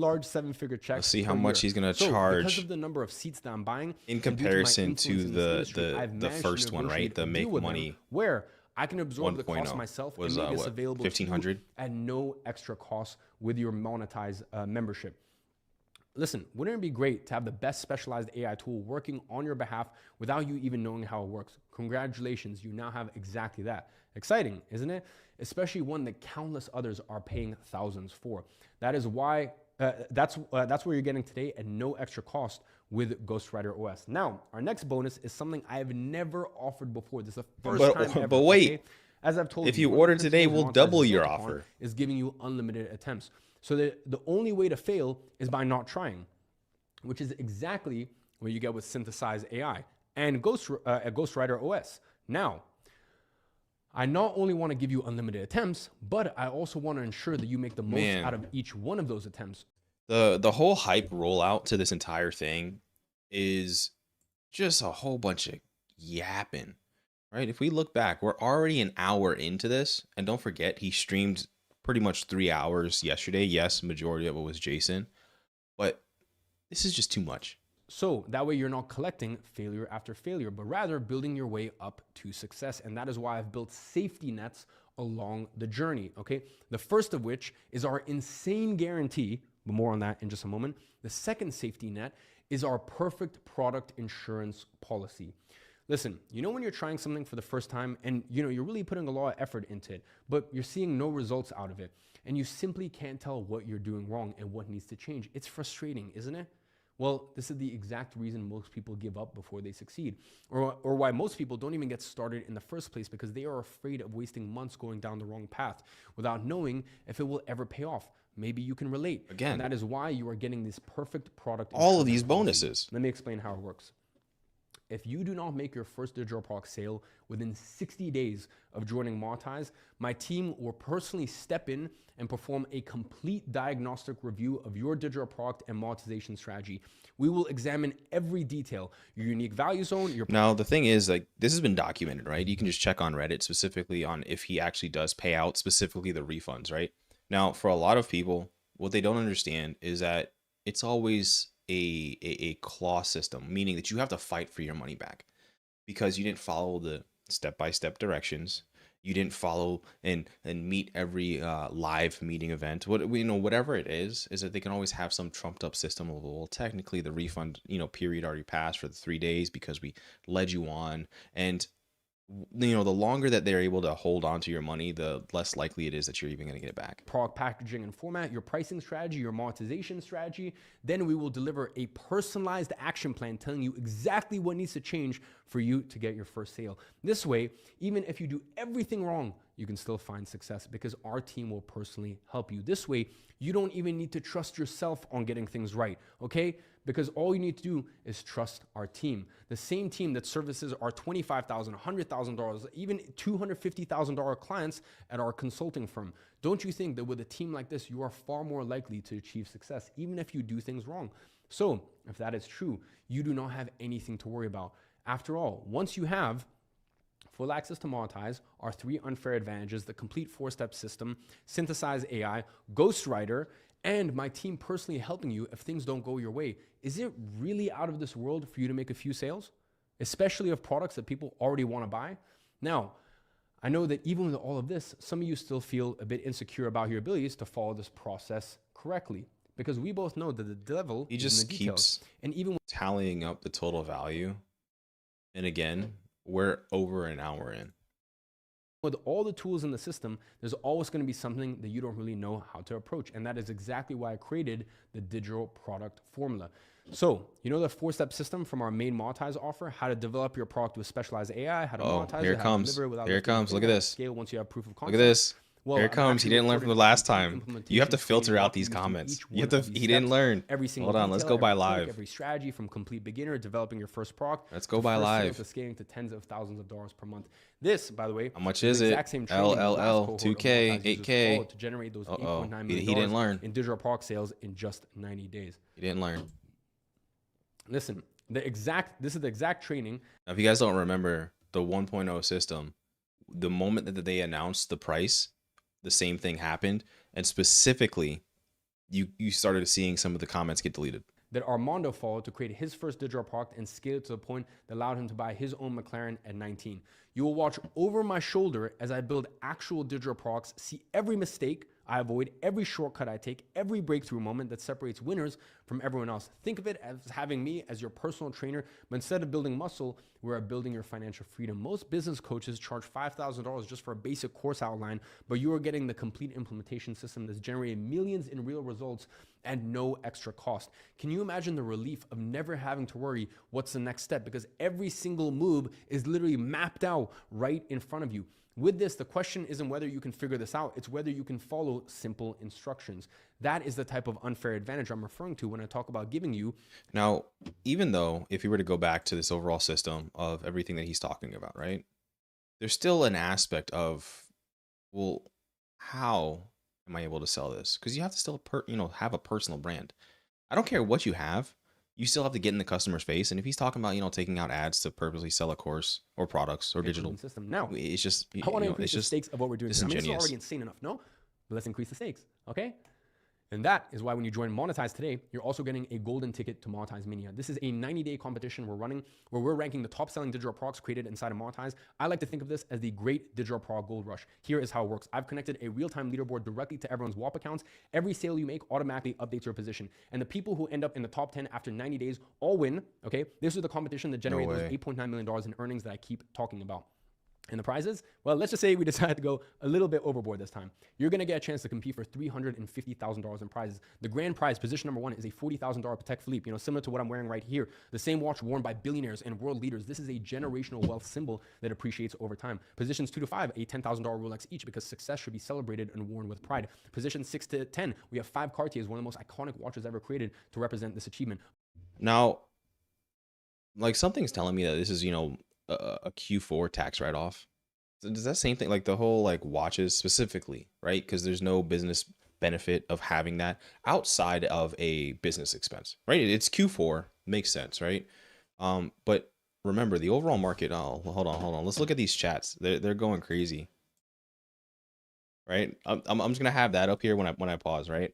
large 7-figure checks. Let's see how per much year. he's gonna So, charge because of the number of seats that I'm buying in and due to my comparison influence to in this industry, I've the managed first to one, right? negotiate The a deal make with them money where I can absorb the cost 1.0 myself was and make this what, available to you 1500? at no extra cost with your Monetize membership. Listen, wouldn't it be great to have the best specialized AI tool working on your behalf without you even knowing how it works? Congratulations, you now have exactly that. Exciting, isn't it? Especially one that countless others are paying thousands for. That is why that's where you're getting today at no extra cost with Ghostwriter OS. Now, our next bonus is something I have never offered before. This is the first time ever. But wait, okay? As I've told if you, you one of order the today, principles we'll Monetize double is your built upon offer. is giving you unlimited attempts. So the only way to fail is by not trying, which is exactly what you get with Synthesize AI and Ghostwriter OS. Now, I not only want to give you unlimited attempts, but I also want to ensure that you make the most out of each one of those attempts. The whole hype rollout to this entire thing is just a whole bunch of yapping, right? If we look back, we're already an hour into this, and don't forget he streamed pretty much 3 hours yesterday. Yes, majority of it was Jason, but this is just too much. So that way you're not collecting failure after failure, but rather building your way up to success. And that is why I've built safety nets along the journey, okay? The first of which is our insane guarantee, but more on that in just a moment. The second safety net is our perfect product insurance policy. Listen, you know when you're trying something for the first time and you're really putting a lot of effort into it, but you're seeing no results out of it, and you simply can't tell what you're doing wrong and what needs to change. It's frustrating, isn't it? Well, this is the exact reason most people give up before they succeed, or why most people don't even get started in the first place, because they are afraid of wasting months going down the wrong path without knowing if it will ever pay off. Maybe you can relate. Again, and that is why you are getting this perfect product. All of these policy. bonuses. Let me explain how it works. If you do not make your first digital product sale within 60 days of joining Monetize, my team will personally step in and perform a complete diagnostic review of your digital product and monetization strategy. We will examine every detail, your unique value zone, your... Now, the thing is, like, this has been documented, right? You can just check on Reddit specifically on if he actually does pay out, specifically the refunds, right? Now, for a lot of people, what they don't understand is that it's always a claw system, meaning that you have to fight for your money back because you didn't follow the step-by-step directions. You didn't follow and meet every live meeting event. Whatever it is that they can always have some trumped up system of, well, technically the refund period already passed for the 3 days because we led you on. And the longer that they're able to hold on to your money, the less likely it is that you're even going to get it back. Product packaging and format, your pricing strategy, your monetization strategy. Then we will deliver a personalized action plan telling you exactly what needs to change for you to get your first sale. This way, even if you do everything wrong, you can still find success because our team will personally help you. This way, you don't even need to trust yourself on getting things right, okay? Because all you need to do is trust our team. The same team that services our $25,000, $100,000, even $250,000 clients at our consulting firm. Don't you think that with a team like this, you are far more likely to achieve success, even if you do things wrong? So if that is true, you do not have anything to worry about. After all, once you have full access to Monetize, our 3 unfair advantages, the complete 4-step system, Synthesize AI, Ghostwriter, and my team personally helping you if things don't go your way, is it really out of this world for you to make a few sales, especially of products that people already want to buy? Now, I know that even with all of this, some of you still feel a bit insecure about your abilities to follow this process correctly, because we both know that the devil is in the details. And even tallying up the total value, and again, we're over an hour in. With all the tools in the system, there's always going to be something that you don't really know how to approach. And that is exactly why I created the digital product formula. So, the 4-step system from our main Monetize offer, how to develop your product with specialized AI, how to monetize here it, how to deliver it without... Here it comes. Look at this. Scale once you have proof of concept. Look at this. Well, here it comes. He didn't learn from the last time. You have to filter out these comments. He didn't learn. Every single Hold on, let's go by live. Every strategy from complete beginner, developing your first product. Let's go by live. To scaling to tens of thousands of dollars per month. This, by the way, how much is it? LLL, 2K, 8K. To generate those $8.9 million he didn't learn in digital product sales in just 90 days. He didn't learn. Listen, this is the exact training. Now, if you guys don't remember the 1.0 system, the moment that they announced the price, the same thing happened. And specifically, you started seeing some of the comments get deleted. That Armando followed to create his first digital product and scale it to the point that allowed him to buy his own McLaren at 19. You will watch over my shoulder as I build actual digital products, see every mistake I avoid, every shortcut I take, every breakthrough moment that separates winners from everyone else. Think of it as having me as your personal trainer, but instead of building muscle, we're building your financial freedom. Most business coaches charge $5,000 just for a basic course outline, but you are getting the complete implementation system that's generated millions in real results and no extra cost. Can you imagine the relief of never having to worry what's the next step? Because every single move is literally mapped out right in front of you. With this, the question isn't whether you can figure this out, it's whether you can follow simple instructions. That is the type of unfair advantage I'm referring to when I talk about giving you. Now, even though if you were to go back to this overall system of everything that he's talking about, right? There's still an aspect of, well, how am I able to sell this? Because you have to still, have a personal brand. I don't care what you have. You still have to get in the customer's face. And if he's talking about, taking out ads to purposely sell a course or products or digital system. Now, it's just, I want to increase the stakes of what we're doing. I mean, it's disingenuous. already insane enough, no? But let's increase the stakes, okay? And that is why when you join Monetize today, you're also getting a golden ticket to Monetize Mania. This is a 90-day competition we're running where we're ranking the top-selling digital products created inside of Monetize. I like to think of this as the great digital product gold rush. Here is how it works. I've connected a real-time leaderboard directly to everyone's WAP accounts. Every sale you make automatically updates your position. And the people who end up in the top 10 after 90 days all win, okay? This is the competition that generated those $8.9 million in earnings that I keep talking about. And the prizes? Well, let's just say we decided to go a little bit overboard this time. You're going to get a chance to compete for $350,000 in prizes. The grand prize, position number 1, is a $40,000 Patek Philippe, similar to what I'm wearing right here. The same watch worn by billionaires and world leaders. This is a generational wealth symbol that appreciates over time. Positions 2 to 5, a $10,000 Rolex each, because success should be celebrated and worn with pride. Positions 6 to 10, we have 5 Cartiers, one of the most iconic watches ever created, to represent this achievement. Now, like, something's telling me that this is, a Q4 tax write-off. So does that same thing, like the whole like watches specifically, right? Because there's no business benefit of having that outside of a business expense, right? It's Q4, makes sense, right? But remember the overall market. Oh, hold on. Let's look at these chats. They're going crazy, right? I'm just gonna have that up here when I pause, right?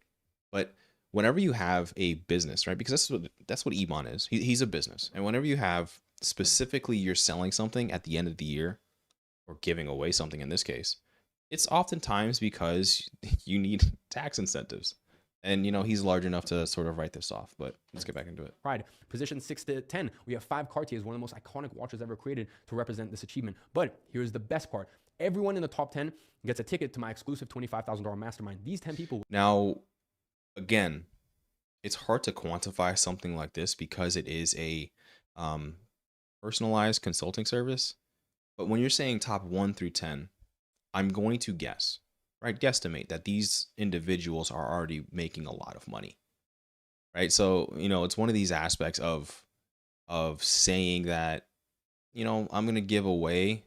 But whenever you have a business, right? Because that's what Iman is. He's a business, and whenever you have specifically you're selling something at the end of the year, or giving away something in this case, it's oftentimes because you need tax incentives. And, he's large enough to sort of write this off, but let's get back into it. Pride. Position 6 to 10, we have 5 Cartiers, one of the most iconic watches ever created, to represent this achievement. But here's the best part. Everyone in the top 10 gets a ticket to my exclusive $25,000 mastermind. These 10 people. Now, again, it's hard to quantify something like this because it is a personalized consulting service. But when you're saying top 1 through 10, I'm going to guess, right? Guesstimate that these individuals are already making a lot of money, right? So, it's one of these aspects of saying that, I'm going to give away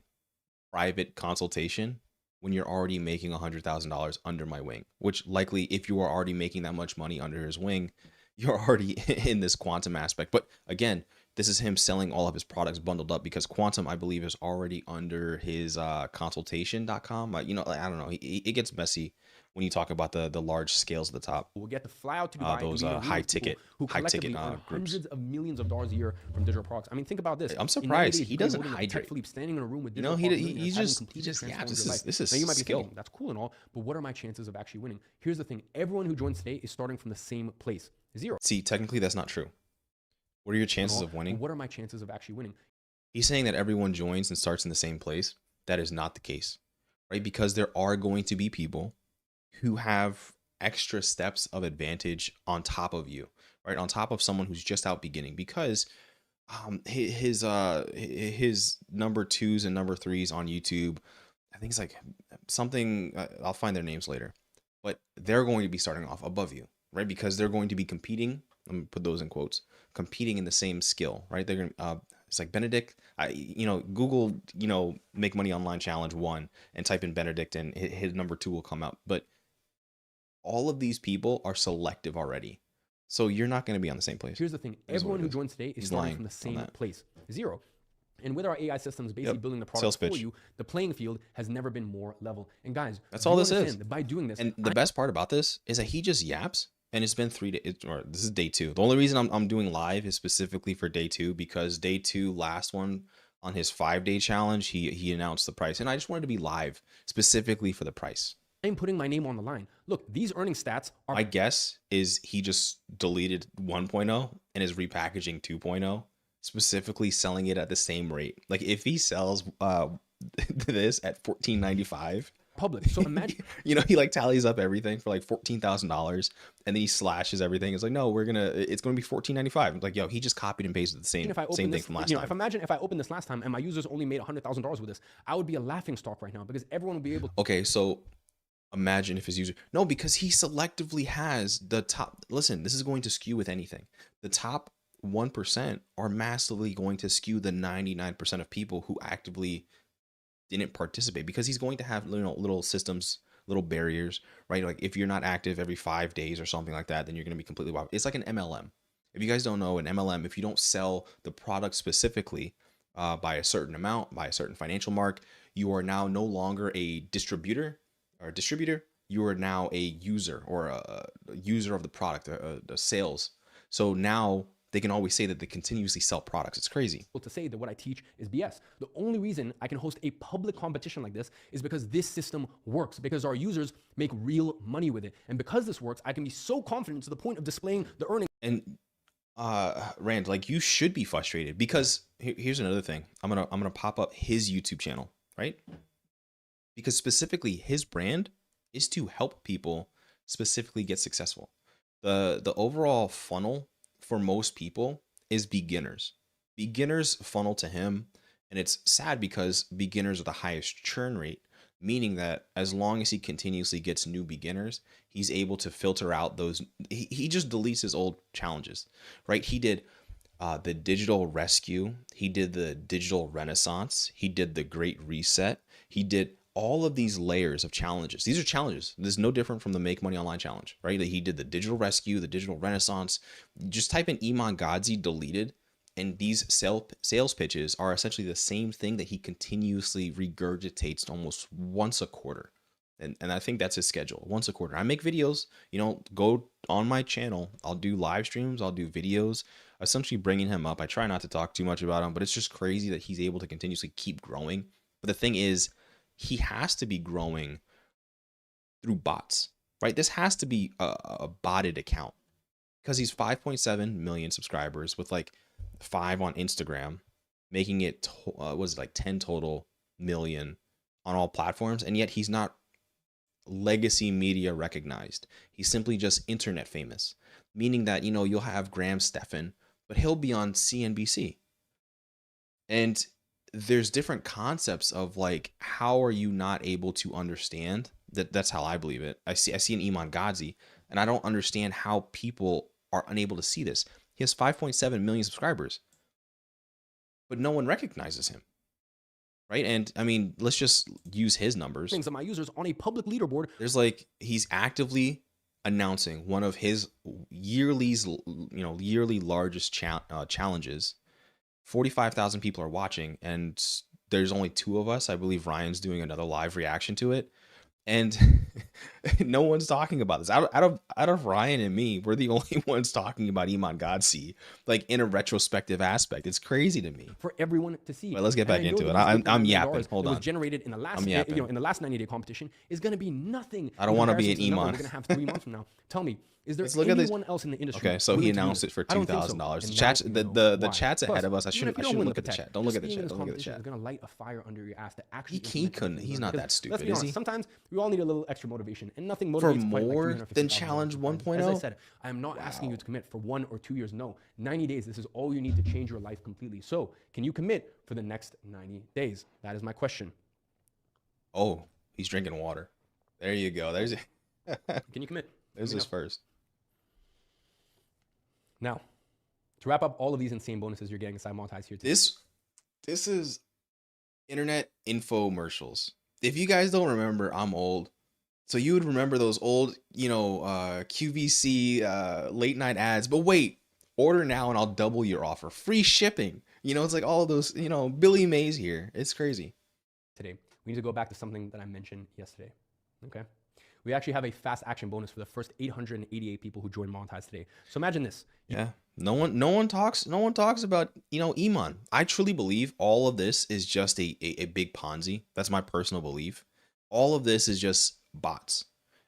private consultation when you're already making $100,000 under my wing, which likely if you are already making that much money under his wing, you're already in this quantum aspect. But again, this is him selling all of his products bundled up because Quantum, I believe, is already under his consultation.com. I don't know. It gets messy when you talk about the large scales at the top. We'll get to fly out to Dubai. Those high ticket groups. Hundreds of millions of dollars a year from digital products. I mean, think about this. I'm surprised he doesn't hydrate. Philippe standing in a room with he just this is now you might be skill. Thinking, that's cool and all, but what are my chances of actually winning? Here's the thing. Everyone who joins today is starting from the same place. 0. See, technically that's not true. What are your chances of winning? What are my chances of actually winning? He's saying that everyone joins and starts in the same place. That is not the case, right? Because there are going to be people who have extra steps of advantage on top of you, right? On top of someone who's just out beginning, because his number 2s and number 3s on YouTube, I think it's like something, I'll find their names later, but they're going to be starting off above you, right? Because they're going to be competing. Let me put those in quotes, competing in the same skill, right? They're going to, it's like Benedict, Google, make money online challenge 1 and type in Benedict and his number 2 will come out. But all of these people are selective already. So you're not going to be on the same place. Here's the thing. Everyone who joins today is starting from the same place. 0. And with our AI systems basically building the product for you, the playing field has never been more level. And guys, that's all this is. By doing this. And the best part about this is that he just yaps And it's been 3 days, or this is day 2. The only reason I'm doing live is specifically for day 2, because day 2, last one on his 5-day challenge, he announced the price, and I just wanted to be live specifically for the price. I'm putting my name on the line. Look, these earning stats are. My guess is he just deleted 1.0 and is repackaging 2.0, specifically selling it at the same rate. Like if he sells this at $14.95. Public. So imagine, you know, he like tallies up everything for like $14,000, and then he slashes everything. It's like, no, it's gonna be $14.95. It's like, yo, he just copied and pasted the same thing from last time. Imagine if I opened this last time and my users only made $100,000 with this, I would be a laughing stock right now, because everyone would be able. Okay, so imagine if his user, no, because he selectively has the top. Listen, this is going to skew with anything. The top 1% are massively going to skew the 99% of people who actively didn't participate, because he's going to have, you know, little systems, little barriers, right? Like if you're not active every 5 days or something like that, then you're going to be completely wild. It's like an MLM. If you guys don't know, an MLM, if you don't sell the product specifically by a certain amount, by a certain financial mark, you are now no longer a distributor. You are now a user, or a user of the product, the sales. So now they can always say that they continuously sell products. It's crazy. To say that what I teach is BS. The only reason I can host a public competition like this is because this system works, because our users make real money with it. And because this works, I can be so confident to the point of displaying the earnings. And Rand, like, you should be frustrated, because here's another thing. I'm gonna pop up his YouTube channel, right? Because specifically his brand is to help people specifically get successful. The overall funnel for most people is beginners. Beginners funnel to him, and it's sad because beginners are the highest churn rate, meaning that as long as he continuously gets new beginners, he's able to filter out those. He just deletes his old challenges, right? He did the digital rescue. He did the digital renaissance. He did the great reset. He did all of these layers of challenges. These are challenges. This is no different from the Make Money Online challenge, right? That he did the digital rescue, the digital renaissance. Just type in Iman Gadzhi deleted, and these sales pitches are essentially the same thing that he continuously regurgitates almost once a quarter. And I think that's his schedule, once a quarter. I make videos, you know, go on my channel. I'll do live streams. I'll do videos, essentially bringing him up. I try not to talk too much about him, but it's just crazy that he's able to continuously keep growing. But the thing is, he has to be growing through bots, right? This has to be a botted account, because he's 5.7 million subscribers with like 5 on Instagram, making it was like 10 total million on all platforms. And yet he's not legacy media recognized. He's simply just internet famous, meaning that, you know, you'll have Graham Stephan, but he'll be on CNBC. And there's different concepts of like, how are you not able to understand that? That's how I believe it. I see an Iman Gadzhi, and I don't understand how people are unable to see this. He has 5.7 million subscribers, but no one recognizes him, right? And I mean, let's just use his numbers. Things that my users on a public leaderboard. There's like, he's actively announcing one of his yearly largest challenges. 45,000 people are watching, and there's only 2 of us. I believe Ryan's doing another live reaction to it, and no one's talking about this. Out of Ryan and me, we're the only ones talking about Iman Gadzhi, like in a retrospective aspect. It's crazy to me For everyone to see. But let's get back into it. I'm yapping. Hold on. Was generated in the last, in the last 90-day competition is going to be nothing. I don't want to be an Iman. We're going to have 3 months from now. Tell me, is there anyone else in the industry? Okay, so he announced it for $2,000. The chat's ahead of us. I shouldn't look at the chat. Don't look at the chat. Don't look at the chat. It's going to light a fire under your ass that actually. He couldn't. He's not that stupid, is he? Sometimes we all need a little extra motivation, and nothing motivates for more than challenge 1.0. As I said, I am not asking you to commit for 1 or 2 years. No, 90 days. This is all you need to change your life completely. So, can you commit for the next 90 days? That is my question. Oh, he's drinking water. There you go. There's. Can you commit? There's his first. Now, to wrap up all of these insane bonuses you're getting inside Monetize here today. This is internet infomercials. If you guys don't remember, I'm old. So you would remember those old, QVC late night ads. But wait, order now and I'll double your offer. Free shipping. It's like all of those, Billy Mays here. It's crazy. Today, we need to go back to something that I mentioned yesterday. Okay. we actually have a fast action bonus for the first 888 people who join Monetize today. So imagine this. Yeah. No one talks about, Iman. I truly believe all of this is just a big Ponzi. That's my personal belief. All of this is just bots.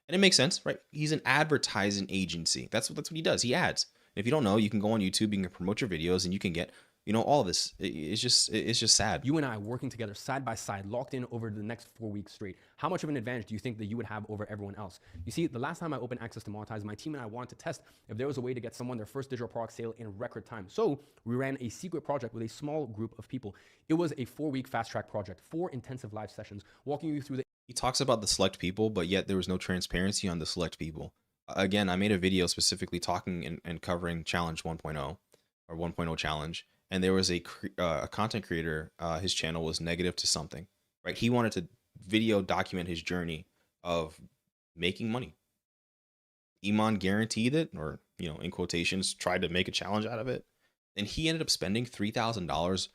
And it makes sense, right? He's an advertising agency. That's what he does. He ads. And if you don't know, you can go on YouTube, you can promote your videos, and you can get, all of this. It's just sad. You and I working together side by side, locked in over the next 4 weeks straight. How much of an advantage do you think that you would have over everyone else? You see, the last time I opened access to Monetize, my team and I wanted to test if there was a way to get someone their first digital product sale in record time. So we ran a secret project with a small group of people. It was a 4-week fast track project, 4 intensive live sessions, walking you through the... He talks about the select people, but yet there was no transparency on the select people. Again, I made a video specifically talking and covering Challenge 1.0 or 1.0 Challenge. And there was a content creator, his channel was negative to something, right? He wanted to video document his journey of making money. Iman guaranteed it, or, in quotations, tried to make a challenge out of it. And he ended up spending $3,000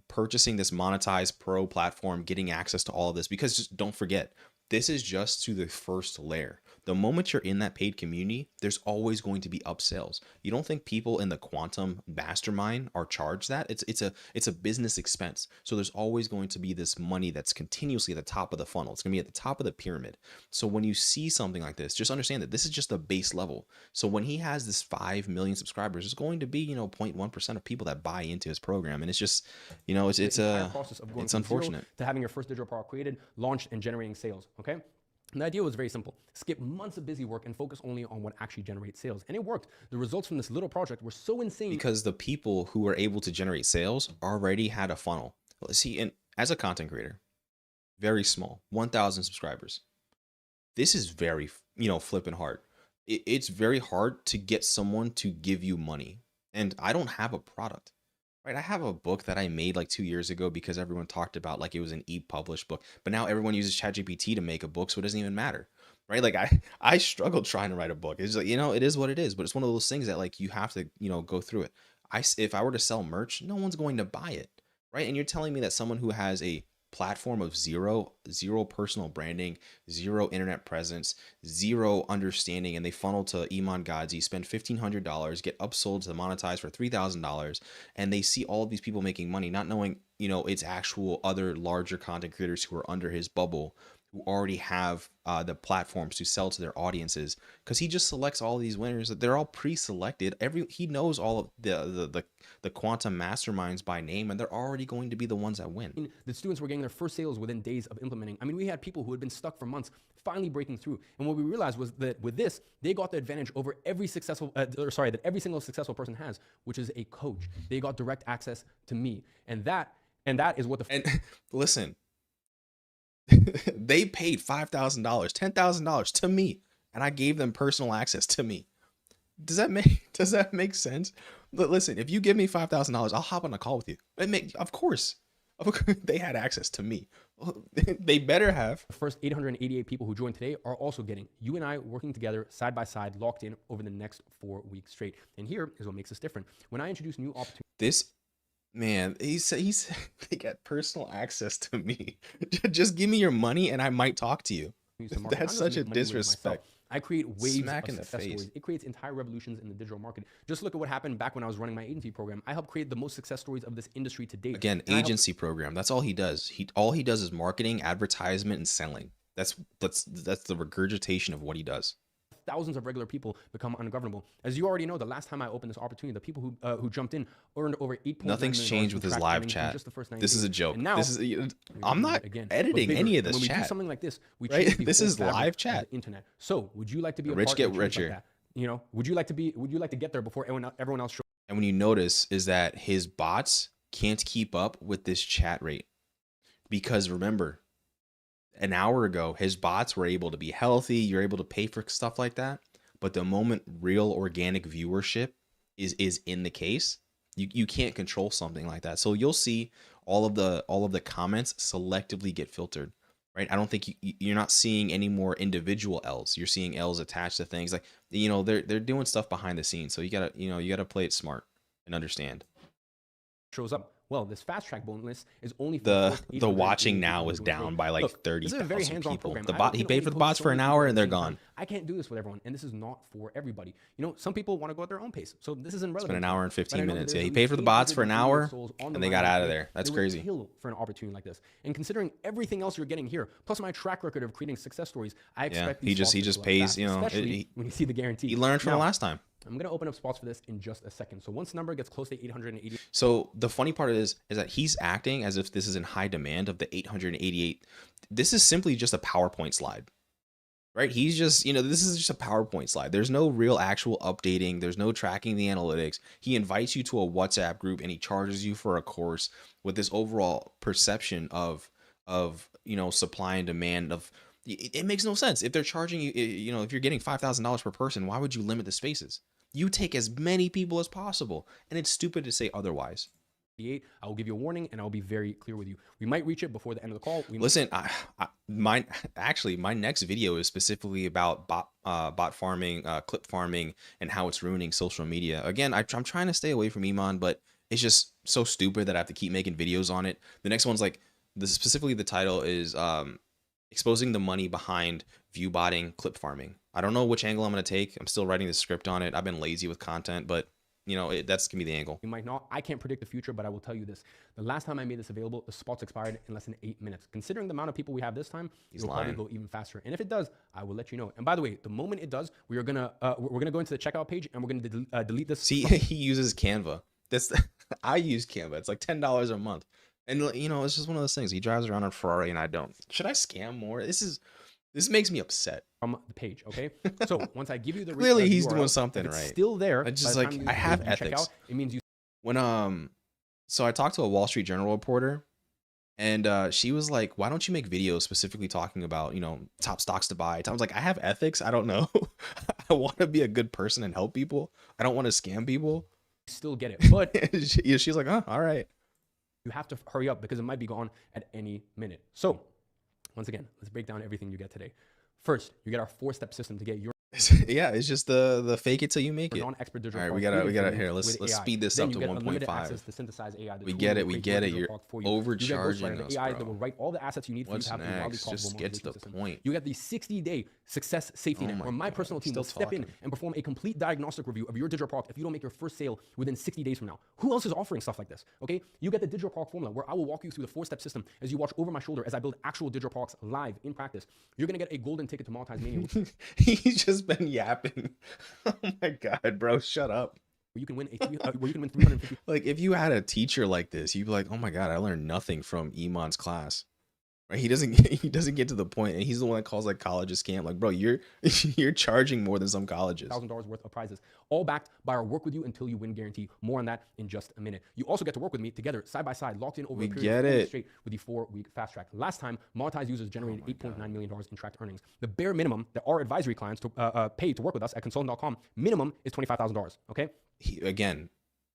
purchasing this Monetize Pro platform, getting access to all of this, because just don't forget, this is just to the first layer. The moment you're in that paid community, there's always going to be upsells. You don't think people in the quantum mastermind are charged that? It's a business expense. So there's always going to be this money that's continuously at the top of the funnel. It's going to be at the top of the pyramid. So when you see something like this, just understand that this is just the base level. So when he has this 5 million subscribers, there's going to be, 0.1% of people that buy into his program. And it's just, it's unfortunate. To having your first digital product created, launched, and generating sales. Okay. And the idea was very simple. Skip months of busy work and focus only on what actually generates sales. And it worked. The results from this little project were so insane. Because the people who were able to generate sales already had a funnel. See, and as a content creator, very small, 1,000 subscribers. This is very, flipping hard. It's very hard to get someone to give you money. And I don't have a product. Right, I have a book that I made like 2 years ago because everyone talked about like it was an e-published book, but now everyone uses ChatGPT to make a book, so it doesn't even matter, right? Like I struggled trying to write a book. It's like, it is what it is, but it's one of those things that like you have to, go through it. If I were to sell merch, no one's going to buy it, right? And you're telling me that someone who has a platform of zero personal branding, zero internet presence, zero understanding, and they funnel to Iman Gadzhi, spend $1,500, get upsold to Monetize for $3,000, and they see all of these people making money, not knowing, it's actual other larger content creators who are under his bubble, who already have the platforms to sell to their audiences, because he just selects all these winners. They're all pre-selected. He knows all of the quantum masterminds by name, and they're already going to be the ones that win. The students were getting their first sales within days of implementing. I mean, we had people who had been stuck for months finally breaking through. And what we realized was that with this, they got the advantage over every that every single successful person has, which is a coach. They got direct access to me, and that is what And listen. They paid $5,000, $10,000 to me, and I gave them personal access to me. Does that make sense? But listen, if you give me $5,000, I'll hop on a call with you. Of course, they had access to me. They better have. The first 888 people who joined today are also getting you and I working together side by side, locked in over the next 4 weeks straight. And here is what makes us different. When I introduce new opportunities. Man, he said they get personal access to me. Just give me your money and I might talk to you. That's such a disrespect. I create waves Smack of in the success face. stories. It creates entire revolutions in the digital market. Just look at what happened back when I was running my agency program. I helped create the most success stories of this industry to date. Again, agency program. That's all he does. All he does is marketing, advertisement, and selling. That's the regurgitation of what he does. Thousands of regular people become ungovernable. As you already know, the last time I opened this opportunity, the people who jumped in earned over $8.9 million. Nothing's changed with his live chat. Just the first 90 this days. is a joke. And now, I'm not editing any of this when we chat. do something like this, we right? change the This whole is fabric live chat. of the internet. So, would you like to be a rich part get of a change richer? Like that? Would you like to get there before everyone else shows? And when you notice is that his bots can't keep up with this chat rate, because remember, an hour ago his bots were able to be healthy. You're able to pay for stuff like that. But the moment real organic viewership is in the case, you can't control something like that. So you'll see all of the comments selectively get filtered, right? I don't think you're not seeing any more individual L's. You're seeing L's attached to things like, they're doing stuff behind the scenes. So you gotta play it smart and understand. Shows up. Well, this fast track bonus is only for The watching now is down by like Look, 30,000 this is a very hands-on people. program. The I bot, he can paid only for the coach bots so for many an people hour at and the they're same time. gone. I can't do this with everyone, and this is not for everybody. You know, some people want to go at their own pace, so this isn't relevant. Spent an hour and But I 15 know that minutes. there's Yeah, he at paid least for the bots for an 800 million hour souls on the and they line got out of today. there. That's They would crazy. kill for an opportunity like this. And considering everything else you're getting here, plus my track record of creating success stories, I expect he these just spots to just fill up pays, fast, you know, especially when you see the guarantee. he learned from the Now, last time. I'm going to open up spots for this in just a second. So once the number gets close to 880, So the funny part is that he's acting as if this is in high demand of the 888. This is simply just a PowerPoint slide, right? He's just, you know, this is just a PowerPoint slide. There's no real actual updating. There's no tracking the analytics. He invites you to a WhatsApp group and he charges you for a course with this overall perception of, you know, supply and demand of, it makes no sense. If they're charging you, you know, if you're getting $5,000 per person, why would you limit the spaces? You take as many people as possible. And it's stupid to say otherwise. I will give you a warning and I'll be very clear with you. We might reach it before the end of the call. Listen, my next video is specifically about bot farming, clip farming, and how it's ruining social media. Again, I'm trying to stay away from Iman, but it's just so stupid that I have to keep making videos on it. The next one's like, specifically the title is exposing the money behind view botting, clip farming. I don't know which angle I'm going to take. I'm still writing the script on it. I've been lazy with content, but you know, that's gonna be the angle. You might not. I can't predict the future, but I will tell you this. The last time I made this available, the spots expired in less than 8 minutes. Considering the amount of people we have this time, it'll probably go even faster. And if it does, I will let you know. And by the way, the moment it does, we're gonna go into the checkout page and we're gonna delete this. See, he uses Canva. I use Canva. It's like $10 a month. And you know, it's just one of those things. He drives around on Ferrari and I don't. Should I scam more? This makes me upset. From the page, okay? So once I give you the clearly he's URL, doing something if it's right. still there. I just like I have ethics. Out, it means you. When so I talked to a Wall Street Journal reporter, and she was like, "Why don't you make videos specifically talking about, you know, top stocks to buy?" I was like, "I have ethics. I don't know. I want to be a good person and help people. I don't want to scam people." Still get it, but she's like, "Oh, all right." You have to hurry up because it might be gone at any minute. So, once again, let's break down everything you get today. First, you get our 4-step system to get your yeah, it's just the fake it till you make it. Non-expert digital. All right, we gotta here. Let's speed this up to 1.5. To synthesize AI. We get it. You're overcharging us, AI bro. that will write all the assets you need for you to have the widely Just get to the point. You get the 60-day success safety net, where my personal team will step in and perform a complete diagnostic review of your digital product if you don't make your first sale within 60 days from now. Who else is offering stuff like this? Okay, you get the digital product formula, where I will walk you through the 4-step system as you watch over my shoulder as I build actual digital products live in practice. You're gonna get a golden ticket to Monetize Mania. He's just been yapping. Oh my god, bro, shut up. Where you can win where you can win 350. Like if you had a teacher like this, you'd be like, "Oh my god, I learned nothing from Iman's class." Right? He doesn't get to the point, and he's the one that calls like college a scam. Like, bro, you're charging more than some colleges. $1,000 worth of prizes, all backed by our work with you until you win guarantee. More on that in just a minute. You also get to work with me together, side by side, locked in over a period of 4 weeks straight with the 4-week fast track. Last time, Monetize users generated $8.9 million in tracked earnings. The bare minimum that our advisory clients to pay to work with us at consultant.com minimum is $25,000. Okay.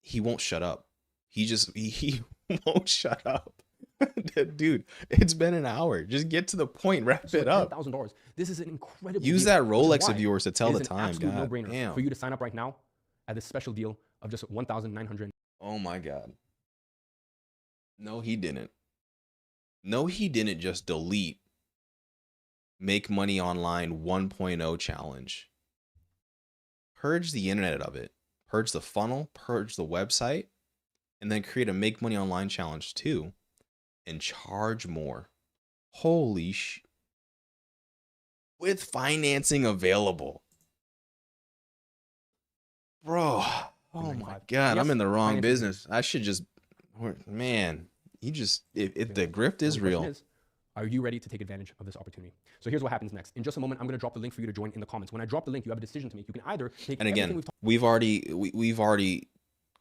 He won't shut up. He won't shut up. Dude, it's been an hour. Just get to the point. Wrap it up. $10,000. This is an incredible Use deal, that Rolex of yours to tell the time. It's an absolute no-brainer for you to sign up right now at this special deal of just $1,900. Oh my god. No, he didn't. No, he didn't just delete Make Money Online 1.0 challenge. Purge the internet of it. Purge the funnel, purge the website, and then create a Make Money Online challenge 2 and charge more. Holy sh... With financing available. Bro, oh my god, I'm in the wrong business. I should just... Man, if the grift is real... Are you ready to take advantage of this opportunity? So here's what happens next. In just a moment, I'm going to drop the link for you to join in the comments. When I drop the link, you have a decision to make. You can either take... And again, we've already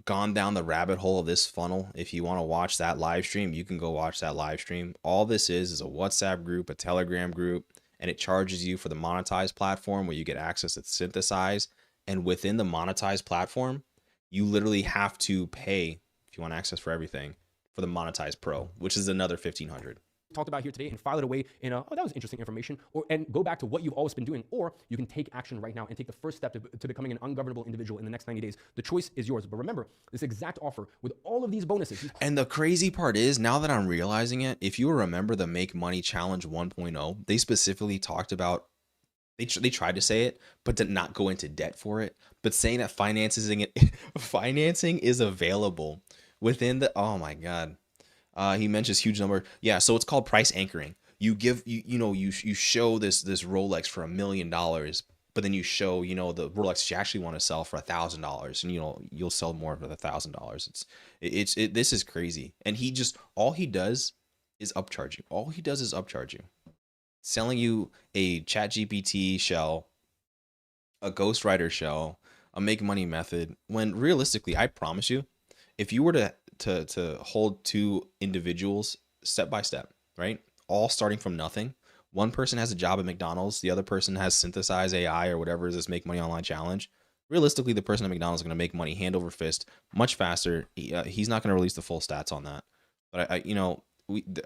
gone down the rabbit hole of this funnel. If you want to watch that live stream, you can go watch that live stream. All this is a WhatsApp group, a Telegram group, and it charges you for the Monetize platform, where you get access to Synthesize. And within the Monetize platform, you literally have to pay, if you want access for everything, for the Monetize Pro, which is another $1,500. talked about here today and file it away in a, oh, that was interesting information, and go back to what you've always been doing, or you can take action right now and take the first step to becoming an ungovernable individual in the next 90 days. The choice is yours. But remember, this exact offer with all of these bonuses. And the crazy part is, now that I'm realizing it, if you remember the Make Money Challenge 1.0, they specifically talked about, they tried to say it, but did not go into debt for it, but saying that financing is available within the, oh my God. He mentions huge number. Yeah, so it's called price anchoring. You give you show this Rolex for $1 million, but then you show the Rolex you actually want to sell for $1,000, and you'll sell more for $1,000. This is crazy. And all he does is upcharge you. All he does is upcharge you, selling you a ChatGPT shell, a ghostwriter shell, a make money method. When realistically, I promise you, if you were to hold two individuals step by step, right? All starting from nothing. One person has a job at McDonald's. The other person has synthesized AI or whatever is this Make Money Online challenge. Realistically, the person at McDonald's is going to make money hand over fist much faster. He's not going to release the full stats on that. But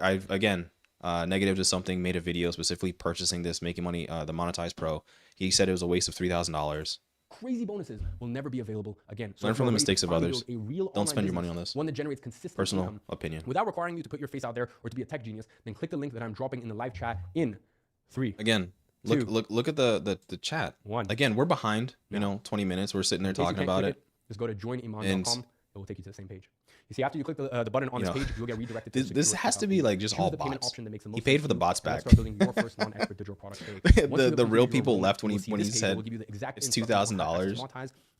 I've again, Negative to Something made a video specifically purchasing this Making Money, the Monetize Pro. He said it was a waste of $3,000. Crazy bonuses will never be available again. So learn from the mistakes of others. Don't spend your money on this. One that generates consistent personal income opinion without requiring you to put your face out there or to be a tech genius. Then click the link that I'm dropping in the live chat in 3. Again, look at the chat. 1. Again, we're behind. 20 minutes. We're sitting there talking about it. Just go to joiniman.com. It will take you to the same page. You see, after you click the button on this page, you'll get redirected to this has to be like just all bots. He paid for the bots back. Start building your first non-expert digital product today. The real people left when he said it's $2,000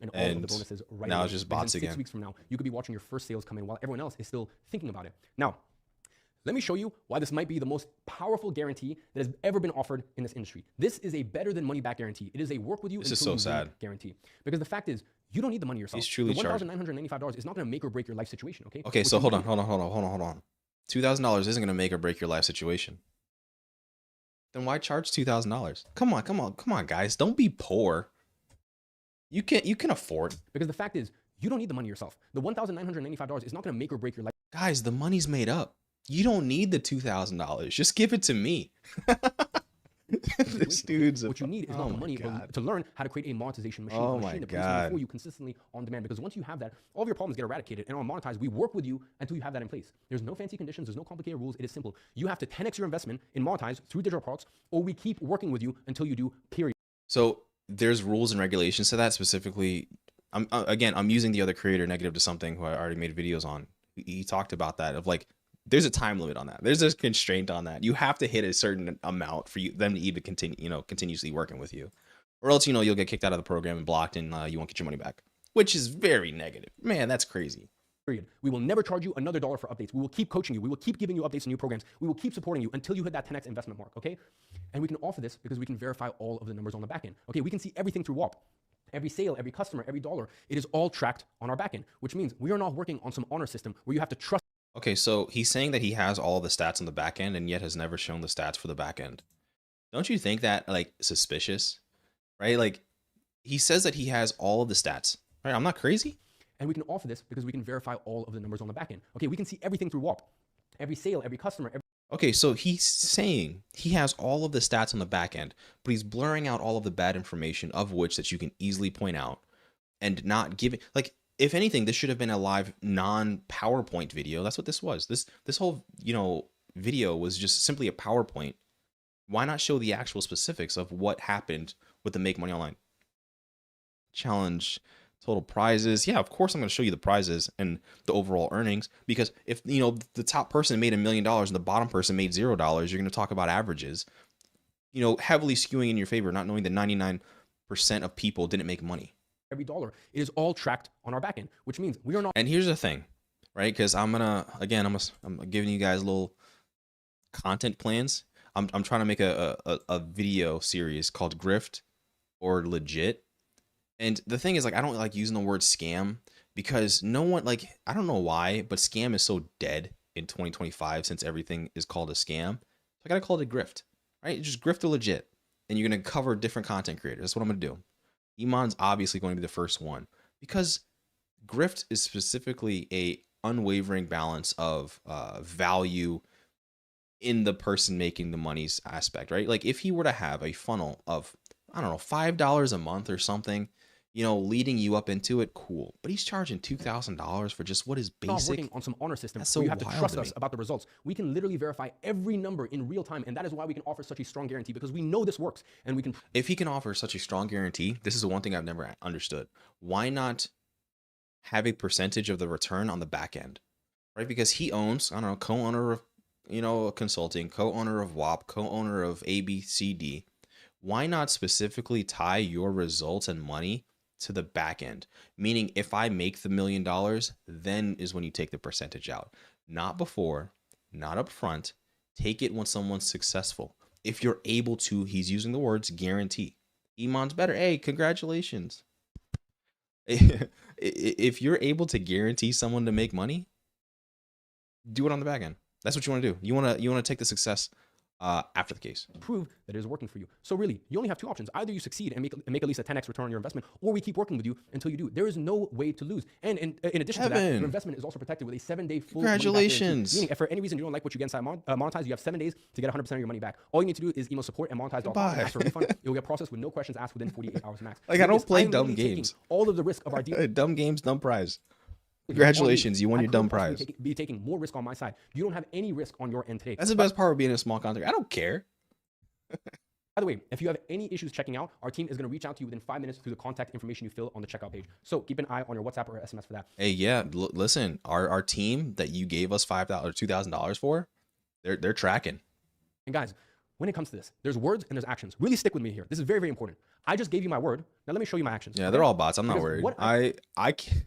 and all of the bonuses right now away. it's just bots Within 6 again. weeks from now, you could be watching your first sales come in while everyone else is still thinking about it. Now, let me show you why this might be the most powerful guarantee that has ever been offered in this industry. This is a better than money back guarantee. It is a work with you until you win guarantee. Because the fact is, you don't need the money yourself. He's truly the $1,995 is not going to make or break your life situation. Okay, so hold on. $2,000 isn't going to make or break your life situation. Then why charge $2,000? Come on, guys. Don't be poor. You can afford. Because the fact is, you don't need the money yourself. The $1,995 is not going to make or break your life. Guys, the money's made up. You don't need the $2,000. Just give it to me. This dude's what you need is not the money, but to learn how to create a monetization machine. Oh a my machine that God. for you consistently on demand. Because once you have that, all of your problems get eradicated. And on Monetize, we work with you until you have that in place. There's no fancy conditions. There's no complicated rules. It is simple. You have to 10x your investment in Monetize through digital products, or we keep working with you until you do, period. So there's rules and regulations to that. Specifically, I'm using the other creator, Negative to Something, who I already made videos on. He talked about that, of like, there's a time limit on that. There's a constraint on that. You have to hit a certain amount for them to even continue, continuously working with you, or else, you'll get kicked out of the program and blocked, and you won't get your money back, which is very negative. Man, that's crazy. Period. We will never charge you another dollar for updates. We will keep coaching you. We will keep giving you updates and new programs. We will keep supporting you until you hit that 10x investment mark. Okay. And we can offer this because we can verify all of the numbers on the back end. Okay. We can see everything through WAP. Every sale, every customer, every dollar, it is all tracked on our back end, which means we are not working on some honor system where you have to trust. Okay, so he's saying that he has all the stats on the back end and yet has never shown the stats for the back end. Don't you think that suspicious, right? Like, he says that he has all of the stats, right? I'm not crazy. And we can offer this because we can verify all of the numbers on the back end. Okay, we can see everything through WAP. Every sale, every customer, Okay, so he's saying he has all of the stats on the back end, but he's blurring out all of the bad information, of which that you can easily point out, and not giving, if anything, this should have been a live non-PowerPoint video. That's what this was. This whole, video was just simply a PowerPoint. Why not show the actual specifics of what happened with the Make Money Online challenge? Total prizes. Yeah, of course I'm going to show you the prizes and the overall earnings, because if, the top person made $1 million and the bottom person made $0, you're going to talk about averages, heavily skewing in your favor, not knowing that 99% of people didn't make money. Every dollar, it is all tracked on our back end, which means we are not. And here's the thing, right? Because I'm giving you guys little content plans. I'm trying to make a video series called Grift or Legit. And the thing is, I don't like using the word scam, because no one, I don't know why, but scam is so dead in 2025 since everything is called a scam. So I got to call it a grift, right? Just Grift or Legit. And you're going to cover different content creators. That's what I'm going to do. Iman's obviously going to be the first one, because grift is specifically a unwavering balance of value in the person making the money's aspect, right? Like if he were to have a funnel of, I don't know, $5 a month or something, leading you up into it, cool. But he's charging $2,000 for just what is Not working basic. on some honor system That's so where you have to wild trust to us me. about the results. We can literally verify every number in real time, and that is why we can offer such a strong guarantee, because we know this works and we can. If he can offer such a strong guarantee, this is the one thing I've never understood. Why not have a percentage of the return on the back end, right? Because he owns, I don't know, co-owner of, consulting, co-owner of WAP, co-owner of ABCD. Why not specifically tie your results and money to the back end? Meaning if I make the $1 million, then is when you take the percentage out. Not before, not up front. Take it when someone's successful. If you're able to, he's using the words guarantee. Iman's better. Hey, congratulations. If you're able to guarantee someone to make money, do it on the back end. That's what you want to do. You want to take the success after the case. Prove that it is working for you. So really, you only have two options. Either you succeed and make at least a 10x return on your investment, or we keep working with you until you do. There is no way to lose. And in addition to that, your investment is also protected with a 7-day full Congratulations. Meaning, if for any reason you don't like what you get inside Monetize, you have 7 days to get 100% of your money back. All you need to do is email support at monetize.com and ask for a refund. It will get processed with no questions asked within 48 hours max. Like, I don't play dumb games. All of the risk of our deal. Dumb games, dumb prize. Congratulations, you won your dumb prize. Be taking more risk on my side. You don't have any risk on your end today. That's the best part of being a small contractor. I don't care. By the way, if you have any issues checking out, our team is going to reach out to you within 5 minutes through the contact information you fill on the checkout page. So keep an eye on your WhatsApp or SMS for that. Hey, yeah, listen, our team that you gave us $5 or $2,000 for, they're tracking. And guys, when it comes to this, there's words and there's actions. Really stick with me here. This is very, very important. I just gave you my word. Now let me show you my actions. Yeah, they're all bots. I'm not worried. I can't.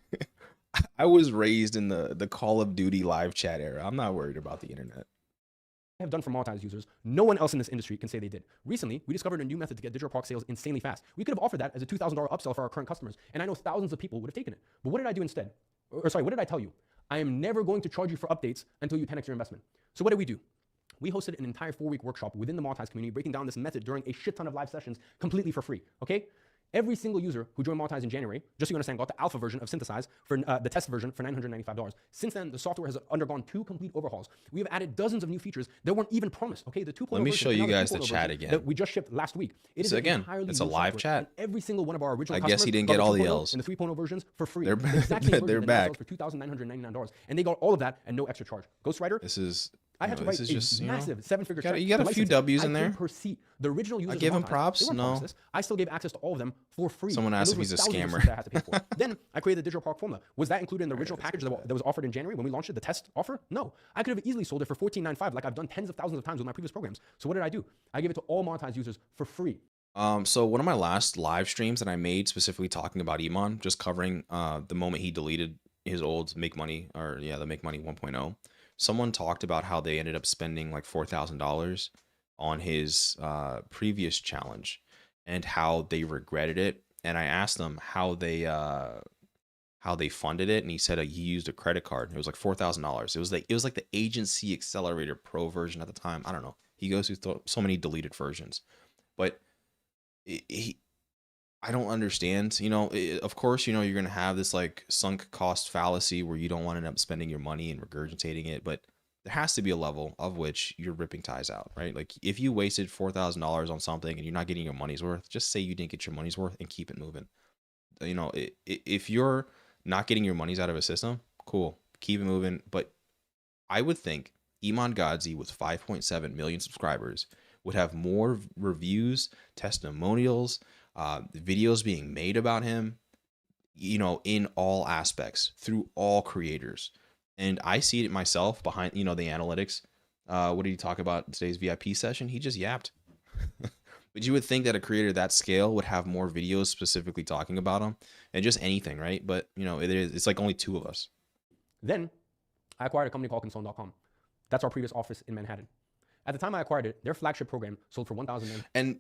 I was raised in the Call of Duty live chat era. I'm not worried about the internet. Have done for Monetize users, no one else in this industry can say they did. Recently, we discovered a new method to get digital product sales insanely fast. We could have offered that as a $2,000 upsell for our current customers, and I know thousands of people would have taken it. But what did I do instead? What did I tell you? I am never going to charge you for updates until you 10x your investment. So what did we do? We hosted an entire 4-week workshop within the Monetize community, breaking down this method during a shit ton of live sessions completely for free, okay? Every single user who joined Monetize in January, just so you understand, got the alpha version of Synthesize for the test version for $995. Since then, the software has undergone 2 complete overhauls. We have added dozens of new features that weren't even promised. Okay, the 2.0 Let me show you guys the chat again. That we just shipped last week. It is again, it's a live chat. Every single one of our original I customers guess he didn't get all the L's. and the 3.0 versions for free. They're back for $2,999, and they got all of that at no extra charge. Ghostwriter. This is. I had to write just, massive 7-figure check. You got a few W's in there. Per seat. The original users. I give him props. No, I still gave access to all of them for free. Someone asked if he's a scammer. That I had to pay for. Then I created the digital product formula. Was that included in the original package that was offered in January when we launched it, the test offer? No. I could have easily sold it for $14.95, like I've done tens of thousands of times with my previous programs. So what did I do? I gave it to all Monetize users for free. So one of my last live streams that I made specifically talking about Iman, just covering the moment he deleted his old the Make Money 1.0. Someone talked about how they ended up spending like $4,000 on his previous challenge and how they regretted it. And I asked them how they funded it, and he said he used a credit card. It was like $4,000. It was like the Agency Accelerator Pro version at the time. I don't know. He goes through so many deleted versions, but I don't understand. Of course, you're going to have this like sunk cost fallacy where you don't want to end up spending your money and regurgitating it. But there has to be a level of which you're ripping ties out, right? Like if you wasted $4,000 on something and you're not getting your money's worth, just say you didn't get your money's worth and keep it moving. If you're not getting your money's out of a system, cool, keep it moving. But I would think Iman Gadzhi with 5.7 million subscribers would have more reviews, testimonials, videos being made about him, in all aspects through all creators. And I see it myself behind, the analytics. What did he talk about in today's VIP session? He just yapped. But you would think that a creator that scale would have more videos specifically talking about him and just anything, right? But, it's like only 2 of us. Then I acquired a company called Consult.com. That's our previous office in Manhattan. At the time I acquired it, their flagship program sold for $1,000. And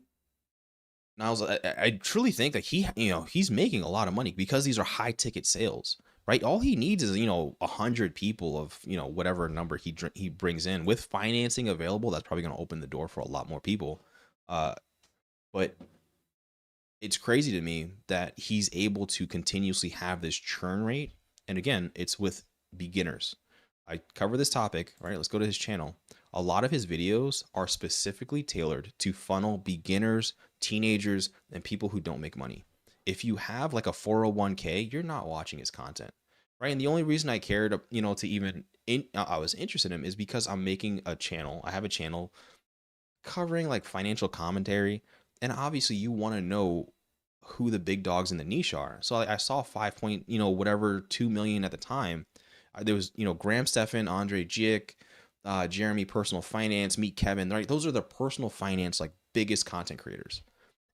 Niles, I truly think that he's making a lot of money because these are high ticket sales, right? All he needs is 100 people of whatever number he brings in with financing available. That's probably going to open the door for a lot more people. But it's crazy to me that he's able to continuously have this churn rate. And again, it's with beginners. I cover this topic, right? Let's go to his channel. a lot of his videos are specifically tailored to funnel beginners, teenagers, and people who don't make money. If you have like a 401k, you're not watching his content, right? And the only reason I cared, to even I was interested in him is because I'm making a channel. I have a channel covering like financial commentary, and obviously you want to know who the big dogs in the niche are. So I saw 5 point, whatever 2 million at the time. There was, Graham Stephan, Andre Gick, Jeremy Personal Finance, Meet Kevin, right? Those are the personal finance like biggest content creators.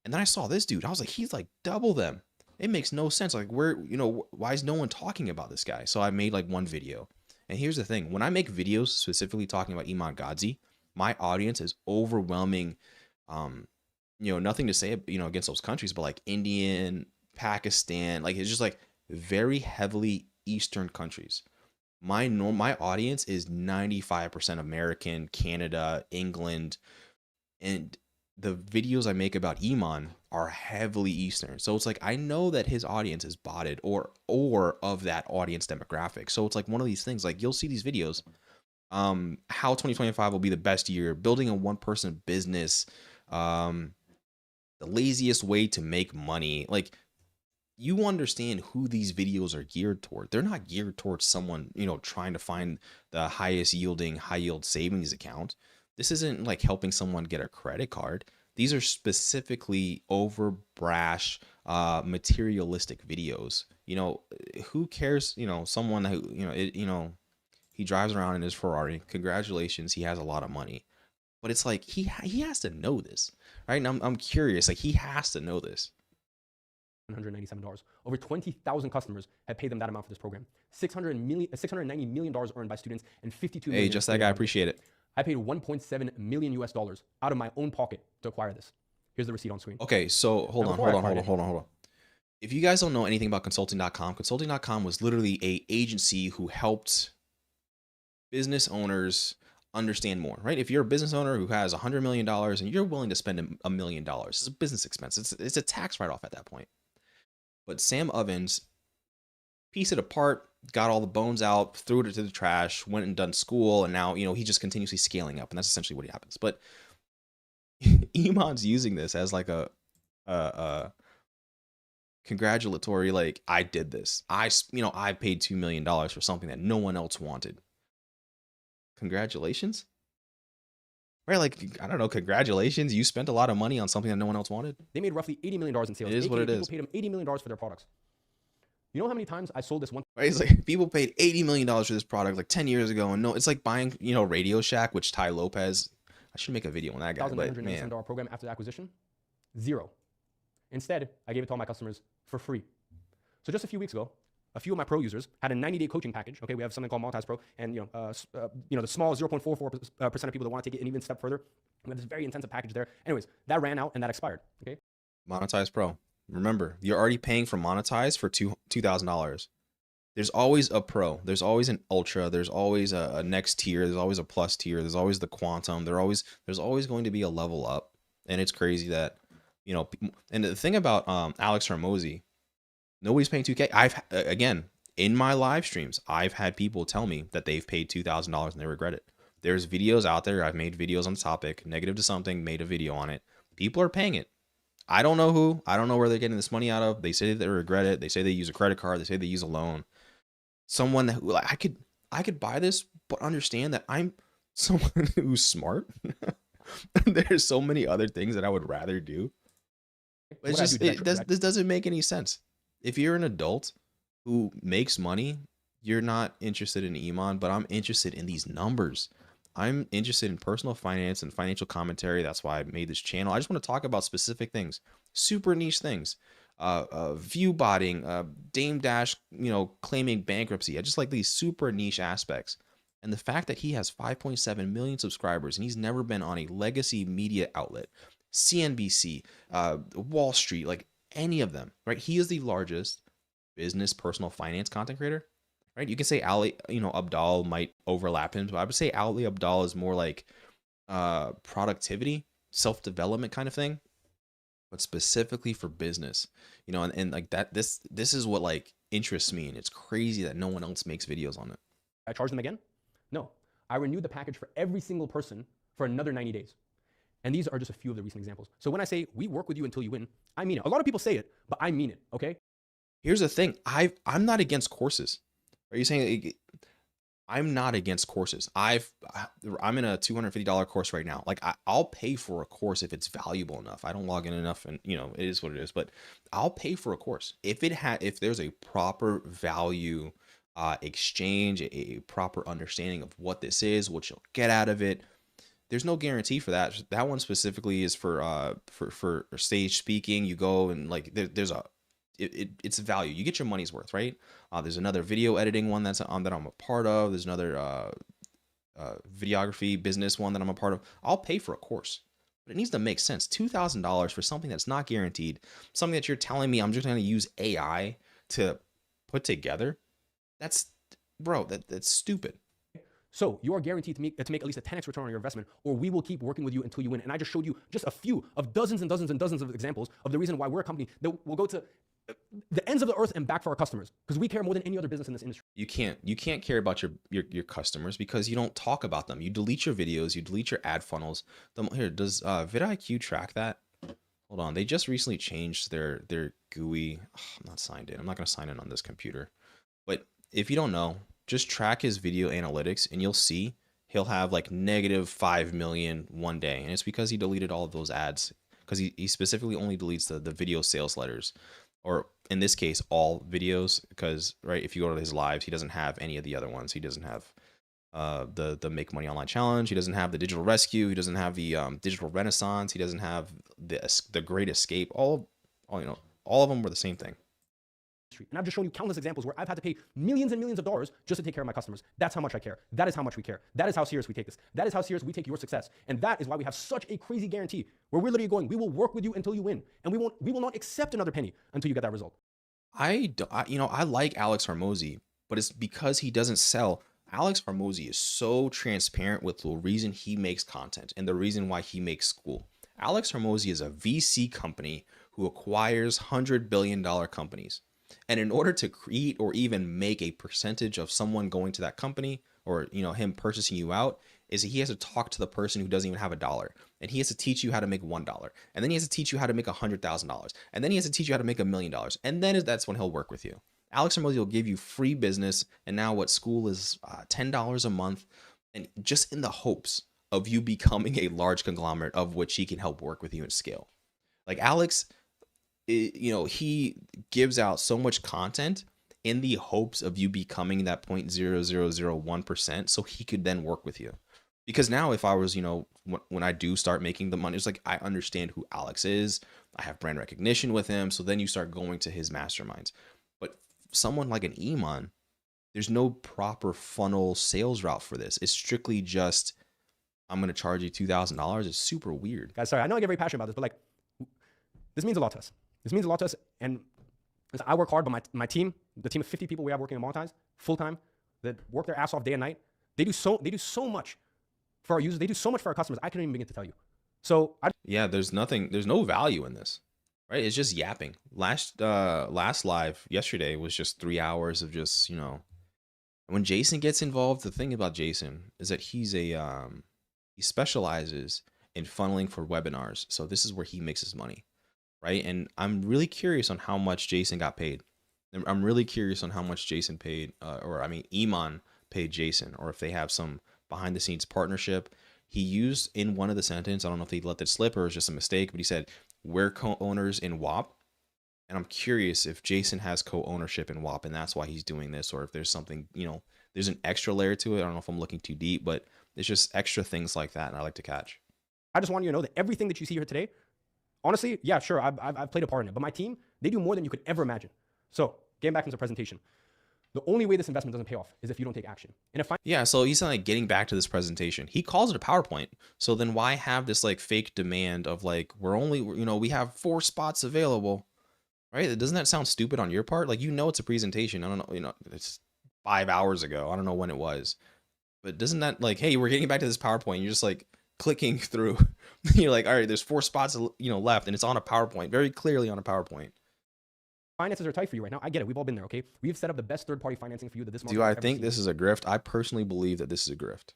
And then I saw this dude. I was like, he's like double them. It makes no sense. Like, why is no one talking about this guy? So I made like one video. And here's the thing: when I make videos specifically talking about Iman Gadzhi, my audience is overwhelming. Nothing to say, against those countries, but like Indian, Pakistan, like it's just like very heavily Eastern countries. My audience is 95% American, Canada, England, and the videos I make about Iman are heavily Eastern. So it's like I know that his audience is botted or of that audience demographic. So it's like one of these things, like you'll see these videos, how 2025 will be the best year, building a one-person business, the laziest way to make money. Like, you understand who these videos are geared toward. They're not geared towards someone, trying to find the highest yielding high yield savings account. This isn't like helping someone get a credit card. These are specifically over brash, materialistic videos. Who cares? Someone who, he drives around in his Ferrari. Congratulations, he has a lot of money. But it's like he has to know this, right? And I'm curious. Like, he has to know this. $197. Over 20,000 customers have paid them that amount for this program. $690 million earned by students and 52 million. Hey, just that guy. Appreciate it. I paid 1.7 million US dollars out of my own pocket to acquire this. Here's the receipt on screen. Okay, so hold on. If you guys don't know anything about consulting.com was literally a agency who helped business owners understand more, right? If you're a business owner who has $100 million and you're willing to spend $1 million, it's a business expense. It's a tax write-off at that point. But Sam Ovens pieced it apart, got all the bones out, threw it to the trash, went and done school, and now, he's just continuously scaling up, and that's essentially what happens. But Iman's using this as like a congratulatory, like, I did this. I paid $2 million for something that no one else wanted. Congratulations? Right, like, I don't know, congratulations. You spent a lot of money on something that no one else wanted. They made roughly $80 million in sales. It is what it is. People paid them $80 million for their products. You know how many times I sold this one? Right, it's like people paid $80 million for this product like 10 years ago. And no, it's like buying, Radio Shack, which Ty Lopez, I should make a video on that guy. $1,997 program after the acquisition, $0. Instead, I gave it to all my customers for free. So just a few weeks ago, a few of my pro users had a 90-day coaching package. Okay, we have something called Monetize Pro, and the small 0.44% of people that want to take it an even step further. We have this very intensive package there. Anyways, that ran out and that expired. Okay. Monetize Pro. Remember, you're already paying for Monetize for $2,000. There's always a Pro. There's always an Ultra. There's always a next tier. There's always a plus tier. There's always the Quantum. There's always going to be a level up. And it's crazy that, and the thing about Alex Hormozy, nobody's paying $2,000. Again, in my live streams, I've had people tell me that they've paid $2,000 and they regret it. There's videos out there. I've made videos on the topic, negative to something, made a video on it. People are paying it. I don't know who. I don't know where they're getting this money out of. They say that they regret it. They say they use a credit card. They say they use a loan. Someone who, like, I could buy this, but understand that I'm someone who's smart. There's so many other things that I would rather do. But it's just, this doesn't make any sense. If you're an adult who makes money, you're not interested in Iman, but I'm interested in these numbers. I'm interested in personal finance and financial commentary. That's why I made this channel. I just want to talk about specific things, super niche things, view botting, Dame Dash, claiming bankruptcy. I just like these super niche aspects. And the fact that he has 5.7 million subscribers and he's never been on a legacy media outlet, CNBC, Wall Street, like any of them, right? He is the largest business personal finance content creator. Right, you can say Ali, Abdal might overlap him, but I would say Ali Abdal is more like productivity, self-development kind of thing, but specifically for business, and like that. This is what like interests me, and it's crazy that no one else makes videos on it. I charge them again? No, I renewed the package for every single person for another 90 days. And these are just a few of the recent examples. So when I say we work with you until you win, I mean it. A lot of people say it, but I mean it, okay? Here's the thing. I'm not against courses. Are you saying I'm not against courses? I'm in a $250 course right now. Like I'll pay for a course if it's valuable enough. I don't log in enough, and you know, it is what it is, but I'll pay for a course if there's a proper value exchange, a proper understanding of what this is, what you'll get out of it. There's no guarantee for that. That one specifically is for stage speaking. You go and like there's a it's value. You get your money's worth, right? There's another video editing one that I'm a part of. There's another videography business one that I'm a part of. I'll pay for a course, but it needs to make sense. $2,000 for something that's not guaranteed, something that you're telling me I'm just going to use AI to put together. That's stupid. So you are guaranteed to make at least a 10x return on your investment, or we will keep working with you until you win. And I just showed you just a few of dozens and dozens and dozens of examples of the reason why we're a company that will go to the ends of the earth and back for our customers, because we care more than any other business in this industry. You can't care about your customers because you don't talk about them. You delete your videos, you delete your ad funnels. Here, does vidIQ track that? Hold on, they just recently changed their GUI. I'm not signed in. I'm not gonna sign in on this computer. But if you don't know, just track his video analytics and you'll see he'll have like -5 million one day. And it's because he deleted all of those ads, because he specifically only deletes the video sales letters, or in this case, all videos. Because right, if you go to his lives, he doesn't have any of the other ones. He doesn't have the Make Money Online Challenge. He doesn't have the Digital Rescue. He doesn't have the Digital Renaissance. He doesn't have the Great Escape. All of them were the same thing. And I've just shown you countless examples where I've had to pay millions and millions of dollars just to take care of my customers. That's how much I care. That is how much we care. That is how serious we take this. That is how serious we take your success. And that is why we have such a crazy guarantee where we're literally going, we will work with you until you win. And we will not accept another penny until you get that result. I like Alex Hormozi, but it's because he doesn't sell. Alex Hormozi is so transparent with the reason he makes content and the reason why he makes school. Alex Hormozi is a VC company who acquires $100 billion companies. And in order to create or even make a percentage of someone going to that company, or him purchasing you out, is he has to talk to the person who doesn't even have $1, and he has to teach you how to make $1, and then he has to teach you how to make $100,000, and then he has to teach you how to make $1 million, and then that's when he'll work with you. Alex Hormozi will give you free business, and now what school is $10 a month, and just in the hopes of you becoming a large conglomerate of which he can help work with you and scale. Like Alex, he gives out so much content in the hopes of you becoming that 0.0001%, so he could then work with you. Because now if I was, when I do start making the money, it's like I understand who Alex is. I have brand recognition with him. So then you start going to his masterminds. But someone like an Iman, there's no proper funnel sales route for this. It's strictly just, I'm going to charge you $2,000. It's super weird. Guys, sorry, I know I get very passionate about this, but like, this means a lot to us. This means a lot to us, and I work hard, but my team, the team of 50 people we have working at Monetize, full time, that work their ass off day and night, they do so much for our users. They do so much for our customers. I couldn't even begin to tell you. So there's no value in this, right? It's just yapping. Last live yesterday was just 3 hours of just when Jason gets involved. The thing about Jason is that he specializes in funneling for webinars. So this is where he makes his money. Right. And I'm really curious on how much Jason got paid. I'm really curious on how much Jason paid, Iman paid Jason, or if they have some behind the scenes partnership. He used in one of the sentence, I don't know if he let that slip or it was just a mistake, but he said, we're co-owners in WAP. And I'm curious if Jason has co-ownership in WAP and that's why he's doing this, or if there's something, there's an extra layer to it. I don't know if I'm looking too deep, but it's just extra things like that. And I like to catch. I just want you to know that everything that you see here today, honestly, yeah, sure, I've played a part in it, but my team, they do more than you could ever imagine. So getting back into the presentation, the only way this investment doesn't pay off is if you don't take action. And so he's like getting back to this presentation. He calls it a PowerPoint. So then why have this like fake demand of like, we have 4 spots available, right? Doesn't that sound stupid on your part? Like, it's a presentation. I don't know, it's 5 hours ago. I don't know when it was, but doesn't that like, hey, we're getting back to this PowerPoint. You're just like clicking through. You're like, all right, there's 4 spots, left, and it's on a PowerPoint, very clearly on a PowerPoint. Finances are tight for you right now. I get it. We've all been there, okay? We've set up the best third-party financing for you that this market Do I has ever think seen. this is a grift? I personally believe that this is a grift.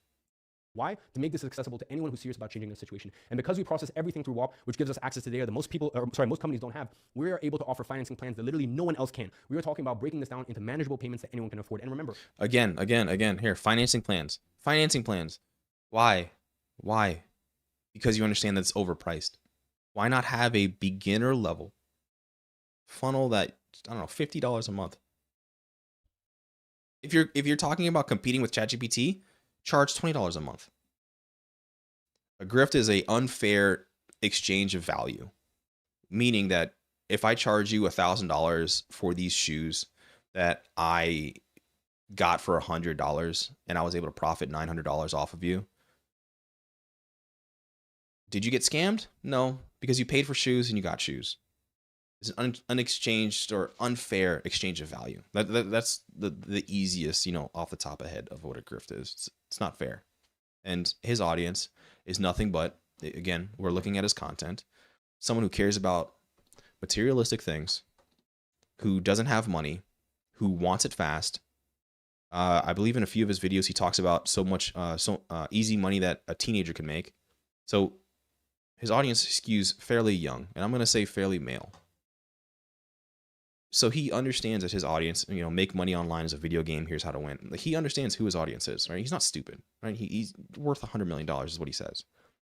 Why? To make this accessible to anyone who's serious about changing their situation. And because we process everything through WAP, which gives us access to data that most companies don't have, we are able to offer financing plans that literally no one else can. We are talking about breaking this down into manageable payments that anyone can afford. And remember, again, here, financing plans. Why? Because you understand that it's overpriced. Why not have a beginner level funnel that, I don't know, $50 a month? If you're talking about competing with ChatGPT, charge $20 a month. A grift is a unfair exchange of value, meaning that if I charge you $1,000 for these shoes that I got for $100 and I was able to profit $900 off of you, did you get scammed? No, because you paid for shoes and you got shoes. It's an unexchanged or unfair exchange of value. That's the easiest, off the top of the head of what a grift is. It's not fair. And his audience is nothing but, again, we're looking at his content, someone who cares about materialistic things, who doesn't have money, who wants it fast. I believe in a few of his videos, he talks about so easy money that a teenager can make. So his audience skews fairly young, and I'm going to say fairly male. So he understands that his audience, make money online is a video game. Here's how to win. Like, he understands who his audience is, right? He's not stupid, right? He's worth $100 million is what he says.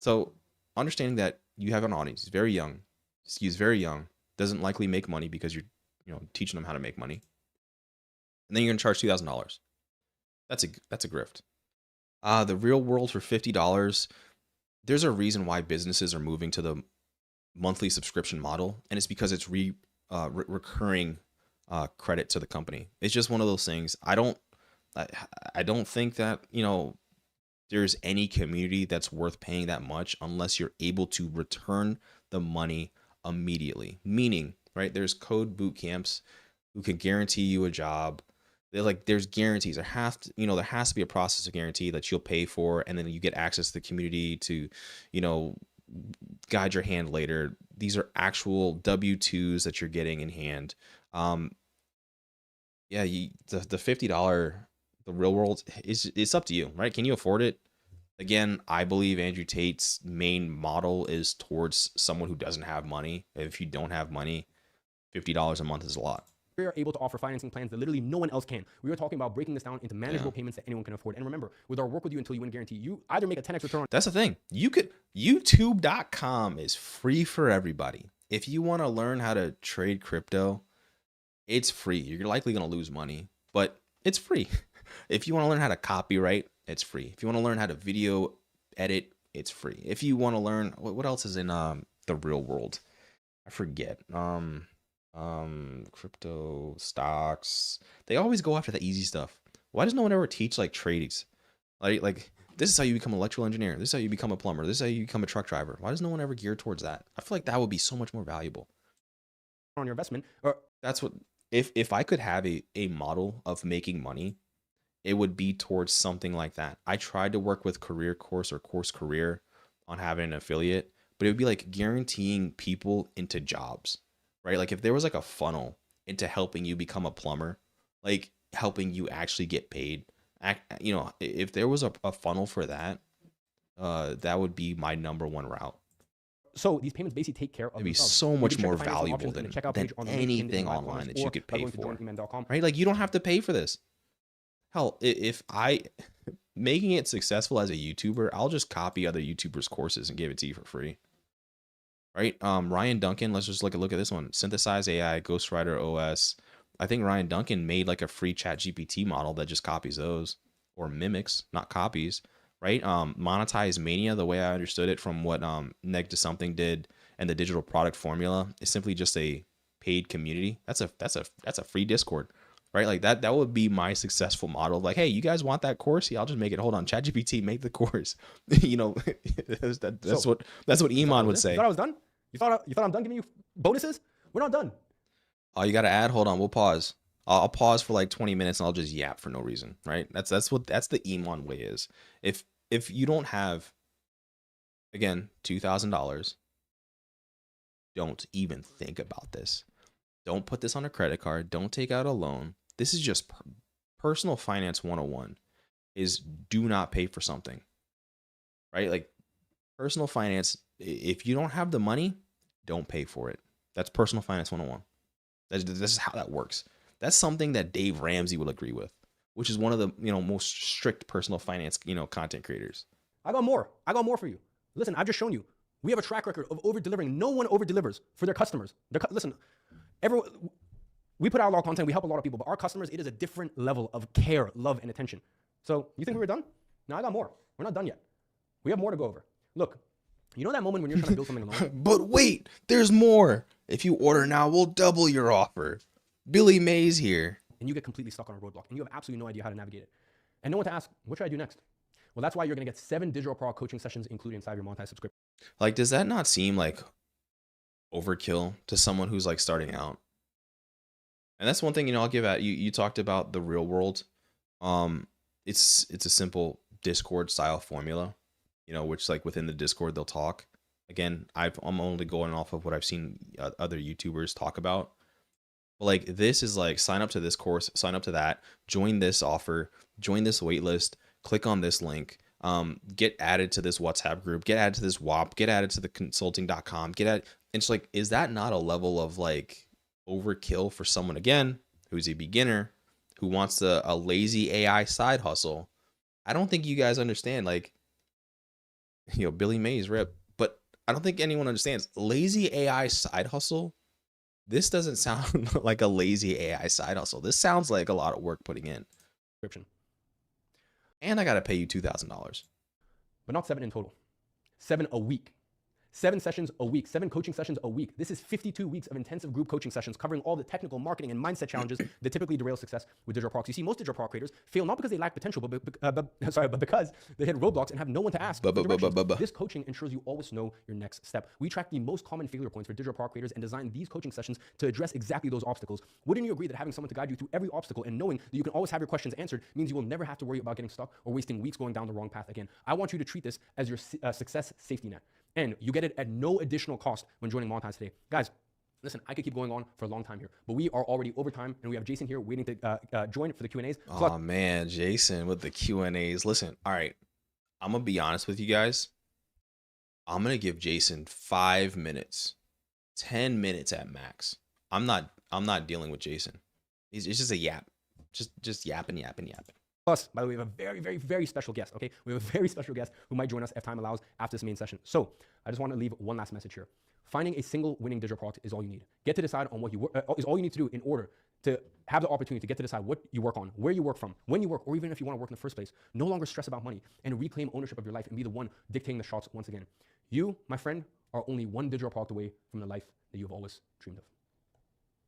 So understanding that you have an audience, he's very young, skews very young, doesn't likely make money because you're, teaching them how to make money. And then you're going to charge $2,000. That's a grift. The real world for $50. There's a reason why businesses are moving to the monthly subscription model, and it's because it's recurring credit to the company. It's just one of those things. I don't think that there's any community that's worth paying that much unless you're able to return the money immediately. Meaning, right? There's code boot camps who can guarantee you a job. There's guarantees. There has to be a process of guarantee that you'll pay for, and then you get access to the community to, guide your hand later. These are actual W-2s that you're getting in hand. The $50, the real world it's up to you, right? Can you afford it? Again, I believe Andrew Tate's main model is towards someone who doesn't have money. If you don't have money, $50 a month is a lot. We are able to offer financing plans that literally no one else can. We are talking about breaking this down into manageable payments that anyone can afford. And remember, with our work with you until you win guarantee, you either make a 10x return. That's the thing. YouTube.com is free for everybody. If you want to learn how to trade crypto, it's free. You're likely going to lose money, but it's free. If you want to learn how to copyright, it's free. If you want to learn how to video edit, it's free. If you want to learn, what else is in the real world? I forget. Crypto, stocks, they always go after the easy stuff. Why does no one ever teach trades? Like this is how you become an electrical engineer. This is how you become a plumber. This is how you become a truck driver. Why does no one ever gear towards that? I feel like that would be so much more valuable on your investment. Or that's what, if I could have a model of making money, it would be towards something like that. I tried to work with Career Course or Course Career on having an affiliate, but it would be like guaranteeing people into jobs. Right? Like if there was a funnel into helping you become a plumber, helping you actually get paid, if there was a funnel for that, that would be my number one route. So these payments basically take care of It'd be so much more valuable than anything online that you could pay for. Right? You don't have to pay for this. Hell, if making it successful as a YouTuber, I'll just copy other YouTubers' courses and give it to you for free. Right? Ryan Duncan, let's just look at this one. Synthesize AI, Ghostwriter OS. I think Ryan Duncan made a free ChatGPT model that just copies those, or mimics, not copies. Right? Monetize Mania, the way I understood it from what Neg to Something did and the digital product formula, is simply just a paid community. That's a free Discord. Right? That would be my successful model. Hey, you guys want that course? Yeah, I'll just make it. Hold on, ChatGPT, make the course. That's what Iman would say. You thought I was done? You thought I'm done giving you bonuses? We're not done. Oh, you got to add? Hold on, we'll pause. I'll pause for 20 minutes and I'll just yap for no reason. Right? That's the Iman way is. If you don't have, again, $2,000, don't even think about this. Don't put this on a credit card. Don't take out a loan. This is just personal finance 101 is do not pay for something. right? Like personal finance, if you don't have the money, don't pay for it. That's personal finance 101. This is how that works. That's something that Dave Ramsey will agree with, which is one of the most strict personal finance content creators. I got more. I got more for you. Listen, I've just shown you. We have a track record of over-delivering. No one over-delivers for their customers. Listen, we put out a lot of content. We help a lot of people, but our customers, it is a different level of care, love, and attention. So you think we were done? No, I got more. We're not done yet. We have more to go over. Look, you know that moment when you're trying to build something alone? But wait, there's more. If you order now, we'll double your offer. Billy Mays here. And you get completely stuck on a roadblock, and you have absolutely no idea how to navigate it. And no one to ask, what should I do next? Well, that's why you're going to get 7 digital product coaching sessions included inside your Monetize subscription. Like, does that not seem like overkill to someone who's like starting out? And that's one thing, I'll give at you. You talked about the real world. It's a simple Discord style formula, which like within the Discord, they'll talk. Again, I'm only going off of what I've seen other YouTubers talk about. But like, this is like, sign up to this course, sign up to that, join this offer, join this waitlist, click on this link, get added to this WhatsApp group, get added to this WAP, get added to the consulting.com, get added. It's like, is that not a level of like overkill for someone, again, who's a beginner, who wants a lazy AI side hustle? I don't think you guys understand, like, Billy Mays rip, but I don't think anyone understands lazy AI side hustle. This doesn't sound like a lazy AI side hustle. This sounds like a lot of work putting in. And I got to pay you $2,000. But not 7 in total. 7 a week. 7 sessions a week, 7 coaching sessions a week. This is 52 weeks of intensive group coaching sessions covering all the technical marketing and mindset challenges that typically derail success with digital products. You see, most digital product creators fail not because they lack potential, but because they hit roadblocks and have no one to ask. This coaching ensures you always know your next step. We track the most common failure points for digital product creators and design these coaching sessions to address exactly those obstacles. Wouldn't you agree that having someone to guide you through every obstacle and knowing that you can always have your questions answered means you will never have to worry about getting stuck or wasting weeks going down the wrong path again? I want you to treat this as your success safety net. And you get it at no additional cost when joining Monetize today. Guys, listen, I could keep going on for a long time here, but we are already over time, and we have Jason here waiting to join for the Q&As. Oh, man, Jason with the Q&As. Listen, all right, I'm going to be honest with you guys. I'm going to give Jason 5 minutes, 10 minutes at max. I'm not dealing with Jason. It's just a yap. Just yapping. Plus, by the way, we have a very, very, very special guest, okay? We have a very special guest who might join us if time allows after this main session. So I just want to leave one last message here. Finding a single winning digital product is all you need. Get to decide on what you work, is all you need to do in order to have the opportunity to get to decide what you work on, where you work from, when you work, or even if you want to work in the first place. No longer stress about money and reclaim ownership of your life and be the one dictating the shots once again. You, my friend, are only one digital product away from the life that you've always dreamed of.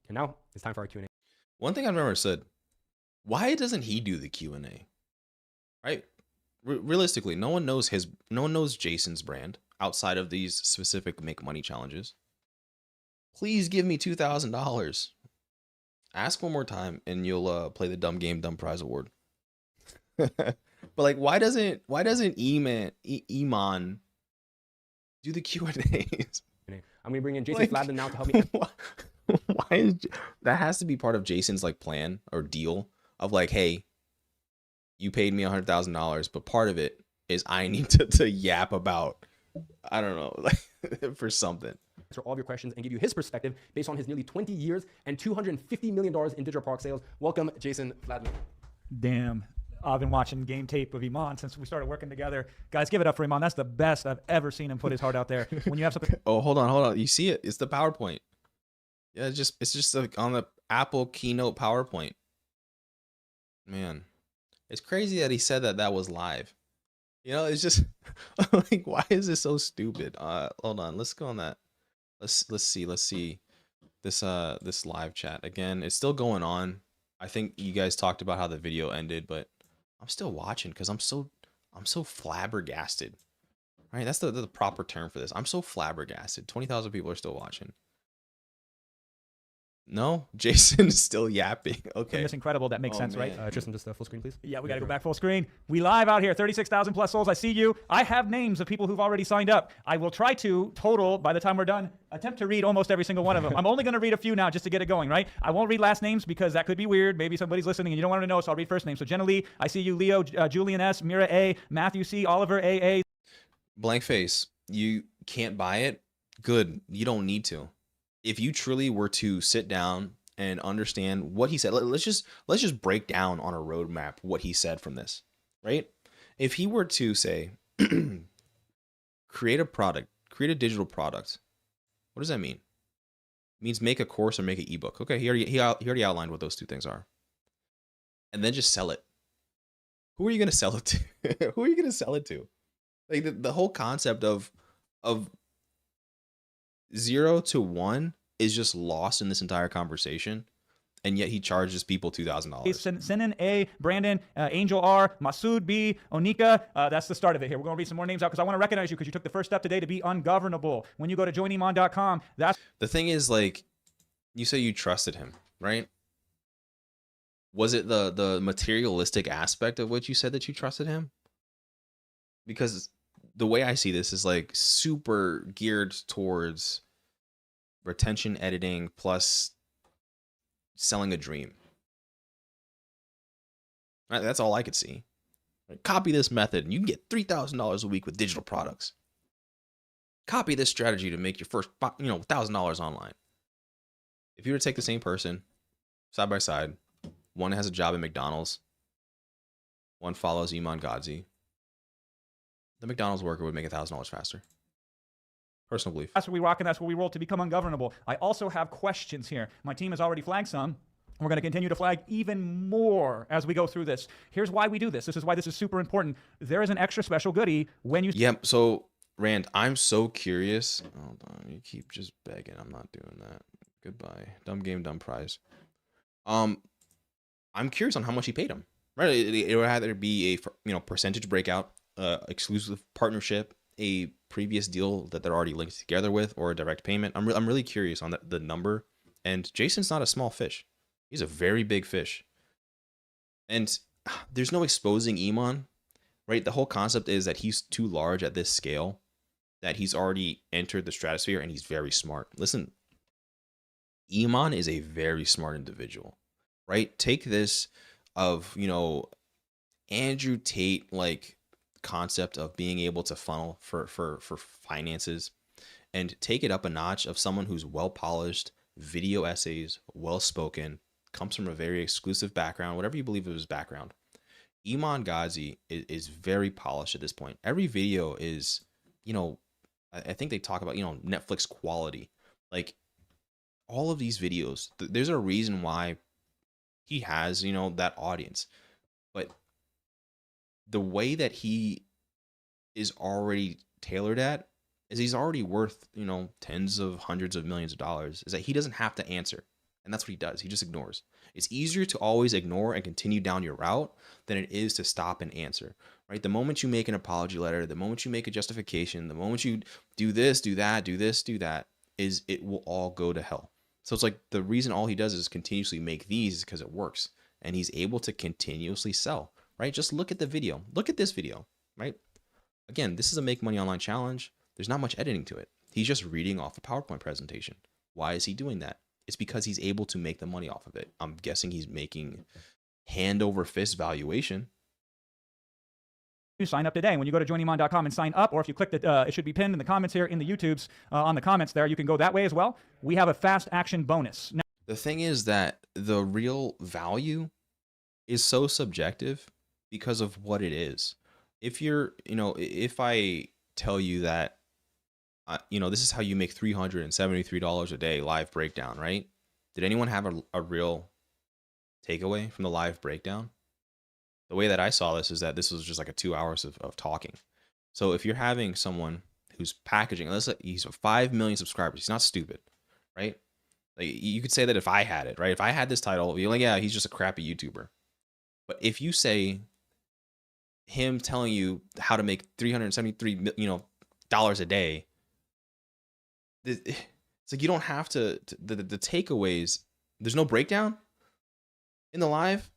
And now it's time for our Q&A. One thing I've never said, why doesn't he do the Q&A? Right? Realistically, no one knows Jason's brand outside of these specific make money challenges. Please give me $2,000. Ask one more time and you'll play the dumb game, dumb prize award. But like, why doesn't Iman do the Q&As? I'm gonna bring in Jason Fladden now to help me. Why is that has to be part of Jason's like plan or deal of like, hey, you paid me $100,000, but part of it is I need to yap about, I don't know, like for something. Answer all of your questions and give you his perspective based on his nearly 20 years and $250 million in digital product sales. Welcome, Jason Fladden. Damn. I've been watching game tape of Iman since we started working together. Guys, give it up for Iman. That's the best I've ever seen him put his heart out there. When you have something. Oh, hold on. You see it? It's the PowerPoint. Yeah, it's just like on the Apple Keynote PowerPoint. Man, it's crazy that he said that was live. It's just like, why is this so stupid? Hold on, let's go on that. Let's see this live chat again. It's still going on. I think you guys talked about how the video ended, but I'm still watching because I'm so flabbergasted. Right, that's the proper term for this. I'm so flabbergasted. 20,000 people are still watching. No, Jason is still yapping. Okay. It's incredible. That makes sense, man. right? Tristan, just full screen, please. Yeah, we got to go back full screen. We live out here, 36,000 plus souls. I see you. I have names of people who've already signed up. I will try to total, by the time we're done, attempt to read almost every single one of them. I'm only going to read a few now just to get it going, right? I won't read last names because that could be weird. Maybe somebody's listening and you don't want to know, so I'll read first names. So Jenna Lee, I see you. Leo, Julian S, Mira A, Matthew C, Oliver AA. Blank face. You can't buy it. Good. You don't need to. If you truly were to sit down and understand what he said, let's just break down on a roadmap what he said from this, right? If he were to say, create a product, create a digital product, what does that mean? It means make a course or make an ebook. Okay, he already outlined what those two things are, and then just sell it. Who are you gonna sell it to? Who are you gonna sell it to? Like the whole concept of 0 to 1 is just lost in this entire conversation, and yet he charges people $2,000. Sinin A, Brandon, Angel R, Masood B, Onika. That's the start of it here. We're going to read some more names out because I want to recognize you because you took the first step today to be ungovernable. When you go to joiniman.com, that's The thing is, like, you say you trusted him, right? Was it the materialistic aspect of which you said that you trusted him? Because the way I see this is like super geared towards retention editing plus selling a dream. Right? That's all I could see. Like, copy this method and you can get $3,000 a week with digital products. Copy this strategy to make your first, $1,000 online. If you were to take the same person side by side, one has a job at McDonald's, one follows Iman Gadzhi, the McDonald's worker would make $1,000 faster. Personal belief. what we rock and that's what we roll to become ungovernable. I also have questions here. My team has already flagged some. We're going to continue to flag even more as we go through this. Here's why we do this. This is why this is super important. There is an extra special goodie when you... Yep. So, Rand, I'm so curious. Hold on. You keep just begging. I'm not doing that. Goodbye. Dumb game, dumb prize. I'm curious on how much he paid him. Right? It would either be a percentage breakout, exclusive partnership, a previous deal that they're already linked together with, or a direct payment. I'm really curious on the number. And Jason's not a small fish. He's a very big fish. And there's no exposing Iman, right? The whole concept is that he's too large at this scale, that he's already entered the stratosphere and he's very smart. Listen, Iman is a very smart individual, right? Take this of, Andrew Tate, like, concept of being able to funnel for finances, and take it up a notch of someone who's well polished, video essays, well spoken, comes from a very exclusive background, whatever you believe of his background. Iman Gadzhi is very polished at this point. Every video is, I think they talk about, Netflix quality. Like, all of these videos, there's a reason why he has, that audience. But the way that he is already tailored at is he's already worth, tens of hundreds of millions of dollars, is that he doesn't have to answer. And that's what he does. He just ignores. It's easier to always ignore and continue down your route than it is to stop and answer, right? The moment you make an apology letter, the moment you make a justification, the moment you do this, do that, do this, do that, is it will all go to hell. So it's like the reason all he does is continuously make these is because it works. And he's able to continuously sell, right? Just look at the video. Look at this video, right? Again, this is a Make Money Online challenge. There's not much editing to it. He's just reading off a PowerPoint presentation. Why is he doing that? It's because he's able to make the money off of it. I'm guessing he's making hand over fist valuation. You sign up today. When you go to joiniman.com and sign up, or if you click it should be pinned in the comments here in the YouTubes, on the comments there, you can go that way as well. We have a fast action bonus. Now, the thing is that the real value is so subjective because of what it is. If you're, if I tell you that, this is how you make $373 a day live breakdown, right? Did anyone have a real takeaway from the live breakdown? The way that I saw this is that this was just like 2 hours of talking. So if you're having someone who's packaging, let's say he's 5 million subscribers, he's not stupid, right? Like, you could say that if I had it, right? If I had this title, you're like, yeah, he's just a crappy YouTuber. But if you say him telling you how to make $373 dollars a day, it's like you don't have to the takeaways. There's no breakdown in the live.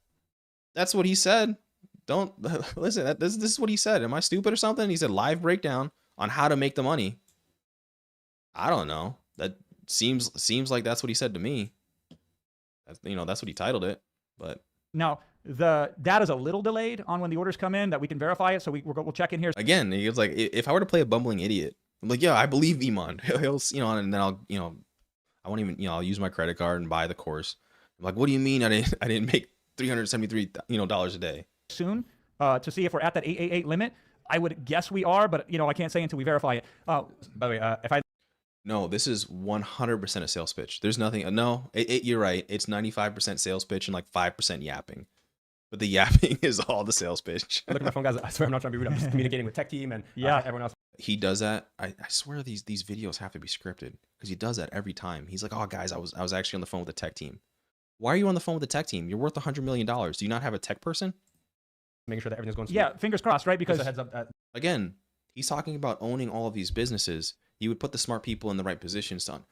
That's what he said. Don't listen. This is what he said. Am I stupid or something? He said live breakdown on how to make the money. I don't know. That seems like that's what he said to me. That's what he titled it. But now, The data's a little delayed on when the orders come in that we can verify it. So we'll check in here. Again, he was like, if I were to play a bumbling idiot, I'm like, yeah, I believe Iman. He'll, and then I'll, I won't even, I'll use my credit card and buy the course. I'm like, what do you mean I didn't make $373, dollars a day? Soon to see if we're at that 888 limit. I would guess we are, but I can't say until we verify it. By the way, No, this is 100% a sales pitch. There's nothing. No, you're right. It's 95% sales pitch and like 5% yapping. But the yapping is all the sales pitch. Look at my phone, guys. I swear I'm not trying to be rude. I'm just communicating with tech team and everyone else. He does that. I swear these videos have to be scripted because he does that every time. He's like, oh, guys, I was actually on the phone with the tech team. Why are you on the phone with the tech team? You're worth $100 million. Do you not have a tech person? Making sure that everything's going smooth. Yeah, fingers crossed, right? Because just a heads up that again, he's talking about owning all of these businesses. You would put the smart people in the right positions, son.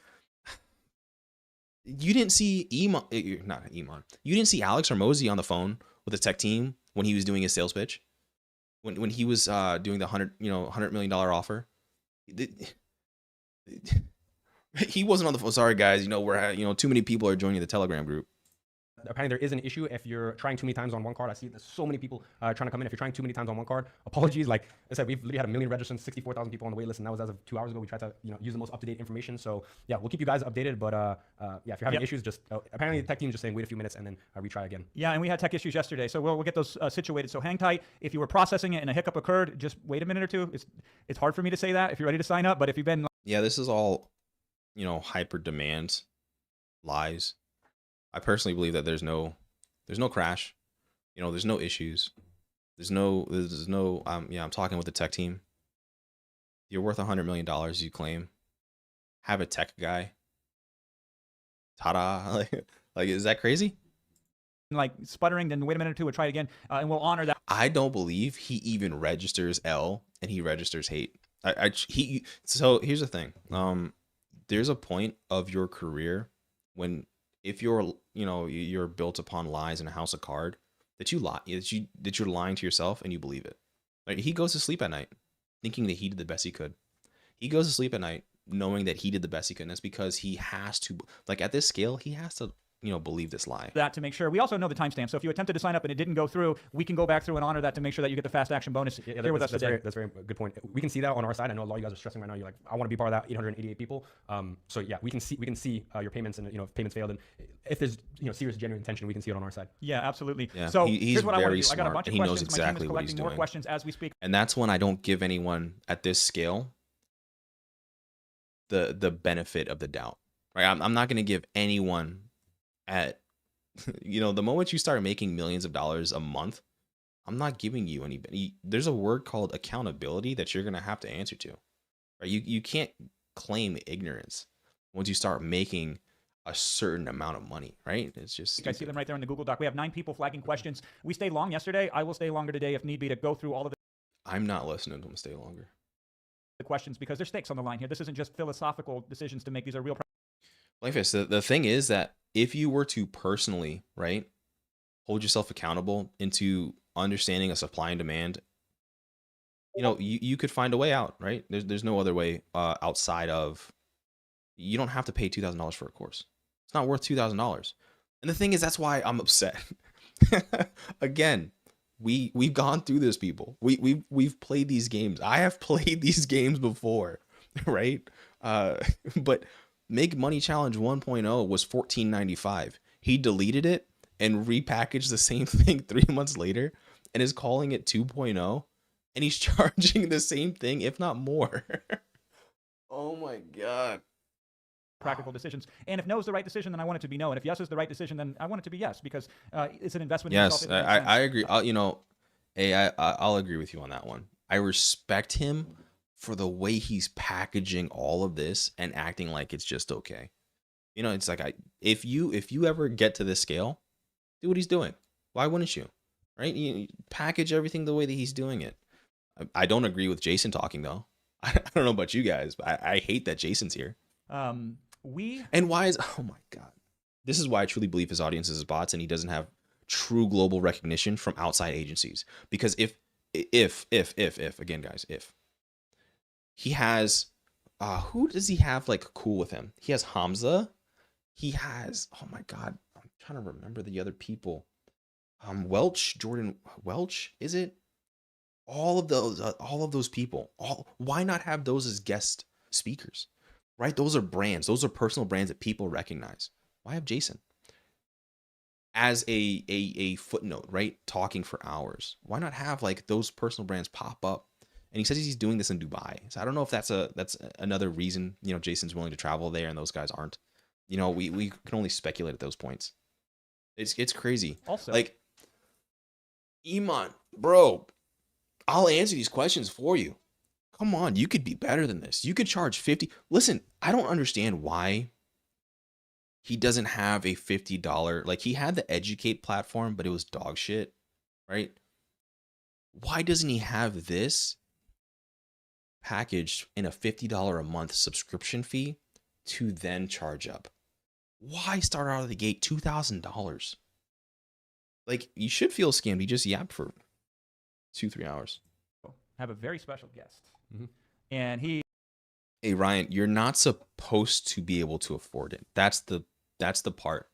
You didn't see not Iman. You didn't see Alex Hormozy on the phone with the tech team when he was doing his sales pitch, when he was doing the $100 million offer. He wasn't on the phone. Sorry, guys. We're too many people are joining the Telegram group. apparently there is an issue if you're trying too many times on one card. I see there's so many people trying to come in. If you're trying too many times on one card, apologies. Like I said, we've literally had 1 million registrants, 64,000 people on the wait list, and that was as of 2 hours ago. We tried to use the most up-to-date information. So yeah, we'll keep you guys updated. But yeah, if you're having issues, just apparently the tech team just saying wait a few minutes and then retry again. Yeah, and we had tech issues yesterday, so we'll get those situated. So hang tight. If you were processing it and a hiccup occurred, just wait a minute or two. It's hard for me to say that if you're ready to sign up, but if you've been this is all hyper demand lies. I personally believe that there's no crash, there's no issues, there's no I'm talking with the tech team. You're worth $100 million, you claim. Have a tech guy. Ta-da! like is that crazy? Like sputtering, then wait a minute or two, we'll try it again, and we'll honor that. I don't believe he even registers L and he registers hate. So here's the thing. There's a point of your career when if you're built upon lies in a house of card that you lie, that you're lying to yourself and you believe it. Like he goes to sleep at night thinking that he did the best he could. He goes to sleep at night knowing that he did the best he could. And that's because he has to, like at this scale, he has to believe this lie. That to make sure. We also know the timestamp. So if you attempted to sign up and it didn't go through, we can go back through and honor that to make sure that you get the fast action bonus here with us today. That's very good point. We can see that on our side. I know a lot of you guys are stressing right now. You're like, I want to be part of that 888 people. So yeah, we can see your payments and if payments failed and if there's serious genuine intention, we can see it on our side. Yeah, absolutely. Yeah. So he's here's what I want to do. smart. I got a bunch of he questions. knows exactly My team is what he's collecting more doing. questions as we speak. And that's when I don't give anyone at this scale the benefit of the doubt. Right? I'm not going to give anyone at the moment you start making millions of dollars a month, I'm not giving you any. There's a word called accountability that you're going to have to answer to. Right? You can't claim ignorance once you start making a certain amount of money, right? It's just I see them right there in the Google Doc. We have 9 people flagging questions. We stayed long yesterday. I will stay longer today if need be to go through all of I'm not listening to them stay longer. the questions because there's stakes on the line here. This isn't just philosophical decisions to make. These are real. Like this, the thing is that if you were to personally, right, hold yourself accountable into understanding a supply and demand, you could find a way out, right? There's no other way outside of, you don't have to pay $2,000 for a course. It's not worth $2,000. And the thing is, that's why I'm upset. Again, we've gone through this, people. We've played these games. I have played these games before, right? But Make Money Challenge 1.0 was $14.95. He deleted it and repackaged the same thing 3 months later and is calling it 2.0, and he's charging the same thing, if not more. Oh my God. Practical decisions. And if no is the right decision, then I want it to be no. And if yes is the right decision, then I want it to be yes, because it's an investment in Yes, yourself. I agree. I'll agree with you on that one. I respect him for the way he's packaging all of this and acting like it's just okay. It's like if you ever get to this scale, do what he's doing. Why wouldn't you? Right? You package everything the way that he's doing it. I don't agree with Jason talking though. I don't know about you guys, but I hate that Jason's here. And why is, oh my God, this is why I truly believe his audience is bots and he doesn't have true global recognition from outside agencies. Because if again, guys, if he has, who does he have like cool with him? He has Hamza. He has, oh my God, I'm trying to remember the other people. Jordan Welch, is it? All of those people. Why not have those as guest speakers? Right? Those are brands. Those are personal brands that people recognize. Why have Jason as a footnote, right? Talking for hours. Why not have like those personal brands pop up? And he says he's doing this in Dubai. So I don't know if that's another reason, you know, Jason's willing to travel there and those guys aren't. You know, we can only speculate at those points. It's crazy. Also, like, Iman, bro, I'll answer these questions for you. Come on, you could be better than this. You could charge 50. Listen, I don't understand why he doesn't have a $50. Like, he had the Educate platform, but it was dog shit, right? Why doesn't he have this packaged in a $50 a month subscription fee to then charge up? Why start out of the gate $2,000? Like, you should feel scammed. You just yapped for 2-3 hours. have a very special guest, and he. Hey Ryan, you're not supposed to be able to afford it. That's the part,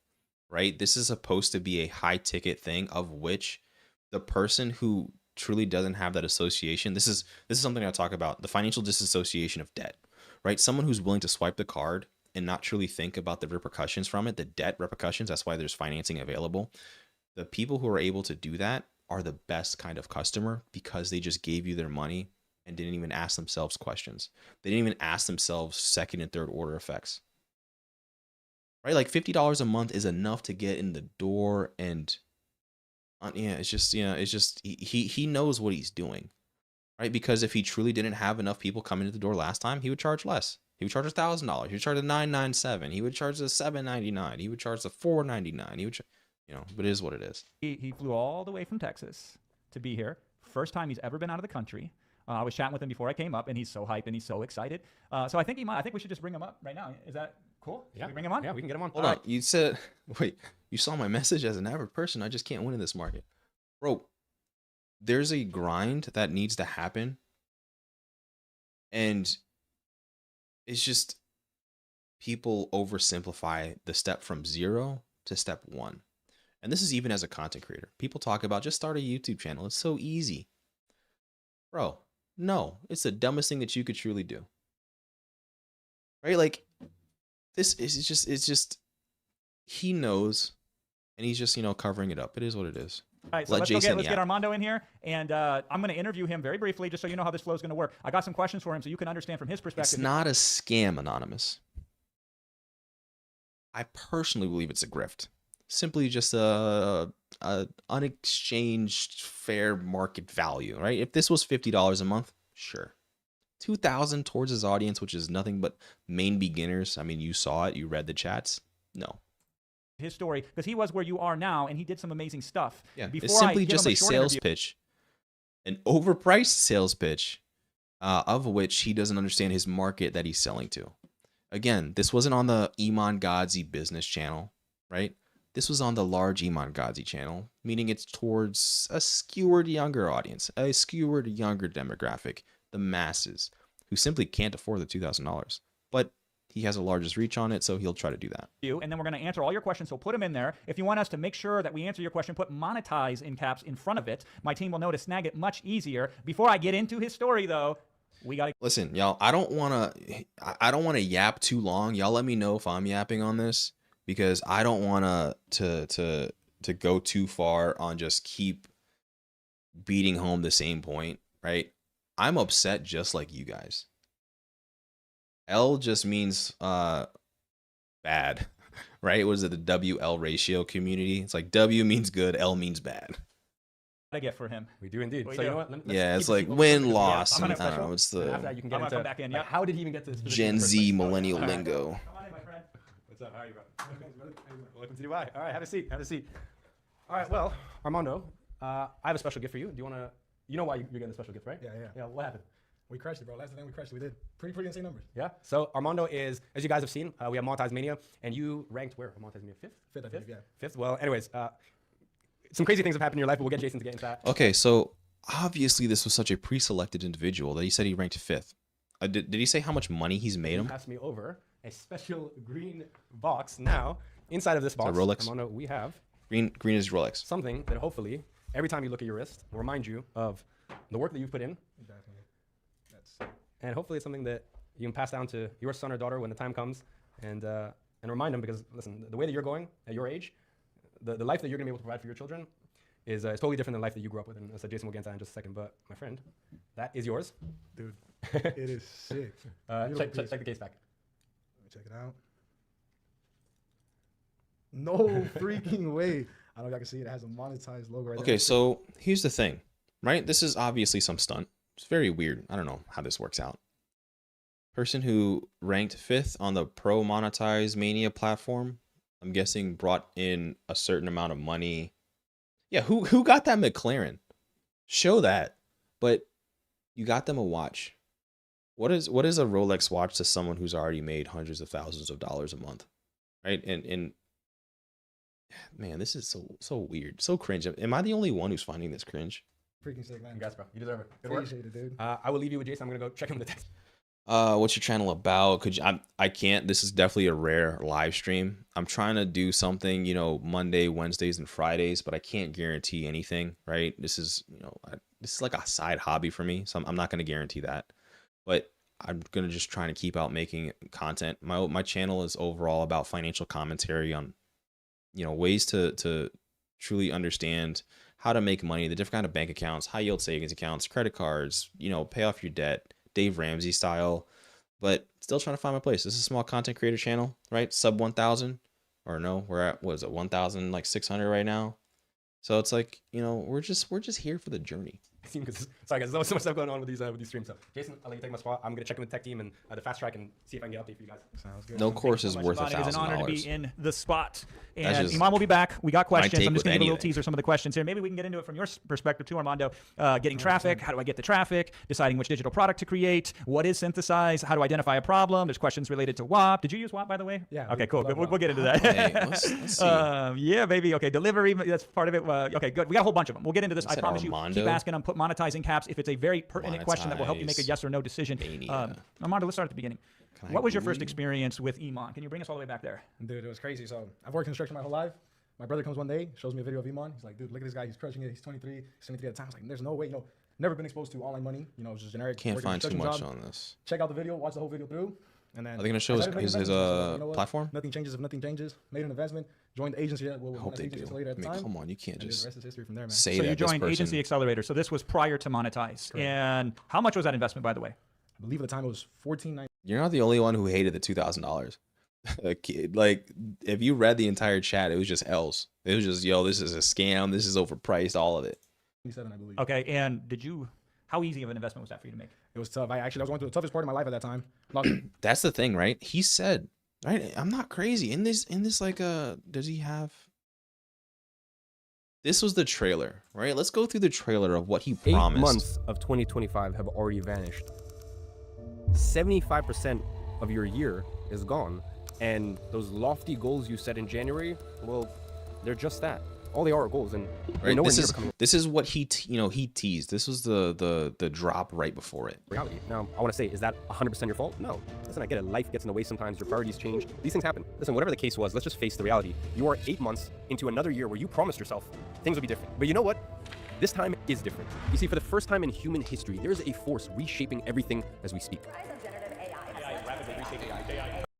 right? This is supposed to be a high ticket thing, of which the person who truly doesn't have that association. This is something I talk about: the financial disassociation of debt, right? Someone who's willing to swipe the card and not truly think about the repercussions from it, the debt repercussions. That's why there's financing available. The people who are able to do that are the best kind of customer, because they just gave you their money and didn't even ask themselves questions. They didn't even ask themselves second and third order effects. Right? Like $50 a month is enough to get in the door, and it's just, it's just he knows what he's doing. Right? Because if he truly didn't have enough people coming to the door last time, he would charge less. He would charge $1,000. He would charge $997. He would charge $799. He would charge $499. He would, but it is what it is. He flew all the way from Texas to be here. First time he's ever been out of the country. I was chatting with him before I came up, and he's so hyped and he's so excited. So I think we should just bring him up right now. Is that cool? Yeah. Should we bring him on? Yeah, we can get him on. Hold on. You said, wait, you saw my message as an average person. I just can't win in this market. Bro, there's a grind that needs to happen. And it's just, people oversimplify the step from 0 to step 1. And this is even as a content creator. People talk about just start a YouTube channel. It's so easy. Bro, no, it's the dumbest thing that you could truly do. Right? Like, this is just, he knows, and he's just, covering it up. It is what it is. All right, so let's get Armando in here, and I'm going to interview him very briefly, just so you know how this flow is going to work. I got some questions for him so you can understand from his perspective. It's not a scam, Anonymous. I personally believe it's a grift. Simply just a unexchanged fair market value, right? If this was $50 a month, sure. $2,000 towards his audience, which is nothing but main beginners. I mean, you saw it, you read the chats. No. His story, because he was where you are now, and he did some amazing stuff. Yeah, it's simply just a sales pitch, an overpriced sales pitch, of which he doesn't understand his market that he's selling to. Again, this wasn't on the Iman Gadzhi business channel, right? This was on the large Iman Gadzhi channel, meaning it's towards a skewered younger audience, a skewered younger demographic, the masses, who simply can't afford the $2,000. But he has the largest reach on it, so he'll try to do that. And then we're going to answer all your questions, so put them in there. If you want us to make sure that we answer your question, put monetize in caps in front of it. My team will know to snag it much easier. Before I get into his story, though, we got to... Listen, y'all, I don't want to yap too long. Y'all let me know if I'm yapping on this, because I don't want to go too far on just keep beating home the same point, right? I'm upset just like you guys. L just means bad, right? What is it, the WL ratio community? It's like W means good, L means bad. I get for him. We do indeed. We so do. You know what? Yeah, it's like win, loss. Yeah, I don't know. It's the after that, you can get into, come back in. like, how did he even get to this position Gen in the first Z place? millennial All right. lingo. Come on in, my friend. What's up? How are you, bro? Welcome to Dubai. All right, have a seat. Have a seat. All right, well, Armando, I have a special gift for you. Do you want to? You know why you're getting a special gift, right? Yeah. Yeah. What happened? We crushed it, bro. Last time we crushed it, we did pretty insane numbers. Yeah. So Armando is, as you guys have seen, we have Monetize Mania, and you ranked where? Monetize Mania fifth. Fifth, I believe, yeah. Fifth. Well, anyways, some crazy things have happened in your life, but we'll get Jason to get into that. Okay, so obviously this was such a pre-selected individual that he said he ranked 5th. Did he say how much money he's made him? Pass me over a special green box. Now, inside of this box, Rolex? Armando, we have Green is Rolex. Something that hopefully every time you look at your wrist will remind you of the work that you've put in. Definitely. That's And hopefully it's something that you can pass down to your son or daughter when the time comes, and remind them, because listen, the way that you're going at your age, the life that you're gonna be able to provide for your children is totally different than the life that you grew up with. And as Jason will get into that in just a second, but my friend, that is yours. dude. It is sick. Check the case back. Let me check it out. No freaking way. I don't know if y'all can see it. It has a monetized logo right there. Okay, so here's the thing, right? This is obviously some stunt. It's very weird. I don't know how this works out. Person who ranked 5th on the Pro Monetize Mania platform, I'm guessing brought in a certain amount of money. Yeah, who got that McLaren? Show that. But you got them a watch. What is a Rolex watch to someone who's already made hundreds of thousands of dollars a month? Right? And man, this is so weird. So cringe. Am I the only one who's finding this cringe? Freaking sick, man. Congrats, bro. You deserve it. Good work. Appreciate it, dude. I will leave you with Jason. I'm gonna go check him in the text. What's your channel about? Could you, I can't. This is definitely a rare live stream. I'm trying to do something, you know, Monday, Wednesdays, and Fridays, but I can't guarantee anything, right? This is, you know, this is like a side hobby for me, so I'm not going to guarantee that. But I'm going to just try to keep out making content. My channel is overall about financial commentary on, you know, ways to truly understand how to make money, the different kind of bank accounts, high yield savings accounts, credit cards, you know, pay off your debt, Dave Ramsey style, but still trying to find my place. This is a small content creator channel, right? Sub 1,000, or no, we're at, what is it, 1,600 right now. So it's like, you know, we're just here for the journey. Sorry guys, there's so much stuff going on with these streams. So Jason, I'll let you take my spot. I'm gonna check in with the tech team and the fast track and see if I can get an update for you guys. Sounds good. No course is worth It is an honor to be $1,000. in the spot. That's And just Iman will be back. We got questions. take I'm just with going to give a little anything. teaser some of the questions here. Maybe we can get into it from your perspective too, Armando. Getting traffic. How do I get the traffic? Deciding which digital product to create. What is synthesize? How to identify a problem? There's questions related to WAP. Did you use WAP, by the way? Yeah, Okay, cool. love We'll get into that. Hey, let's see. Yeah, baby. Okay, delivery. That's part of it. Okay, good. We got a whole bunch of them. We'll get into this. I said promise you. Armando? Keep asking. I'm monetizing caps if it's a very pertinent question that will help you make a Monetize yes or no decision. Mania. Armando, let's start at the beginning. Can I What was your first agree? experience with Iman? Can you bring us all the way back there? Dude, it was crazy. So I've worked construction my whole life. My brother comes one day, shows me a video of Iman. He's like, dude, look at this guy. He's crushing it. He's 23, 73 at the time. I was like, there's no way. You know, never been exposed to online money. You know, just generic. Can't working find too construction much job. on this. Check out the video, watch the whole video through. And then Are they going to show I his, started making his investments. I was like, you know what? platform? Nothing changes if nothing changes. Made an investment, joined the agency. I hope they do. Accelerator at I the mean, time. come on, you can't And just the rest is history from there, man. say So that you this joined person. Agency Accelerator. So this was prior to Monetize. Correct. And how much was that investment, by the way? I believe at the time it was $14.99. You're not the only one who hated the $2,000. Like, if you read the entire chat, it was just L's. It was just, yo, this is a scam. This is overpriced. All of it. I believe. Okay, and how easy of an investment was that for you to make? It was tough. I was going through the toughest part of my life at that time. That's the thing, right? He said, right? I'm not crazy. In this like does he have? This was the trailer, right? Let's go through the trailer of what he 8 promised. months of 2025 have already vanished. 75% of your year is gone. And those lofty goals you set in January, well, they're just that. All they are goals. And Right? nowhere This near is becoming this is what he he teased. This was the drop right before it. reality. Now, I want to say, is that 100% your fault? No. Listen, I get it. Life gets in the way sometimes. Your priorities change. These things happen. Listen, whatever the case was, let's just face the reality. You are 8 months into another year where you promised yourself things would be different. But you know what? This time is different. You see, for the first time in human history, there is a force reshaping everything as we speak.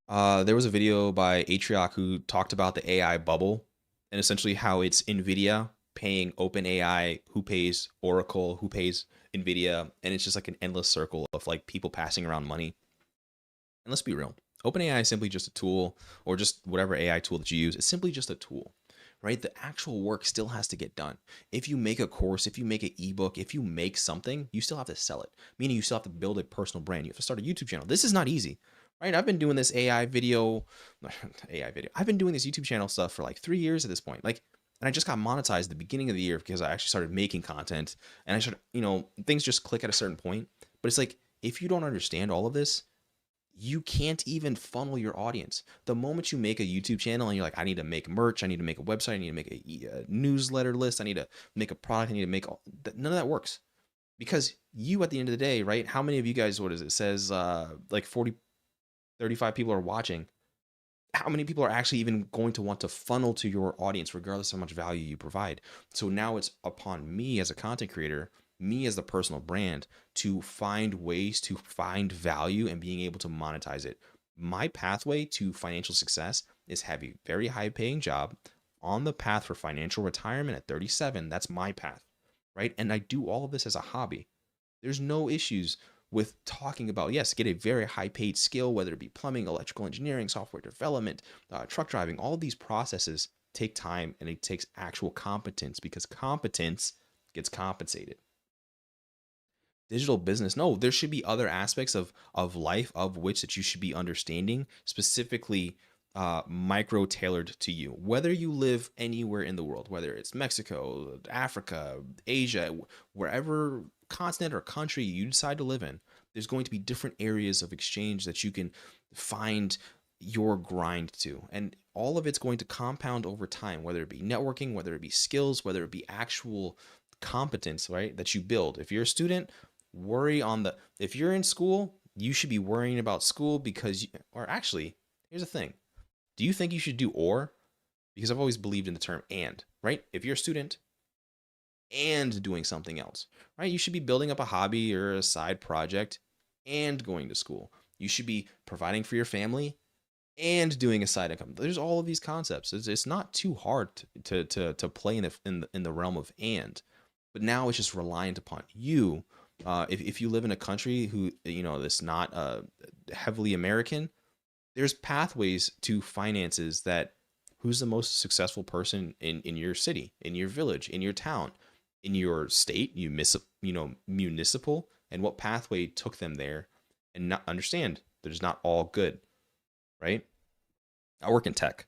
There was a video by Atriok who talked about the AI bubble and essentially how it's NVIDIA paying OpenAI, who pays Oracle, who pays NVIDIA, and it's just like an endless circle of like people passing around money. And let's be real, OpenAI is simply just a tool, or just whatever AI tool that you use. It's simply just a tool, right? The actual work still has to get done. If you make a course, if you make an ebook, if you make something, you still have to sell it, meaning you still have to build a personal brand. You have to start a YouTube channel. This is not easy. Right, I've been doing this I've been doing this YouTube channel stuff for like 3 years at this point. Like, and I just got monetized at the beginning of the year because I actually started making content, and I started, you know, things just click at a certain point. But it's like, if you don't understand all of this, you can't even funnel your audience. The moment you make a YouTube channel and you're like, I need to make merch, I need to make a website, I need to make a newsletter list, I need to make a product, I need to make all, none of that works. Because you, at the end of the day, right? How many of you guys, what is it? It says like 35 people are watching. how many people are actually even going to want to funnel to your audience, regardless of how much value you provide? So now it's upon me as a content creator, me as the personal brand, to find ways to find value and being able to monetize it. My pathway to financial success is have a very high paying job on the path for financial retirement at 37. That's my path, right? And I do all of this as a hobby. There's no issues with talking about, yes, get a very high paid skill, whether it be plumbing, electrical engineering, software development, truck driving. All of these processes take time, and it takes actual competence, because competence gets compensated. Digital business, no, there should be other aspects of life of which that you should be understanding, specifically micro tailored to you, whether you live anywhere in the world, whether it's Mexico, Africa, Asia, wherever continent or country you decide to live in. There's going to be different areas of exchange that you can find your grind to, and all of it's going to compound over time, whether it be networking, whether it be skills, whether it be actual competence, right, that you build. If you're a student, if you're in school, you should be worrying about school, because or actually, here's the thing. Do you think you should do or? Because I've always believed in the term and, right? If you're a student and doing something else, right? You should be building up a hobby or a side project and going to school. You should be providing for your family and doing a side income. There's all of these concepts. It's not too hard to play in the realm of and, but now it's just reliant upon you. If you live in a country who, that's not heavily American, there's pathways to finances that who's the most successful person in your city, in your village, in your town, in your state, municipal, and what pathway took them there, and not understand that it's not all good, right? I work in tech.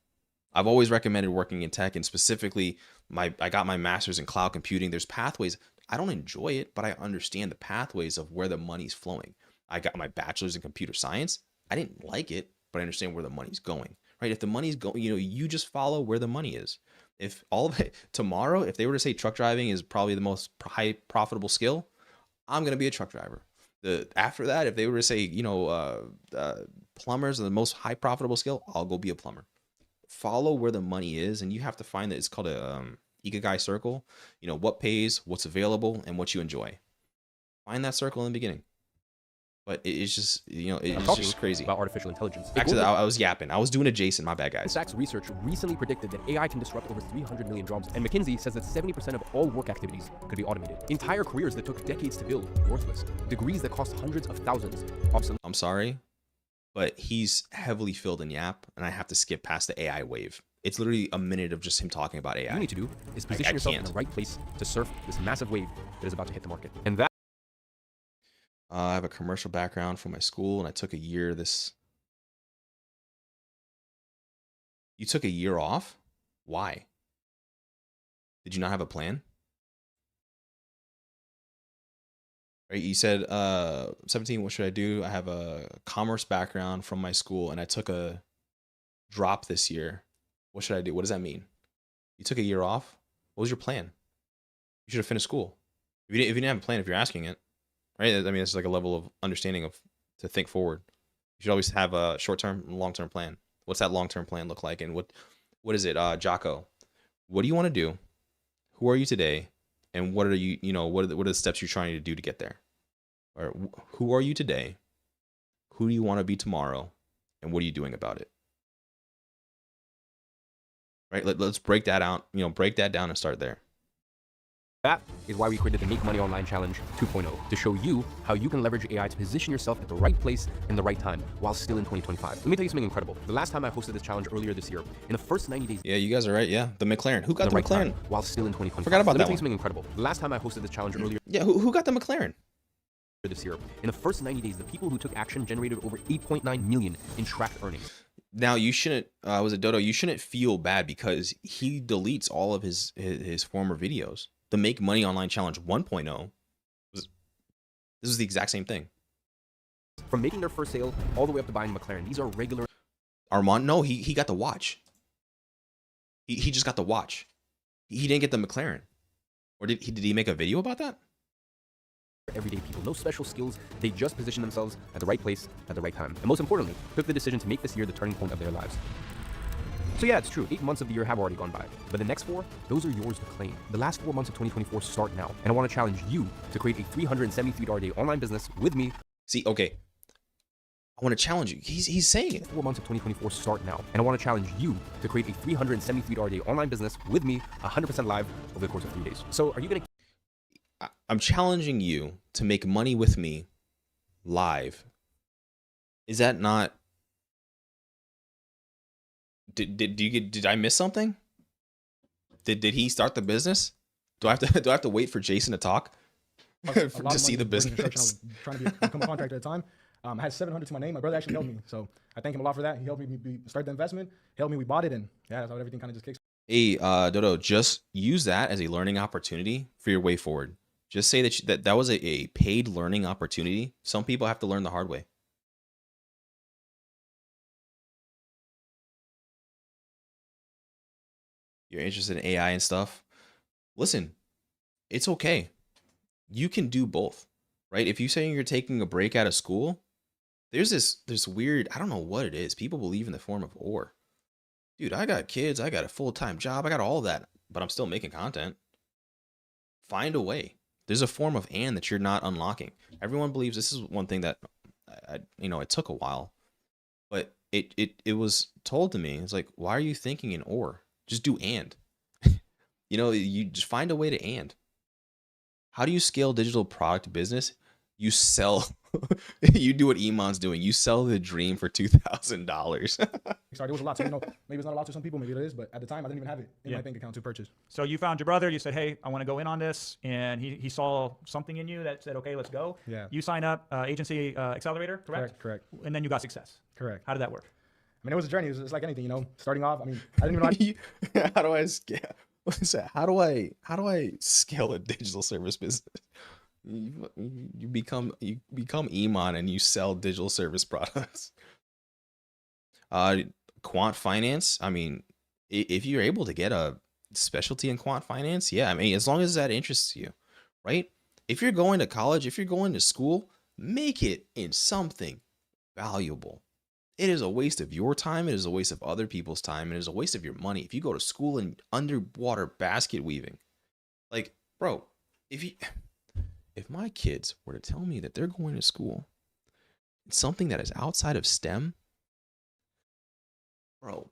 I've always recommended working in tech, and specifically I got my master's in cloud computing. There's pathways. I don't enjoy it, but I understand the pathways of where the money's flowing. I got my bachelor's in computer science. I didn't like it, but I understand where the money's going, right? If the money's going, you just follow where the money is. If all of it tomorrow, if they were to say truck driving is probably the most high profitable skill, I'm going to be a truck driver. After that, if they were to say, plumbers are the most high profitable skill, I'll go be a plumber. Follow where the money is, and you have to find that. It's called a Ikigai circle. What pays, what's available, and what you enjoy. Find that circle in the beginning. But it's just, it's just crazy. About artificial intelligence. Back to I was yapping. I was doing a Jason. My bad, guys. Sachs research recently predicted that AI can disrupt over 300 million jobs, and McKinsey says that 70% of all work activities could be automated. Entire careers that took decades to build, worthless. Degrees that cost hundreds of thousands, obsolete. I'm sorry, but he's heavily filled in yap, and I have to skip past the AI wave. It's literally a minute of just him talking about AI. What you need to do is position yourself in the right place to surf this massive wave that is about to hit the market. And that I have a commercial background from my school, and I took a year. You took a year off? Why? Did you not have a plan? Right? You said 17, what should I do? I have a commerce background from my school, and I took a drop this year. What should I do? What does that mean? You took a year off? What was your plan? You should have finished school. If you didn't have a plan, if you're asking it, right? I mean, it's like a level of understanding to think forward. You should always have a short-term and long-term plan. What's that long-term plan look like? And what is it? Jocko, what do you want to do? Who are you today? And what are you, what are the steps you're trying to do to get there? Or who are you today? Who do you want to be tomorrow? And what are you doing about it? Right? Let's break that out, break that down and start there. That is why we created the Make Money Online Challenge 2.0, to show you how you can leverage AI to position yourself at the right place and the right time while still in 2025. Let me tell you something incredible. The last time I hosted this challenge earlier this year, in the first 90 days... Yeah, you guys are right. Yeah, the McLaren. Who got the right McLaren? Time, while still in 2025. Forgot about Let me that tell you one. something incredible. The last time I hosted this challenge earlier... Yeah, who got the McLaren? This year, in the first 90 days, the people who took action generated over 8.9 million in tracked earnings. Now, you shouldn't, was it Dodo? You shouldn't feel bad because he deletes all of his former videos. The Make Money Online Challenge 1.0, this is the exact same thing. From making their first sale all the way up to buying a McLaren, these are regular... Armand, no, he got the watch. He just got the watch. He didn't get the McLaren. Or did he make a video about that? everyday people. No special skills. They just position themselves at the right place at the right time. And most importantly, took the decision to make this year the turning point of their lives. So yeah, it's true. 8 months of the year have already gone by. But the next 4, those are yours to claim. The last 4 months of 2024 start now. And I want to challenge you to create a $373 day online business with me. See, okay. I want to challenge you. He's saying it. 4 months of 2024 start now. And I want to challenge you to create a $373 day online business with me 100% live over the course of 3 days. So are you going to... I'm challenging you to make money with me live. Is that not... Did I miss something? Did he start the business? Do I have to wait for Jason to talk to see the business? I was trying to become a contractor at the time. I had 700 to my name. My brother actually helped me, so I thank him a lot for that. He helped me start the investment. He helped me. We bought it, and yeah, that's how everything kind of just kicks. Hey, Dodo, just use that as a learning opportunity for your way forward. Just say that was a paid learning opportunity. Some people have to learn the hard way. You're interested in AI and stuff. Listen, it's okay. You can do both, right? If you say you're taking a break out of school, there's this weird, I don't know what it is. People believe in the form of or. Dude, I got kids, I got a full-time job, I got all that, but I'm still making content. Find a way. There's a form of and that you're not unlocking. Everyone believes this is one thing that it took a while, but it was told to me. It's like, why are you thinking in or? Just do and. You just find a way to and. How do you scale digital product business? You sell. You do what Iman's doing. You sell the dream for $2,000. Sorry, it was a lot. So, maybe it's not a lot to some people. Maybe it is. But at the time, I didn't even have it in my bank account to purchase. So you found your brother. You said, hey, I want to go in on this. And he saw something in you that said, okay, let's go. Yeah. You sign up, agency accelerator, correct? Correct. And then you got success. Correct. How did that work? I mean, it was a journey. It was like anything, starting off. I mean, I didn't even know. How do I scale? What is that? How do I scale a digital service business? You become Iman and you sell digital service products. Quant finance. I mean, if you're able to get a specialty in quant finance, yeah. I mean, as long as that interests you, right? If you're going to college, if you're going to school, make it in something valuable. It is a waste of your time. It is a waste of other people's time. It is a waste of your money. If you go to school in underwater basket weaving, like, bro, if my kids were to tell me that they're going to school in something that is outside of STEM, bro,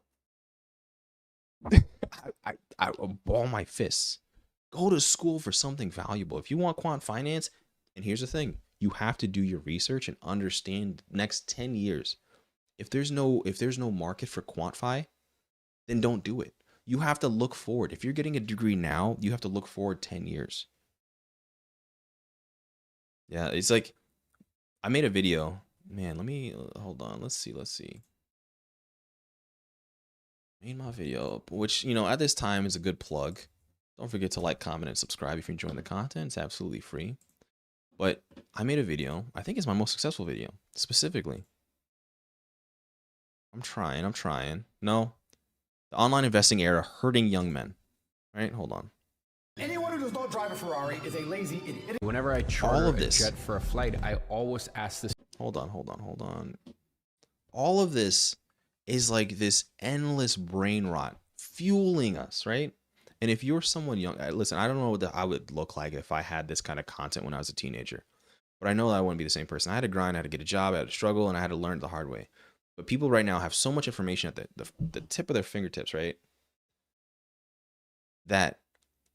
I will ball my fists. Go to school for something valuable. If you want quant finance, and here's the thing, you have to do your research and understand the next 10 years. If there's no market for QuantFi, then don't do it. You have to look forward. If you're getting a degree now, you have to look forward 10 years. Yeah, it's like, I made a video. Man, hold on. Let's see. Made my video, which, at this time is a good plug. Don't forget to like, comment, and subscribe if you're enjoying the content. It's absolutely free. But I made a video. I think it's my most successful video, specifically. I'm trying. No. The online investing era hurting young men. Right? Hold on. Anyone who does not drive a Ferrari is a lazy idiot. Whenever I charter a jet for a flight, I always ask this. Hold on. All of this is like this endless brain rot fueling us, right? And if you're someone young, listen, I don't know what I would look like if I had this kind of content when I was a teenager. But I know that I wouldn't be the same person. I had to grind, I had to get a job, I had to struggle, and I had to learn it the hard way. But people right now have so much information at the tip of their fingertips, right? That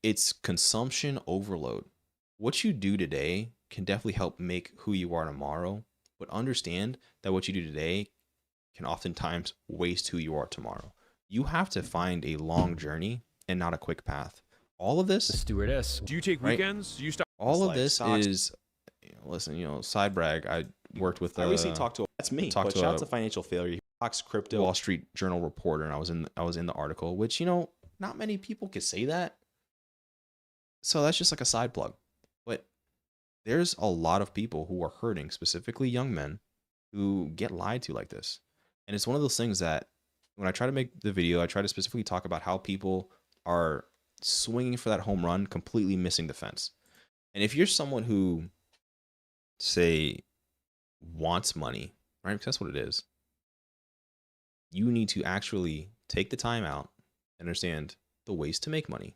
it's consumption overload. What you do today can definitely help make who you are tomorrow. But understand that what you do today can oftentimes waste who you are tomorrow. You have to find a long journey and not a quick path. All of this, The stewardess. Do you take weekends? Do you start? all of this is, listen, side brag. I worked with. I recently talked to. That's me. talked But to shout a- out to financial failure. He talks crypto. Wall Street Journal reporter, and I was in the article, which not many people could say that. So that's just like a side plug. But there's a lot of people who are hurting, specifically young men, who get lied to like this. And it's one of those things that when I try to make the video, I try to specifically talk about how people are swinging for that home run, completely missing the fence. And if you're someone who say wants money, right? Because that's what it is. You need to actually take the time out and understand the ways to make money.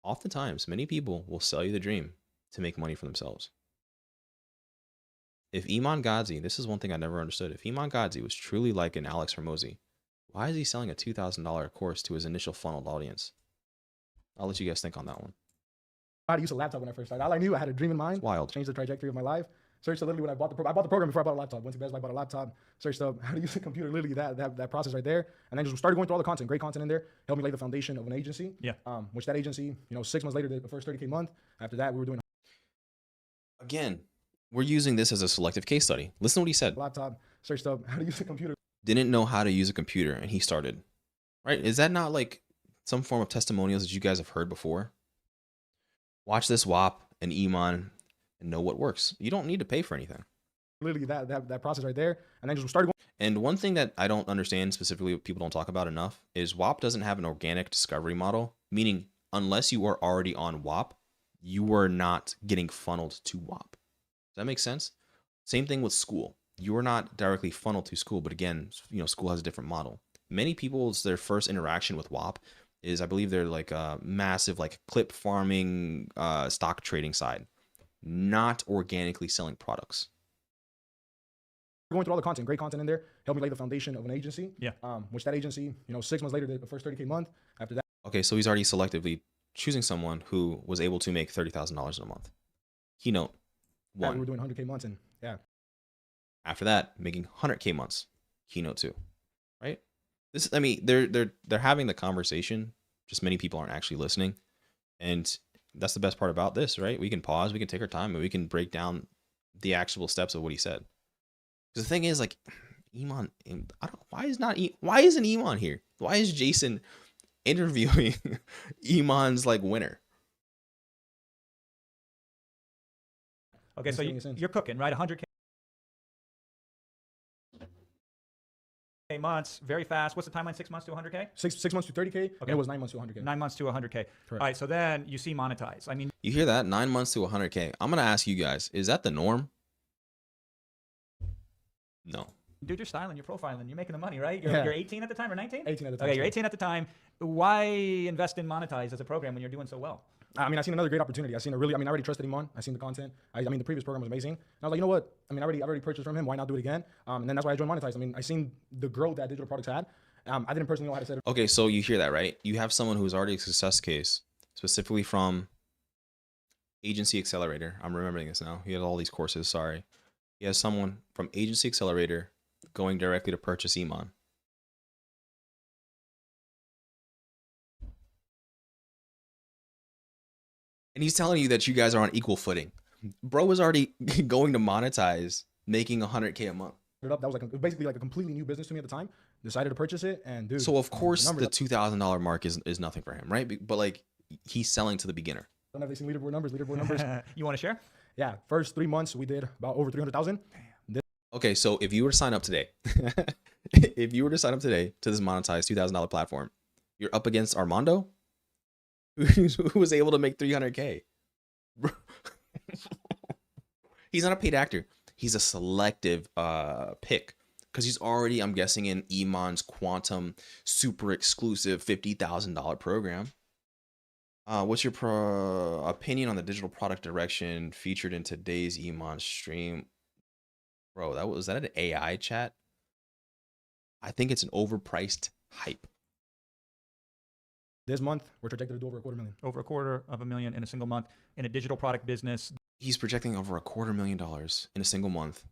Oftentimes, many people will sell you the dream to make money for themselves. If Iman Gadzhi, this is one thing I never understood. If Iman Gadzhi was truly like an Alex Hormozi, why is he selling a $2,000 course to his initial funneled audience? I'll let you guys think on that one. How to use a laptop when I first started. All I knew, I had a dream in mind. It's wild. Change the trajectory of my life. Searched literally when I bought the program before I bought a laptop. Went to Best Buy, bought a laptop. Searched up how to use a computer. Literally that process right there, and then just started going through all the content. Great content in there. Helped me lay the foundation of an agency. Yeah. Which that agency, 6 months later, the first 30K month. After that, we were doing Again, we're using this as a selective case study. Listen to what he said. a laptop. Searched up how to use a computer. Didn't know how to use a computer and he started. Right? Is that not like some form of testimonials that you guys have heard before? Watch this WAP and Iman and know what works. You don't need to pay for anything. Literally that process right there, and then just started going. And one thing that I don't understand, specifically what people don't talk about enough, is WAP doesn't have an organic discovery model, meaning unless you are already on WAP, you are not getting funneled to WAP. Does that make sense? Same thing with school. You are not directly funneled to school, but again, school has a different model. Many people's their first interaction with WAP is, I believe, they're like a massive like clip farming stock trading side, not organically selling products. Going through all the content, great content in there. Helped me lay the foundation of an agency. Yeah. Which that agency, 6 months later, the first 30K month. After that, Okay, so he's already selectively choosing someone who was able to make $30,000 in a month. Keynote we were 1. doing 100K months, and yeah. After that, making 100K months. Keynote 2. Right? This, I mean, they're having the conversation. Just many people aren't actually listening, and that's the best part about this, right? We can pause, we can take our time, and we can break down the actual steps of what he said. Because the thing is, like, Iman, why isn't Iman here? Why is Jason interviewing Iman's like winner? Okay, so you're cooking, right? 100K months, very fast. What's the timeline? 6 months to 100K? 6 months to 30K. And it was 9 months to 100K. 9 months to 100K. Correct. All right, so then you see Monetize. I mean, You hear that? 9 months to 100K. I'm gonna ask you guys: is that the norm? No. dude, you're styling, you're profiling, you're making the money, right? You're 18 at the time or 19? 18 at the time. Okay, you're 18 at the time. Why invest in Monetize as a program when you're doing so well? I mean, I seen another great opportunity. I already trusted Iman. I seen the content. I mean, the previous program was amazing. And I was like, you know what? I mean, I already purchased from him. Why not do it again? And then that's why I joined Monetize. I mean, I seen the growth that digital products had. I didn't personally know how to set it. Okay, so you hear that, right? You have someone who's already a success case, specifically from Agency Accelerator. I'm remembering this now. He has all these courses, sorry. He has someone from Agency Accelerator going directly to purchase Iman. And he's telling you that you guys are on equal footing. Bro was already going to Monetize, making 100K a month. That was basically like a completely new business to me at the time. Decided to purchase it, and dude. So of course the $2,000 mark is nothing for him, right? But like he's selling to the beginner. Don't have they seen leaderboard numbers? You want to share? Yeah, first 3 months we did about over 300,000. Okay, so if you were to sign up today, to this Monetize $2,000 platform, you're up against Armando, who was able to make 300K. He's not a paid actor. He's a selective pick because he's already, I'm guessing, in Iman's Quantum super exclusive $50,000 program. What's your opinion on the digital product direction featured in today's Iman stream? Bro, was that an AI chat? I think it's an overpriced hype. This month, we're projected to do over $250,000. Over $250,000 in a single month in a digital product business. He's projecting over $250,000 in a single month.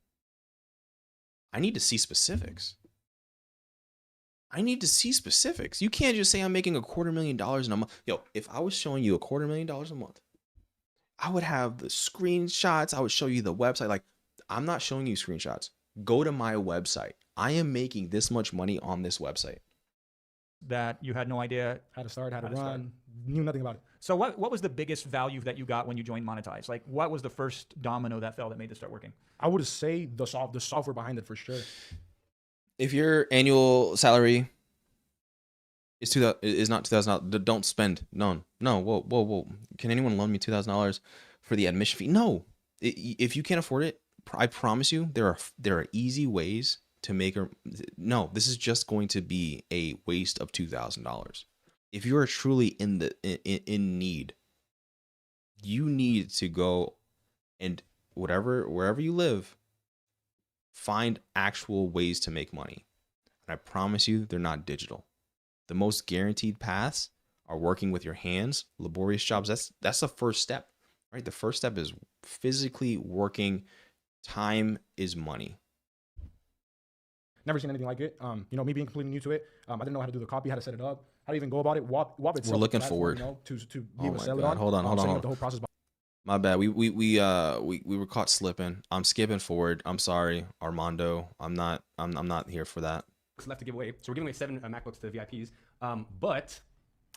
I need to see specifics. You can't just say I'm making $250,000 in a month. Yo, if I was showing you $250,000 a month, I would have the screenshots. I would show you the website. Like, I'm not showing you screenshots. Go to my website. I am making this much money on this website. That you had no idea how to start, how to run, knew nothing about it. So what was the biggest value that you got when you joined Monetize? Like, what was the first domino that fell that made this start working? I would say the software behind it for sure. If your annual salary is not $2,000, don't spend. No. Whoa. Can anyone loan me $2,000 for the admission fee? No. If you can't afford it, I promise you there are easy ways to make a no, this is just going to be a waste of $2,000. If you are truly in need, you need to go and wherever you live, find actual ways to make money. And I promise you they're not digital. The most guaranteed paths are working with your hands, laborious jobs. That's the first step, right? The first step is physically working. Time is money. Never seen anything like it. You know, me being completely new to it, I didn't know how to do the copy, how to set it up, how to even go about it. WAP itself, We're looking platform, forward. you know, to be Oh able my to sell it God. on. Hold on. Setting up the whole process. My bad. We were caught slipping. I'm skipping forward. I'm sorry, Armando. I'm not here for that. Left to give away. So we're giving away 7 MacBooks to the VIPs. But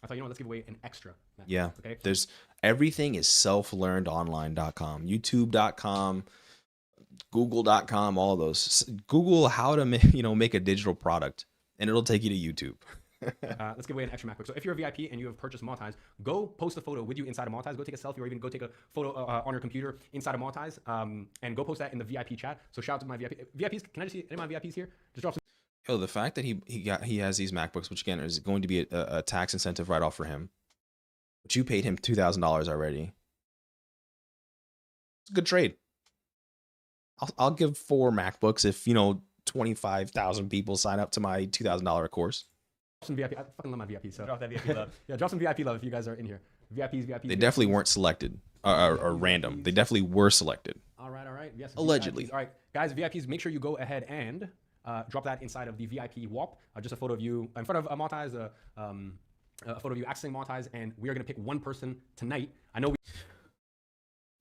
I thought, you know what, let's give away an extra MacBook. Yeah. Okay. There's everything is selflearnedonline.com, youtube.com, google.com, all of those. Google how to make a digital product and it'll take you to YouTube. Let's give away an extra MacBook. So if you're a VIP and you have purchased Monetize, go post a photo with you inside of Monetize. Go take a selfie or even go take a photo on your computer inside of Monetize and go post that in the VIP chat. So shout out to my VIPs. Can I just see any of my VIPs here? Just drop some. Yo, the fact that he has these MacBooks, which again is going to be a tax incentive write-off for him, but you paid him $2,000 already. It's a good trade. I'll give 4 MacBooks if 25,000 people sign up to my $2,000 course. Some VIP. I fucking love my VIPs. So Drop that VIP love. yeah, drop some VIP love if you guys are in here. VIPs. They definitely weren't selected or random. They definitely were selected. All right. Yes. Allegedly. VIPs. All right, guys. VIPs. Make sure you go ahead and drop that inside of the VIP WAP. Just a photo of you in front of Monetize. A photo of you accessing Monetize, and we are gonna pick one person tonight. I know.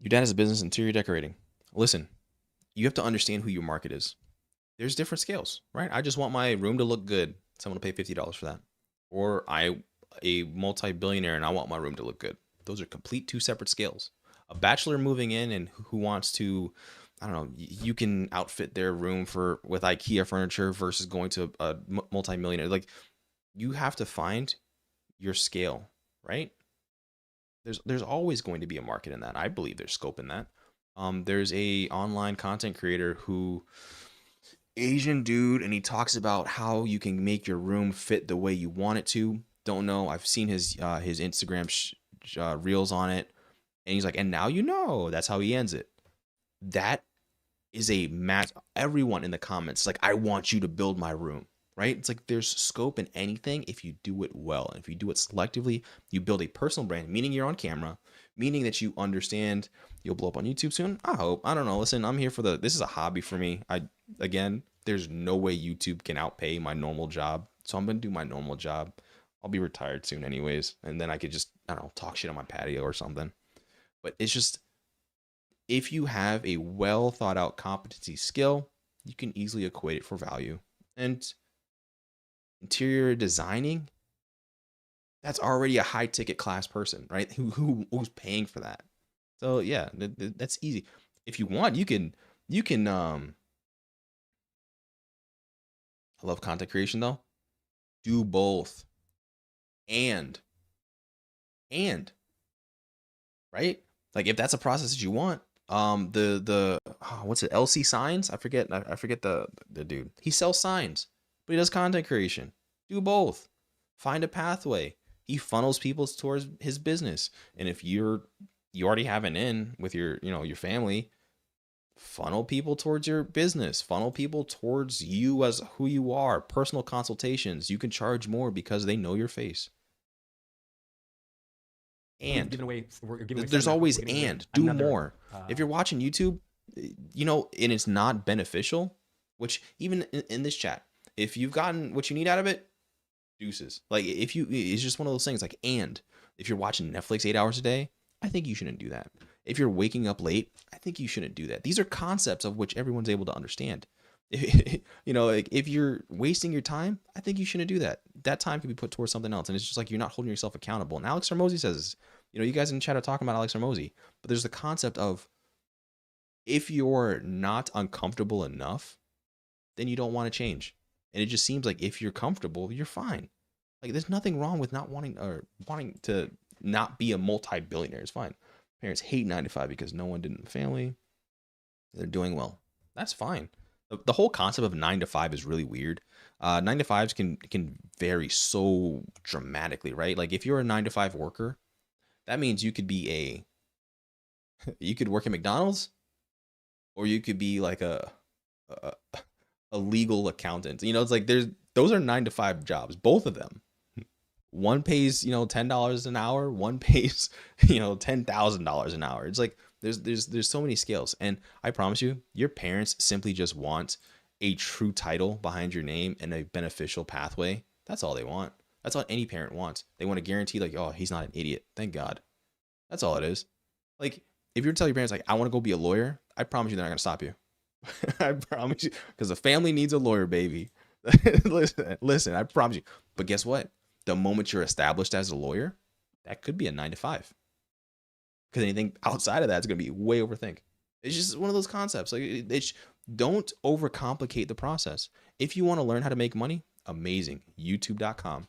Your dad has a business, interior decorating. Listen, you have to understand who your market is. There's different scales, right? I just want my room to look good. Someone will pay $50 for that. Or a multi-billionaire and I want my room to look good. Those are complete 2 separate scales. A bachelor moving in and who wants to, I don't know, you can outfit their room with IKEA furniture versus going to a multi-millionaire. Like, you have to find your scale, right? There's always going to be a market in that. I believe there's scope in that. There's a online content creator who, Asian dude, and he talks about how you can make your room fit the way you want it to. Don't know. I've seen his Instagram reels on it, and he's like, and now that's how he ends it. That is a match. Everyone in the comments like, I want you to build my room, right? It's like there's scope in anything if you do it well. And if you do it selectively, you build a personal brand, meaning you're on camera, meaning that you understand you'll blow up on YouTube soon. I hope. I don't know. Listen, I'm here for this is a hobby for me. Again, there's no way YouTube can outpay my normal job. So I'm going to do my normal job. I'll be retired soon anyways. And then I could just, I don't know, talk shit on my patio or something. But it's just, if you have a well thought out competency skill, you can easily equate it for value. And interior designing, that's already a high ticket class person, right? Who's paying for that? So yeah, that's easy. If you want, you can. I love content creation though. Do both, and right? Like if that's a process that you want, what's it? LC Signs? I forget the dude. He sells signs, but he does content creation. Do both. Find a pathway. He funnels people towards his business. And if you already have an in with your family, funnel people towards your business. Funnel people towards you as who you are. Personal consultations. You can charge more because they know your face. And there's always do more. If you're watching YouTube, and it's not beneficial, which even in this chat, if you've gotten what you need out of it, deuces. Like it's just one of those things. Like, and if you're watching Netflix 8 hours a day, I think you shouldn't do that. If you're waking up late, I think you shouldn't do that. These are concepts of which everyone's able to understand. Like if you're wasting your time, I think you shouldn't do that. That time can be put towards something else. And it's just like, you're not holding yourself accountable. And Alex Hormozy says, you guys in chat are talking about Alex Hormozy, but there's the concept of, if you're not uncomfortable enough, then you don't want to change. And it just seems like if you're comfortable, you're fine. Like there's nothing wrong with not wanting to not be a multi-billionaire. It's fine. Parents hate 9 to 5 because no one did in the family. they're doing well. That's fine. The whole concept of 9 to 5 is really weird. 9 to 5s can vary so dramatically, right? Like if you're a 9 to 5 worker, that means you could be you could work at McDonald's, or you could be like a, a legal accountant. You know, it's like those are 9 to 5 jobs, both of them. One pays, $10 an hour, one pays, $10,000 an hour. It's like there's so many scales. And I promise you, your parents simply just want a true title behind your name and a beneficial pathway. That's all they want. That's all any parent wants. They want to guarantee, like, oh, he's not an idiot. Thank God. That's all it is. Like, if you're to tell your parents, like, I want to go be a lawyer, I promise you they're not going to stop you. I promise you, because the family needs a lawyer, baby. listen, I promise you. But guess what? The moment you're established as a lawyer, that could be a 9 to 5. Because anything outside of that is going to be way overthink. It's just one of those concepts. Like, don't overcomplicate the process. If you want to learn how to make money, amazing. YouTube.com.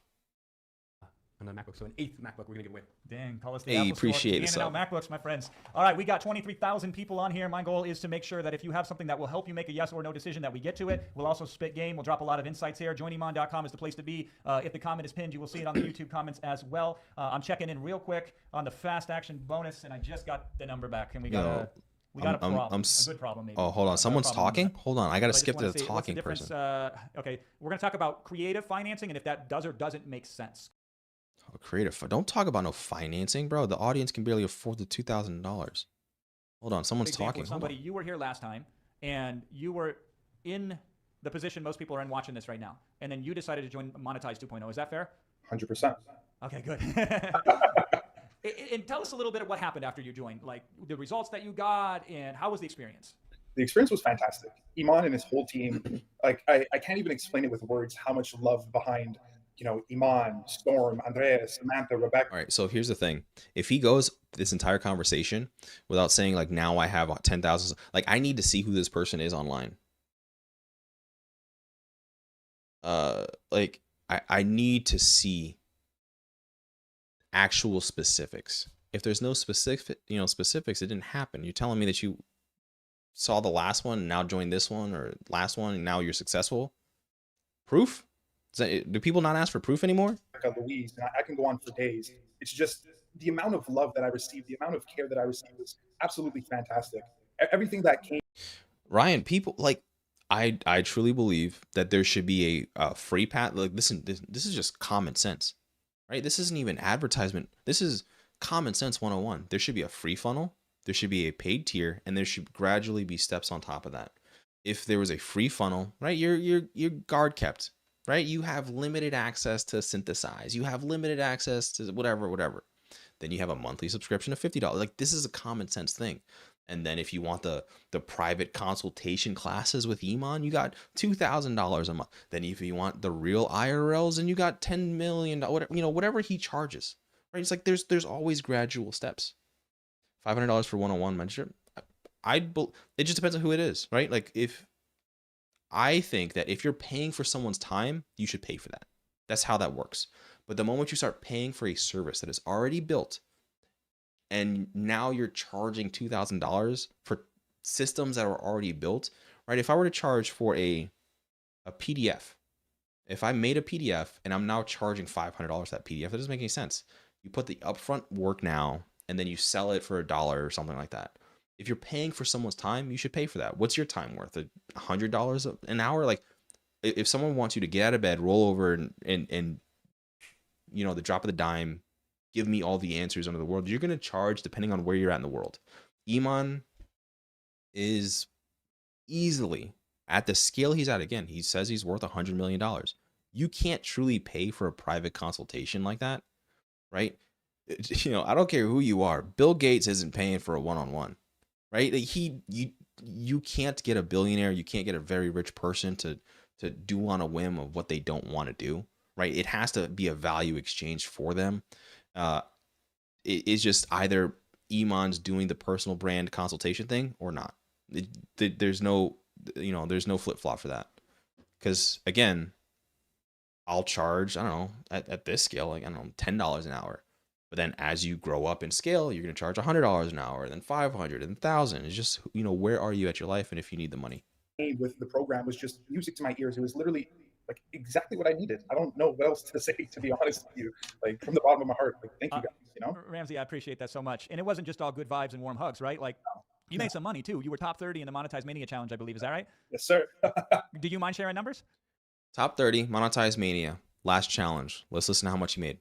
Another MacBook. So an 8th MacBook we're going to give away. Dang, call us the Hey, Apple Store. appreciate it, Handing out MacBooks, my friends. All right, we got 23,000 people on here. My goal is to make sure that if you have something that will help you make a yes or no decision, that we get to it. We'll also spit game. We'll drop a lot of insights here. JoinIman.com is the place to be. If the comment is pinned, you will see it on the YouTube comments as well. I'm checking in real quick on the fast action bonus, and I just got the number back, and we got a problem. A good problem, maybe. Oh, hold on. Someone's talking? Hold on. I got to skip to the talking person. Okay, we're going to talk about creative financing and if that does or doesn't make sense. Oh, creative. Don't talk about no financing, bro. The audience can barely afford the $2,000. Hold on. Someone's talking. Somebody, you were here last time, and you were in the position most people are in watching this right now, and then you decided to join Monetize 2.0. Is that fair? 100%. Okay, good. And tell us a little bit of what happened after you joined, like the results that you got, and how was the experience? The experience was fantastic. Iman and his whole team, like I can't even explain it with words how much love behind, Iman, Storm, Andreas, Samantha, Rebecca. All right, so here's the thing. If he goes this entire conversation without saying, like, now I have 10,000, like, I need to see who this person is online. Like, I need to see actual specifics. If there's no specifics, it didn't happen. You're telling me that you saw the last one and now joined this one, or last one and now you're successful? Proof? Do people not ask for proof anymore? Louise, and I can go on for days. It's just the amount of love that I received, the amount of care that I received was absolutely fantastic. Everything that came. Ryan, people, like, I truly believe that there should be a free path. Like, listen, this is just common sense, right? This isn't even advertisement. This is common sense 101. There should be a free funnel. There should be a paid tier, and there should gradually be steps on top of that. If there was a free funnel, right, you're guard kept. Right? You have limited access to synthesize. You have limited access to whatever. Then you have a monthly subscription of $50. Like, this is a common sense thing. And then if you want the private consultation classes with Iman, you got $2,000 a month. Then if you want the real IRLs, and you got $10 million, whatever he charges. Right? It's like there's always gradual steps. $500 for one-on-one mentorship. It just depends on who it is, right? Like, I think that if you're paying for someone's time, you should pay for that. That's how that works. But the moment you start paying for a service that is already built, and now you're charging $2,000 for systems that are already built, right? If I were to charge for a PDF, if I made a PDF and I'm now charging $500 for that PDF, that doesn't make any sense. You put the upfront work now, and then you sell it for $1 or something like that. If you're paying for someone's time, you should pay for that. What's your time worth? $100 an hour? Like, if someone wants you to get out of bed, roll over, and the drop of the dime, give me all the answers under the world, you're going to charge depending on where you're at in the world. Iman is easily at the scale he's at. Again, he says he's worth $100 million. You can't truly pay for a private consultation like that, right? I don't care who you are. Bill Gates isn't paying for a one-on-one. Right? You can't get a billionaire, you can't get a very rich person to do on a whim of what they don't want to do. Right? It has to be a value exchange for them. It's just either Iman's doing the personal brand consultation thing or not. There's no flip flop for that. Because again, I'll charge, I don't know, at this scale, like, I don't know, $10 an hour. But then as you grow up and scale, you're going to charge $100 an hour, then 500 and 1,000. It's just, where are you at your life and if you need the money? With the program was just music to my ears. It was literally like exactly what I needed. I don't know what else to say, to be honest with you. Like from the bottom of my heart, like thank you guys. Ramsey, I appreciate that so much. And it wasn't just all good vibes and warm hugs, right? Like you made some money too. You were top 30 in the Monetize Mania challenge, I believe. Is that right? Yes, sir. Do you mind sharing numbers? Top 30, Monetize Mania, last challenge. Let's listen to how much you made.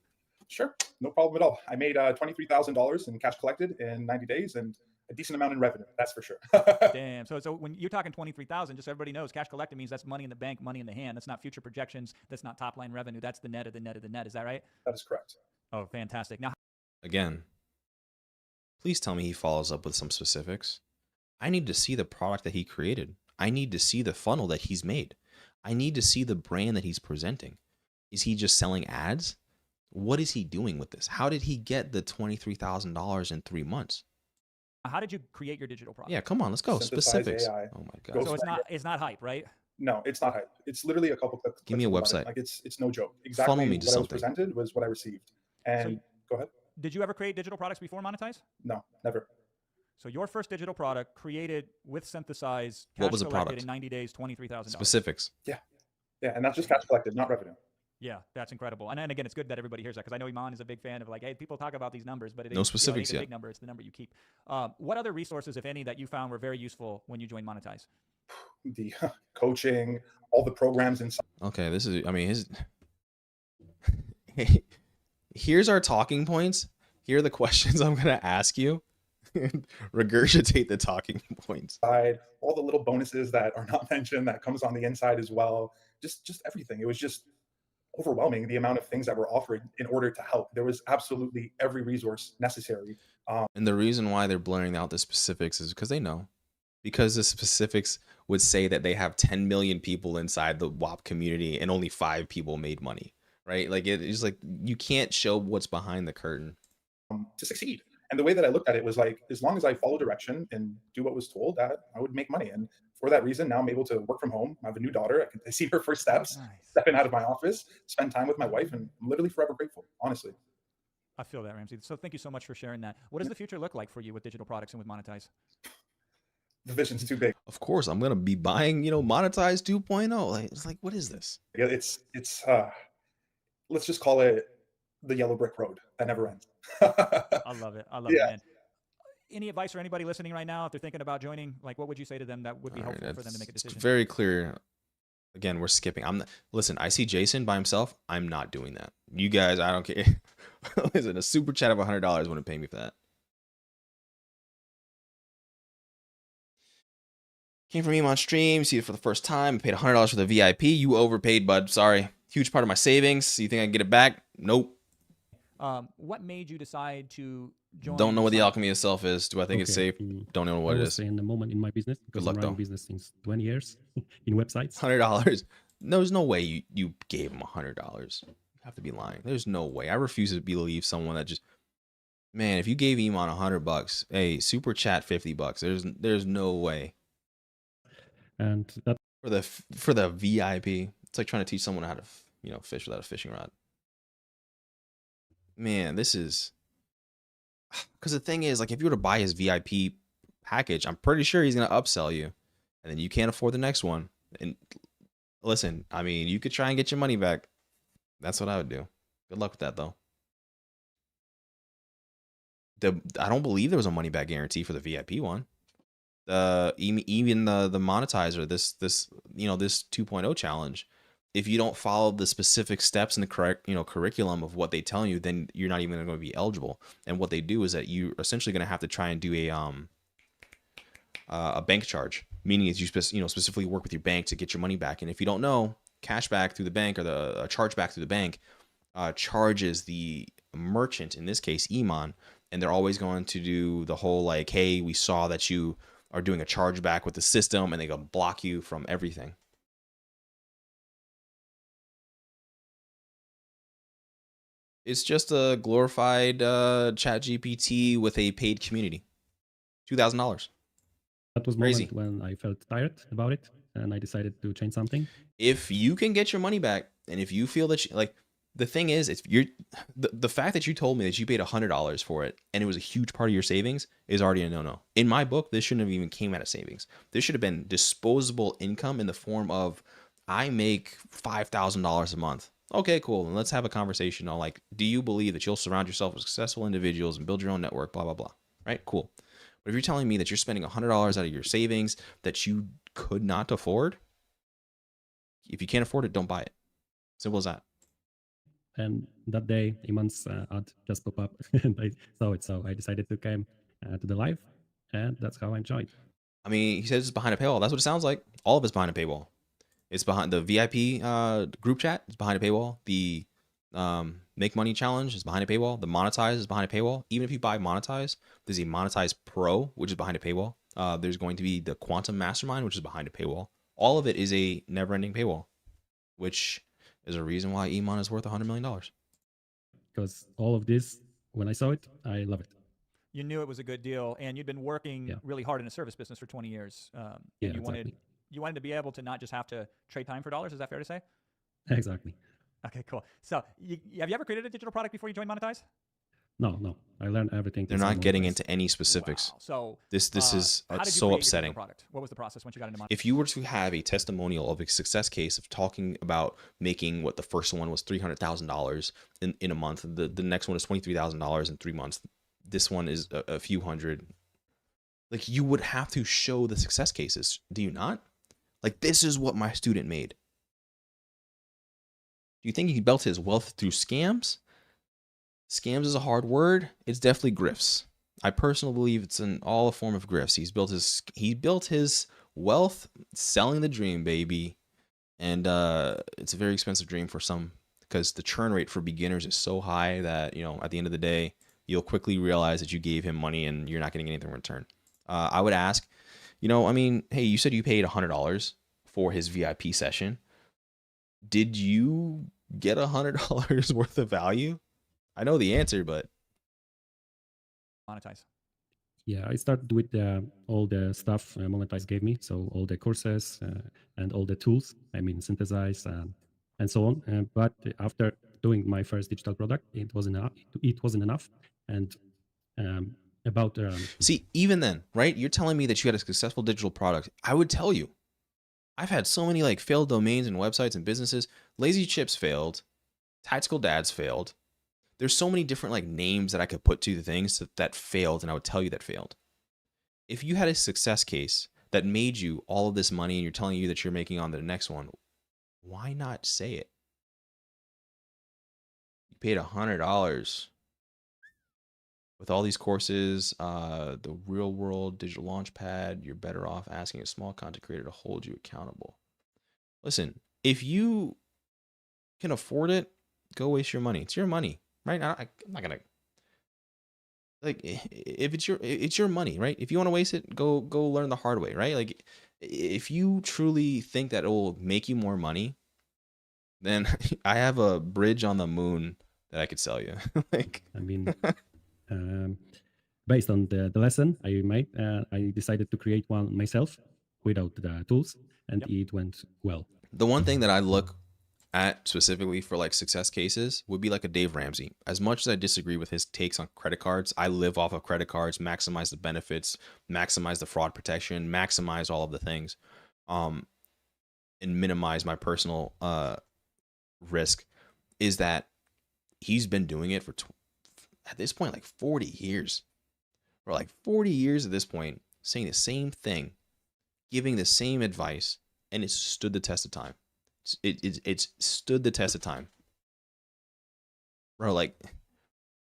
Sure, no problem at all. I made $23,000 in cash collected in 90 days and a decent amount in revenue. That's for sure. Damn. So when you're talking 23,000, just so everybody knows, cash collected means that's money in the bank, money in the hand. That's not future projections. That's not top line revenue. That's the net of the net of the net. Is that right? That is correct. Oh, fantastic. Now, Again, please tell me he follows up with some specifics. I need to see the product that he created. I need to see the funnel that he's made. I need to see the brand that he's presenting. Is he just selling ads? What is he doing with this? How did he get the $23,000 in 3 months? how did you create your digital product? Yeah, come on, let's go. Synthesize Specifics. AI. Oh my God. So it's not hype, right? No, it's not hype. It's literally a couple clicks. Give me a clicks of a website. button. Like it's no joke. Exactly Funnel me what to I was something. presented was what I received. And go ahead. Did you ever create digital products before Monetize? No, never. So your first digital product created with Synthesize, What cash was the collected product? in 90 days, $23,000. Specifics. Yeah, and that's just cash collected, not revenue. Yeah, that's incredible. And again, it's good that everybody hears that because I know Iman is a big fan of like, hey, people talk about these numbers, but it No ain't, specifics it ain't a yet. big number. It's the number you keep. What other resources, if any, that you found were very useful when you joined Monetize? The coaching, all the programs inside. Okay, this is, I mean, his. Here's our talking points. Here are the questions I'm going to ask you. Regurgitate the talking points. All the little bonuses that are not mentioned that comes on the inside as well. Just everything. It was just overwhelming, the amount of things that were offered in order to help. There was absolutely every resource necessary. And the reason why they're blurring out the specifics is because they know. Because the specifics would say that they have 10 million people inside the WAP community and only 5 people made money, right? Like it's like you can't show what's behind the curtain. To succeed. And the way that I looked at it was like, as long as I follow direction and do what was told, that I would make money. And for that reason, now I'm able to work from home. I have a new daughter. I see her first steps, stepping out of my office, spend time with my wife, and I'm literally forever grateful, honestly. I feel that, Ramsey. So thank you so much for sharing that. What does the future look like for you with digital products and with Monetize? The vision's too big. Of course, I'm gonna be buying, Monetize 2.0. Like it's like, what is this? Yeah, it's let's just call it the yellow brick road that never ends. I love it. I love it, man. Any advice for anybody listening right now if they're thinking about joining? Like, what would you say to them that would be helpful for them to make a decision? It's very clear. Again, we're skipping. Listen, I see Jason by himself. I'm not doing that. You guys, I don't care. Listen, a super chat of $100 wouldn't pay me for that. Came from Iman stream. See it for the first time. Paid $100 for the VIP. You overpaid, bud. Sorry. Huge part of my savings. You think I can get it back? Nope. What made you decide to join? Don't know what the alchemy of self is. Do I think it's safe? Don't know what it is. In the moment in my business, because luck, I'm running though. business since 20 years in websites. $100. There's no way you gave him $100. You have to be lying. There's no way. I refuse to believe someone that just, man, if you gave Iman $100, hey, super chat $50. There's no way. And that For the VIP, it's like trying to teach someone how to fish without a fishing rod. Man, this is because the thing is, like, if you were to buy his VIP package, I'm pretty sure he's gonna upsell you, and then you can't afford the next one. And listen, I mean, you could try and get your money back. That's what I would do. Good luck with that, though. I don't believe there was a money back guarantee for the VIP one. Even the monetizer, this 2.0 challenge, if you don't follow the specific steps in the correct curriculum of what they tell you, then you're not even going to be eligible. And what they do is that you're essentially going to have to try and do a bank charge, meaning is you specifically work with your bank to get your money back. And if you don't know, cash back through the bank or the charge back through the bank charges the merchant, in this case Iman, and they're always going to do the whole like, hey, we saw that you are doing a chargeback with the system, and they go block you from everything. It's just a glorified chat GPT with a paid community. $2,000. That was the Crazy. moment when I felt tired about it, and I decided to change something. If you can get your money back, and if you feel that The thing is, if you're the fact that you told me that you paid $100 for it and it was a huge part of your savings is already a no-no. In my book, this shouldn't have even came out of savings. This should have been disposable income in the form of I make $5,000 a month. Okay, cool. And let's have a conversation on like, do you believe that you'll surround yourself with successful individuals and build your own network, blah, blah, blah. Right? Cool. But if you're telling me that you're spending $100 out of your savings that you could not afford, if you can't afford it, don't buy it. Simple as that. And that day, Iman's ad just popped up, and I saw it. So I decided to come to the live, and that's how I joined. I mean, he says it's behind a paywall. That's what it sounds like. All of it's behind a paywall. It's behind the VIP group chat. It's behind a paywall. The Make Money Challenge is behind a paywall. The Monetize is behind a paywall. Even if you buy Monetize, there's a Monetize Pro, which is behind a paywall. There's going to be the Quantum Mastermind, which is behind a paywall. All of it is a never-ending paywall, which is a reason why Iman is worth $100 million. Because all of this, when I saw it, I love it. You knew it was a good deal, and you'd been working really hard in a service business for 20 years. Yeah, and exactly. you wanted to be able to not just have to trade time for dollars. Is that fair to say? Exactly. Okay, cool. So have you ever created a digital product before you joined Monetize? No. I learned everything. They're not getting into any specifics. Wow. So This is how did you so create your digital upsetting. product? What was the process once you got into Monetize? If you were to have a testimonial of a success case of talking about making what the first one was $300,000 in a month, the next one is $23,000 in 3 months. This one is a few hundred. Like, you would have to show the success cases, do you not? Like, this is what my student made. Do you think he built his wealth through scams? Scams is a hard word. It's definitely grifts. I personally believe it's all a form of grifts. He built his wealth selling the dream, baby. And it's a very expensive dream for some, because the churn rate for beginners is so high that, at the end of the day, you'll quickly realize that you gave him money and you're not getting anything in return. I would ask, hey, you said you paid $100 for his VIP session. Did you get $100 worth of value? I know the answer, but Monetize. Yeah, I started with all the stuff Monetize gave me. So all the courses and all the tools, Synthesize and so on. But after doing my first digital product, it wasn't enough. And see, even then, right? You're telling me that you had a successful digital product. I would tell you, I've had so many like failed domains and websites and businesses. Lazy Chips failed. Tactical Dads failed. There's so many different like names that I could put to the things that failed, and I would tell you that failed. If you had a success case that made you all of this money and you're telling you that you're making on the next one, why not say it? You paid $100 with all these courses, the real world digital launchpad. You're better off asking a small content creator to hold you accountable. Listen, if you can afford it, go waste your money. It's your money. Right? I'm not gonna like if it's your money, right? If you want to waste it, go learn the hard way, right? Like if you truly think that it will make you more money, then I have a bridge on the moon that I could sell you. Based on the lesson I made, I decided to create one myself without the tools, and it went well. The one thing that I look at specifically for like success cases would be like a Dave Ramsey. As much as I disagree with his takes on credit cards, I live off of credit cards, maximize the benefits, maximize the fraud protection, maximize all of the things, and minimize my personal risk. Is that he's been doing it for at this point like 40 years, or like 40 years at this point, saying the same thing, giving the same advice, and it's stood the test of time. It's stood the test of time, bro. Like,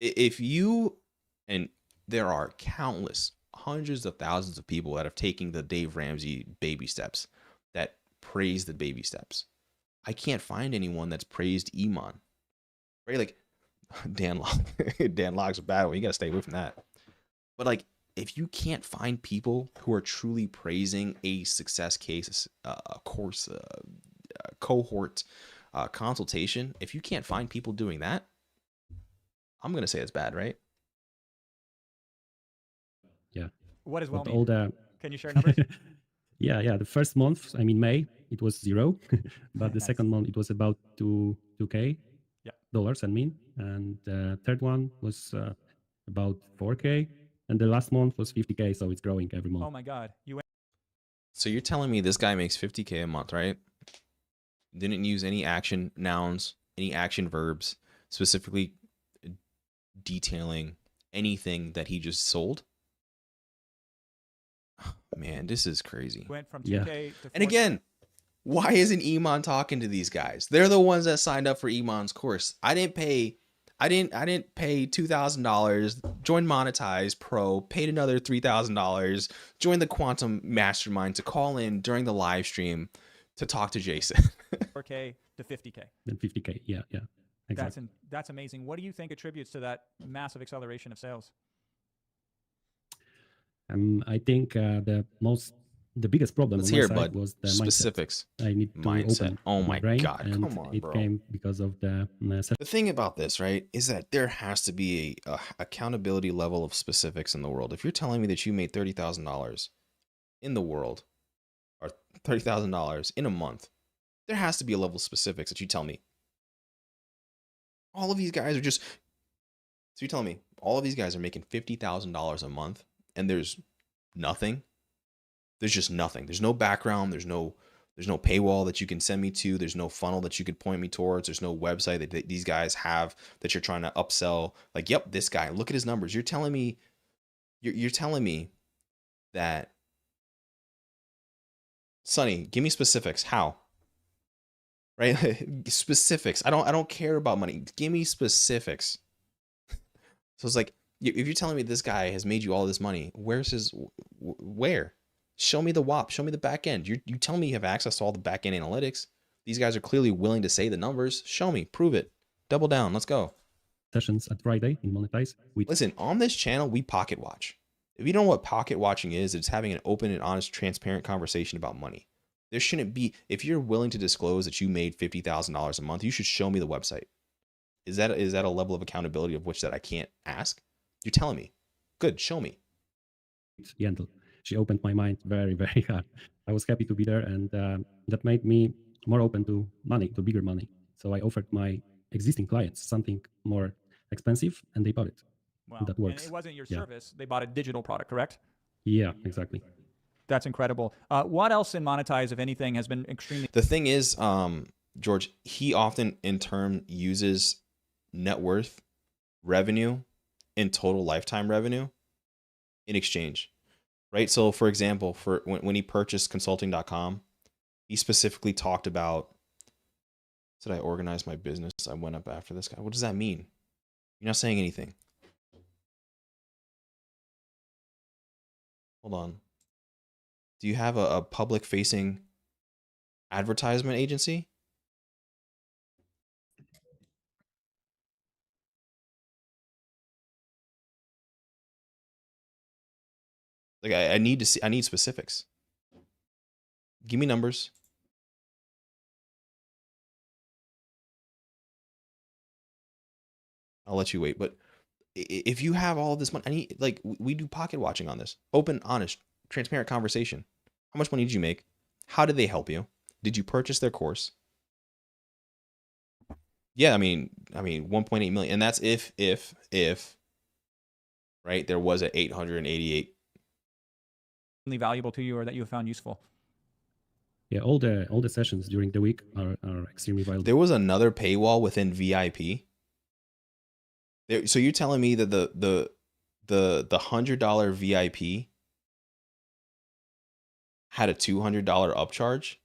if you, and there are countless, hundreds of thousands of people that have taken the Dave Ramsey baby steps, that praise the baby steps. I can't find anyone that's praised Iman, right? Like Dan Logg's a bad one. You gotta stay away from that. But like, if you can't find people who are truly praising a success case, a course, cohort, consultation, if you can't find people doing that, I'm gonna say it's bad, right? Yeah. What does well But mean? Can you share numbers? Yeah. The first month, May, it was 0, but the Nice. second month it was about 2K. Yeah. and mean, and the third one was about 4K, and the last month was 50K, so it's growing every month. Oh my God. So you're telling me this guy makes 50K a month, right? Didn't use any action nouns, any action verbs, specifically detailing anything that he just sold? Man, this is crazy. Went from 2K Yeah. to 4K. And again, why isn't Iman talking to these guys? They're the ones that signed up for Iman's course. I didn't pay $2,000, join Monetize Pro, paid another $3,000, join the Quantum Mastermind to call in during the live stream to talk to Jason. 4K to 50K. Then 50K, yeah, exactly. That's amazing. What do you think attributes to that massive acceleration of sales? I think the biggest problem Let's on my hear it, side bud. was the Specifics. mindset. I need to Mindset. open Oh my brain, God, and come on, it bro. came because of the The thing about this, right, is that there has to be a accountability level of specifics in the world. If you're telling me that you made $30,000 in the world, or $30,000 in a month, there has to be a level of specifics that you tell me. All of these guys are just, so you're telling me all of these guys are making $50,000 a month and there's nothing? There's just nothing. There's no background. There's no paywall that you can send me to. There's no funnel that you could point me towards. There's no website that these guys have that you're trying to upsell. Like, yep, this guy, look at his numbers. You're telling me that, Sonny, give me specifics. How? Right? Specifics. I don't care about money. Give me specifics. So it's like, if you're telling me this guy has made you all this money, where's his, where? Show me the WAP. Show me the back end. You tell me you have access to all the back end analytics. These guys are clearly willing to say the numbers. Show me. Prove it. Double down. Let's go. sessions at Friday in Monetize. Listen, on this channel, we pocket watch. If you don't know what pocket watching is, it's having an open and honest, transparent conversation about money. There shouldn't be, if you're willing to disclose that you made $50,000 a month, you should show me the website. Is that a level of accountability of which that I can't ask? You're telling me. Good, show me. Yandel. She opened my mind very, very hard. I was happy to be there, and that made me more open to money, to bigger money. So I offered my existing clients something more expensive, and they bought it. Wow. That works. And it wasn't your Yeah. service. They bought a digital product, correct? Yeah, exactly. That's incredible. What else in Monetize, if anything, has been extremely... The thing is, George, he often in turn uses net worth, revenue, and total lifetime revenue in exchange, right? So for example, for when he purchased consulting.com, he specifically talked about, said I organized my business. I went up after this guy. What does that mean? You're not saying anything. Hold on. Do you have a public facing advertisement agency? Like I need to see, I need specifics. Give me numbers. I'll let you wait, but if you have all this money, I need, like, we do pocket watching on this. Open, honest, transparent conversation. How much money did you make? How did they help you? Did you purchase their course? Yeah, I mean 1.8 million. And that's if right, there was an 888 valuable to you or that you have found useful? Yeah, all the sessions during the week are extremely valuable. There was another paywall within VIP. There, so you're telling me that the $100 VIP had a $200 upcharge?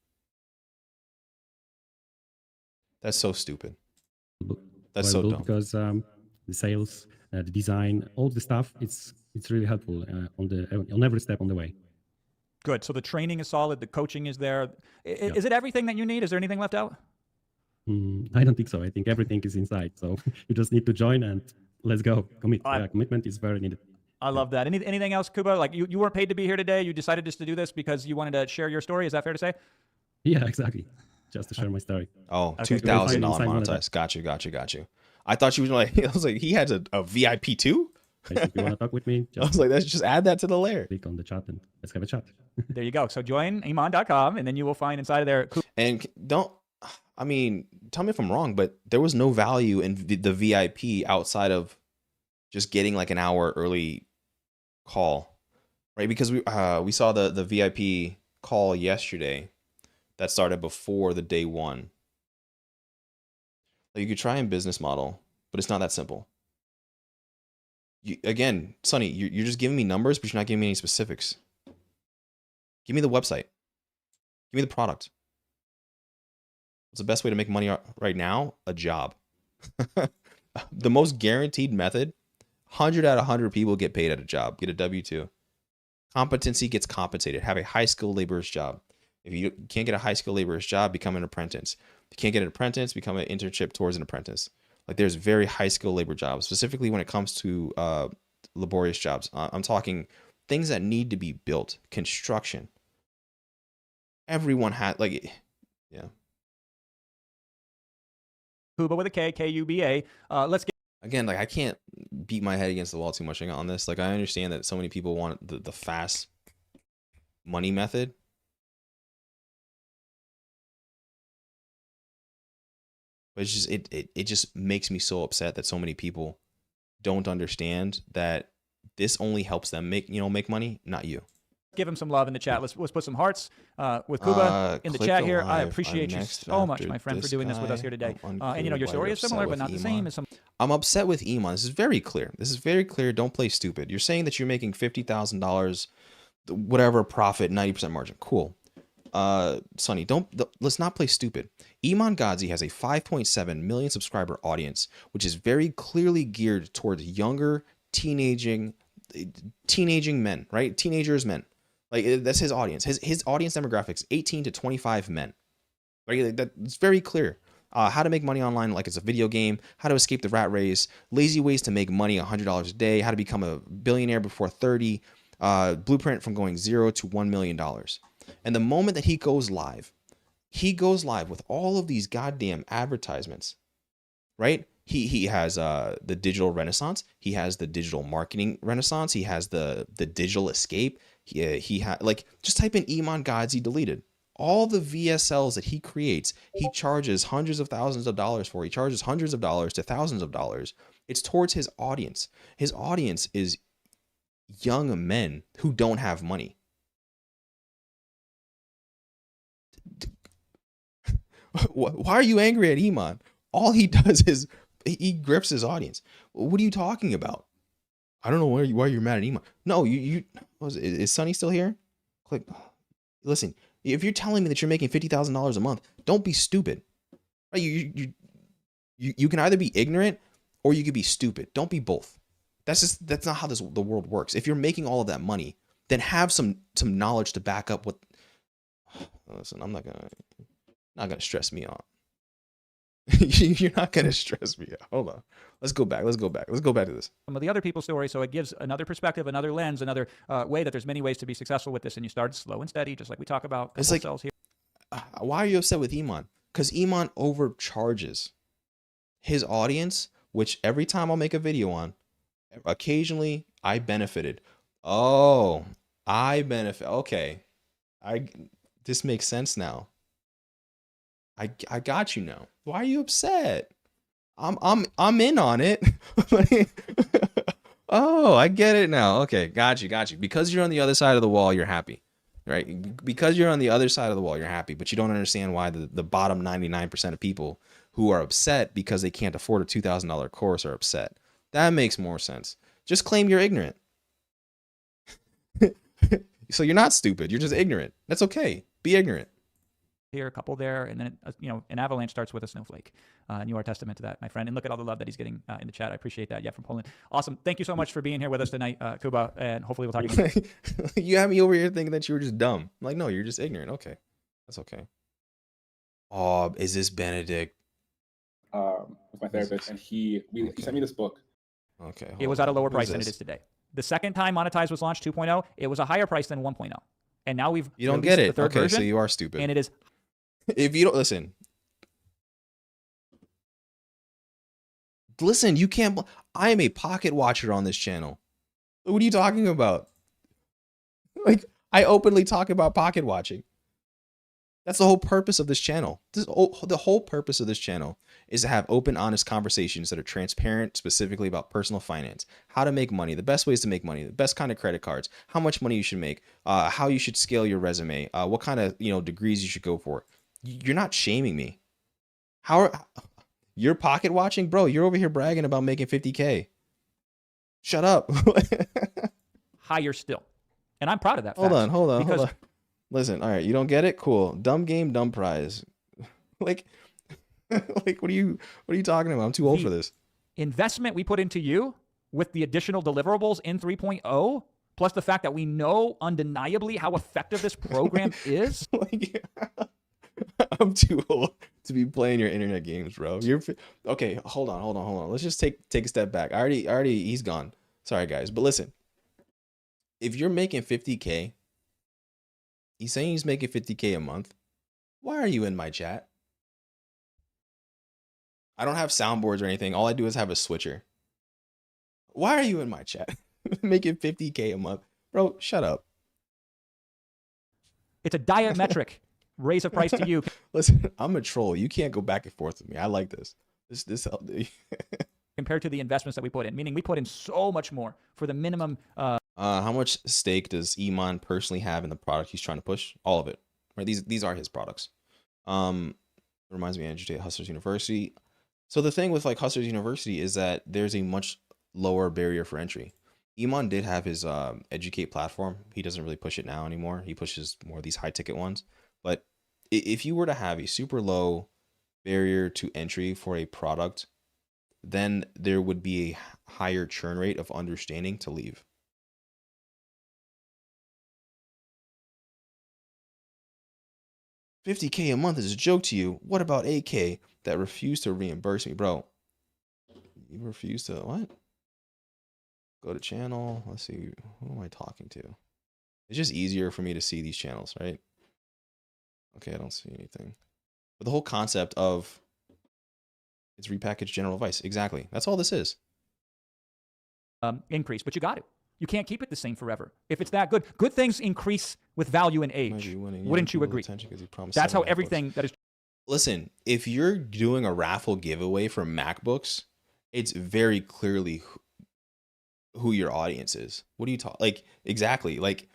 That's so stupid. That's so dumb. Because the sales, the design, all the stuff, it's really helpful on every step on the way. Good. So the training is solid. The coaching is there. Is it everything that you need? Is there anything left out? I don't think so. I think everything is inside. So you just need to join and let's go. Commitment is very needed. I love that. Anything else, Kuba? Like you weren't paid to be here today. You decided just to do this because you wanted to share your story. Is that fair to say? Yeah, exactly. Just to share my story. Oh, okay, $2,000 monetized. Got you. I thought you was like, I was like, he has a VIP too? If you want to talk with me, I was like, let's just add that to the layer. Click on the chat and let's have a chat. There you go. So join Iman.com and then you will find inside of there. And don't, I mean, tell me if I'm wrong, but there was no value in the VIP outside of just getting like an hour early call, right? Because we saw the VIP call yesterday that started before the day one. Like, you could try and business model, but it's not that simple. Again, Sonny, you're just giving me numbers, but you're not giving me any specifics. Give me the website. Give me the product. What's the best way to make money right now? A job. The most guaranteed method, 100 out of 100 people get paid at a job, get a W-2. Competency gets compensated. Have a high skill laborer's job. If you can't get a high skill laborer's job, become an apprentice. If you can't get an apprentice, become an internship towards an apprentice. Like, there's very high skill labor jobs, specifically when it comes to laborious jobs. I'm talking things that need to be built, construction. Everyone had, like, yeah. Kuba with a K, K-U-B-A. Let's get Again, like, I can't beat my head against the wall too much on this. Like, I understand that so many people want the fast money method. But it's just it just makes me so upset that so many people don't understand that this only helps them make money, not you. give him some love in the chat. Let's put some hearts with Kuba in the chat here. I appreciate you so much, my friend, for doing this with us here today. And your story is similar, but not the same as some. I'm upset with Iman. This is very clear. This is very clear. Don't play stupid. You're saying that you're making $50,000, whatever profit, 90% margin. Cool. Sonny, let's not play stupid. Iman Gadzhi has a 5.7 million subscriber audience, which is very clearly geared towards younger teenaging men, right? Teenagers, men. Like, that's his audience. His audience demographics, 18 to 25 men. Right? That's very clear. How to make money online like it's a video game, how to escape the rat race, lazy ways to make money $100 a day, how to become a billionaire before 30, blueprint from going $0 to $1 million. And the moment that he goes live with all of these goddamn advertisements, right? He has the digital renaissance. He has the digital marketing renaissance. He has the digital escape. He had, like, just type in Iman Gadzhi deleted. All the VSLs that he creates, he charges hundreds of thousands of dollars for. He charges hundreds of dollars to thousands of dollars. It's towards his audience. His audience is young men who don't have money. Why are you angry at Iman? All he does is he grips his audience. What are you talking about? I don't know why you're mad at Iman. No, is Sonny still here? Click. Listen, if you're telling me that you're making $50,000 a month, don't be stupid. Right? You can either be ignorant or you could be stupid. Don't be both. That's not how the world works. If you're making all of that money, then have some knowledge to back up what. Listen, I'm not gonna stress me out. You're not gonna stress me out. Hold on. Let's go back to this. Some of the other people's stories, so it gives another perspective, another lens, another way that there's many ways to be successful with this, and you start slow and steady, just like we talk about. It's like, cells here. Why are you upset with Iman? Because Iman overcharges his audience, which every time I'll make a video on, occasionally I benefited. Oh, I benefit. Okay, this makes sense now. I got you now. Why are you upset? I'm in on it. Oh, I get it now. Okay, got you. Because you're on the other side of the wall, you're happy, right? Because you're on the other side of the wall, you're happy, but you don't understand why the bottom 99% of people who are upset because they can't afford a $2,000 course are upset. That makes more sense. Just claim you're ignorant. So you're not stupid. You're just ignorant. That's okay. Be ignorant. Here, a couple there, and then an avalanche starts with a snowflake, and you are a testament to that, my friend. And look at all the love that he's getting in the chat. I appreciate that. Yeah, from Poland. Awesome. Thank you so much for being here with us tonight, Kuba, and hopefully we'll talk again. You had me over here thinking that you were just dumb. I'm like, no, you're just ignorant. Okay, that's okay. Oh, is this Benedict? With my therapist, and he sent me this book. Okay, it was at a lower price than it is today. The second time Monetize was launched, 2.0, it was a higher price than 1.0, and now we've you don't get it. The third okay, version, so you are stupid, and it is. If you don't listen, you can't. I am a pocket watcher on this channel. What are you talking about? Like, I openly talk about pocket watching. That's the whole purpose of this channel. The whole purpose of this channel is to have open, honest conversations that are transparent, specifically about personal finance, how to make money, the best ways to make money, the best kind of credit cards, how much money you should make, how you should scale your resume, what kind of degrees you should go for. You're not shaming me. You're pocket watching, bro? You're over here bragging about making 50K. Shut up. Higher still, and I'm proud of that. Hold fact, on. Listen, all right, you don't get it? Cool. Dumb game, dumb prize. like what are you talking about? I'm too old for this. Investment we put into you with the additional deliverables in 3.0, plus the fact that we know undeniably how effective this program is. I'm too old to be playing your internet games, bro. Okay, hold on. Let's just take a step back. I already he's gone. Sorry guys, but listen. If you're making 50K, he's saying he's making 50K a month. Why are you in my chat? I don't have soundboards or anything. All I do is have a switcher. Why are you in my chat? Making 50K a month. Bro, shut up. It's a diametric raise of price to you. Listen, I'm a troll. You can't go back and forth with me. I like this. This compared to the investments that we put in, meaning we put in so much more for the minimum. How much stake does Iman personally have in the product he's trying to push? All of it, right? These are his products. Reminds me of Educate Hustlers University. So the thing with like Hustlers University is that there's a much lower barrier for entry. Iman did have his Educate platform. He doesn't really push it now anymore. He pushes more of these high ticket ones. But if you were to have a super low barrier to entry for a product, then there would be a higher churn rate of understanding to leave. $50K a month is a joke to you. What about $8K that refused to reimburse me, bro? You refuse to what? Go to channel. Let's see. Who am I talking to? It's just easier for me to see these channels, right? Okay, I don't see anything. But the whole concept of it's repackaged general advice. Exactly. That's all this is. Increase, but you got to. You can't keep it the same forever. If it's that good, good things increase with value and age. Wouldn't you agree? That's how everything that is. Listen, if you're doing a raffle giveaway for MacBooks, it's very clearly who your audience is. What do you talk? Like, exactly. Like,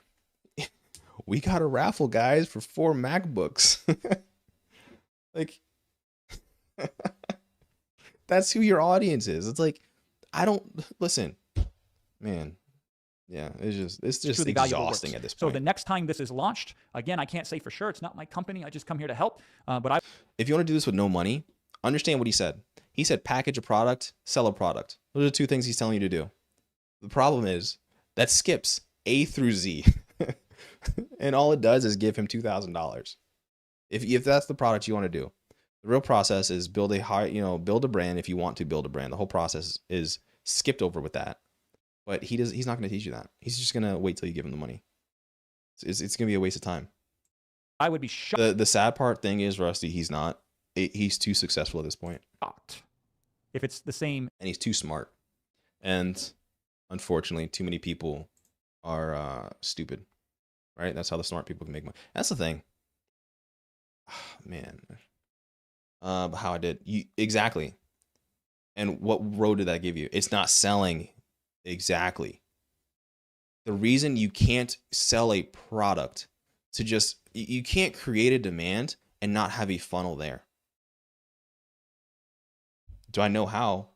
we got a raffle, guys, for 4 MacBooks. Like, that's who your audience is. It's like, I don't listen, man. Yeah, it's just exhausting at this point. So the next time this is launched, again, I can't say for sure. It's not my company. I just come here to help. But if you want to do this with no money, understand what he said. He said package a product, sell a product. Those are 2 things he's telling you to do. The problem is that skips A through Z. And all it does is give him $2,000. If that's the product you want to do. The real process is build a brand if you want to build a brand. The whole process is skipped over with that. But he's not going to teach you that. He's just going to wait till you give him the money. It's going to be a waste of time. I would be shocked. The sad part thing is, Rusty, he's not. He's too successful at this point. If it's the same. And he's too smart. And unfortunately, too many people are stupid. Right? That's how the smart people can make money. That's the thing. Man. How I did. Exactly. And what road did that give you? It's not selling. Exactly. The reason you can't sell a product to just, you can't create a demand and not have a funnel there. Do I know how?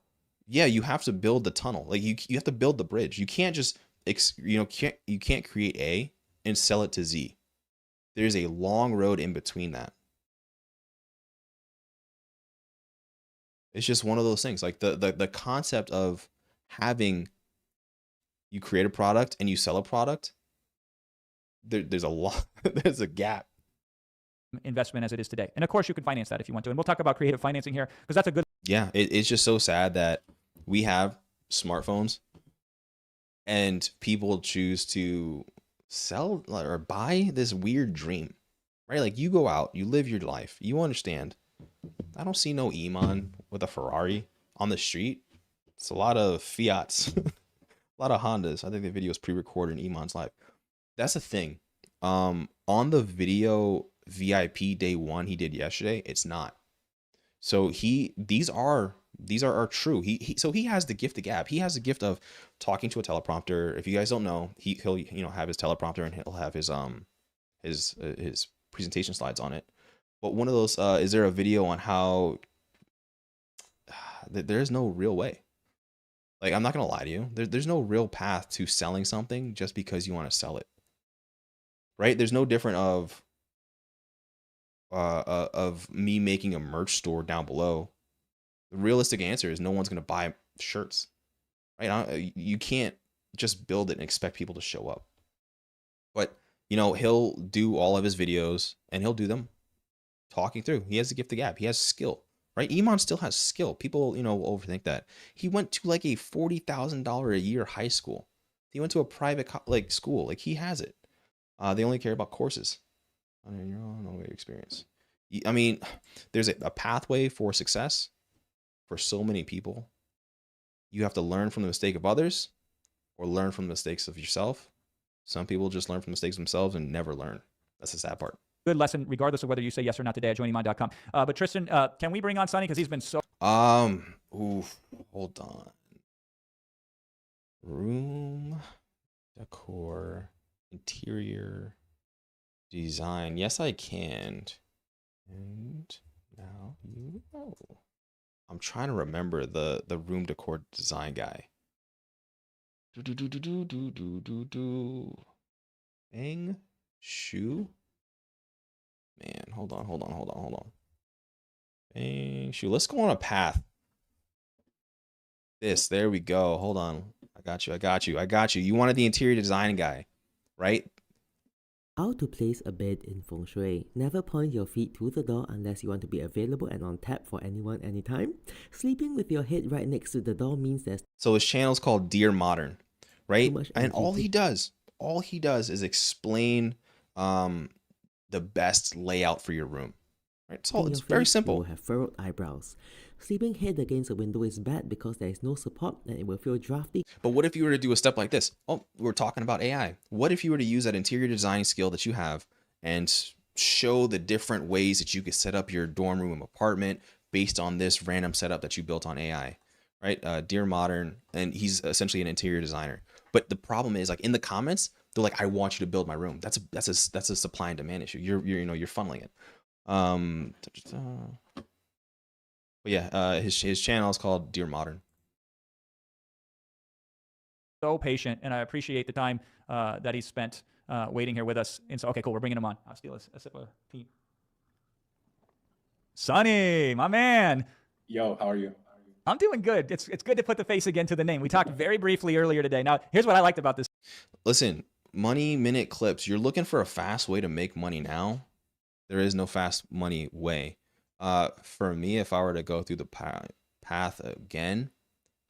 Yeah, you have to build the tunnel. Like you have to build the bridge. You can't just, you can't create A and sell it to Z. There's a long road in between that. It's just one of those things. Like the concept of having, you create a product and you sell a product, there's a lot, there's a gap. Investment as it is today. And of course you can finance that if you want to. And we'll talk about creative financing here because that's a good. Yeah, it's just so sad that we have smartphones and people choose to sell or buy this weird dream, right? Like you go out, you live your life, you understand. I don't see no Iman with a Ferrari on the street. It's a lot of Fiats, a lot of Hondas. I think the video is pre-recorded in Iman's life. That's the thing. On the video VIP day one he did yesterday. It's not. So these are true. So he has the gift of gab. He has the gift of talking to a teleprompter. If you guys don't know, he'll have his teleprompter and he'll have his presentation slides on it. But one of those is there a video on how there's no real way. Like, I'm not gonna lie to you. There's no real path to selling something just because you want to sell it. Right? There's no different of me making a merch store down below. The realistic answer is no one's gonna buy shirts. Right? You can't just build it and expect people to show up. But he'll do all of his videos and he'll do them talking through. He has the gift of gab. He has skill. Right? Iman still has skill. People, will overthink that. He went to like a $40,000 a year high school. He went to a private school. Like, he has it. They only care about courses. Your own experience. I mean, there's a pathway for success for so many people. You have to learn from the mistake of others or learn from the mistakes of yourself. Some people just learn from mistakes themselves and never learn. That's the sad part. Good lesson, regardless of whether you say yes or not today at joiniman.com. But Tristan, can we bring on Sonny? Because he's been so... Hold on. Room decor, interior design. Yes, I can. And now you know. I'm trying to remember the room decor design guy. Bang Shu. Man, hold on. Bang Shu. Let's go on a path. There we go. Hold on. I got you. You wanted the interior design guy, right? How to place a bed in Feng Shui. Never point your feet to the door unless you want to be available and on tap for anyone anytime. Sleeping with your head right next to the door means there's... So his channel's called Dear Modern, right? And all he does is explain the best layout for your room. Right? It's very simple. You will have furrowed eyebrows. Sleeping head against a window is bad because there is no support and it will feel drafty. But what if you were to do a step like this? Oh, we're talking about AI. What if you were to use that interior design skill that you have and show the different ways that you could set up your dorm room apartment based on this random setup that you built on AI, right? Dear Modern, and he's essentially an interior designer. But the problem is, like, in the comments, they're like, "I want you to build my room." That's a supply and demand issue. You're funneling it. But yeah, his channel is called Dear Modern. So patient, and I appreciate the time that he spent waiting here with us. And so, okay, cool, we're bringing him on. I'll steal a sip of tea. Sonny, my man. Yo, how are you? I'm doing good. It's good to put the face again to the name. We talked very briefly earlier today. Now, here's what I liked about this. Listen, money minute clips. You're looking for a fast way to make money now. There is no fast money way. For me, if I were to go through the path again,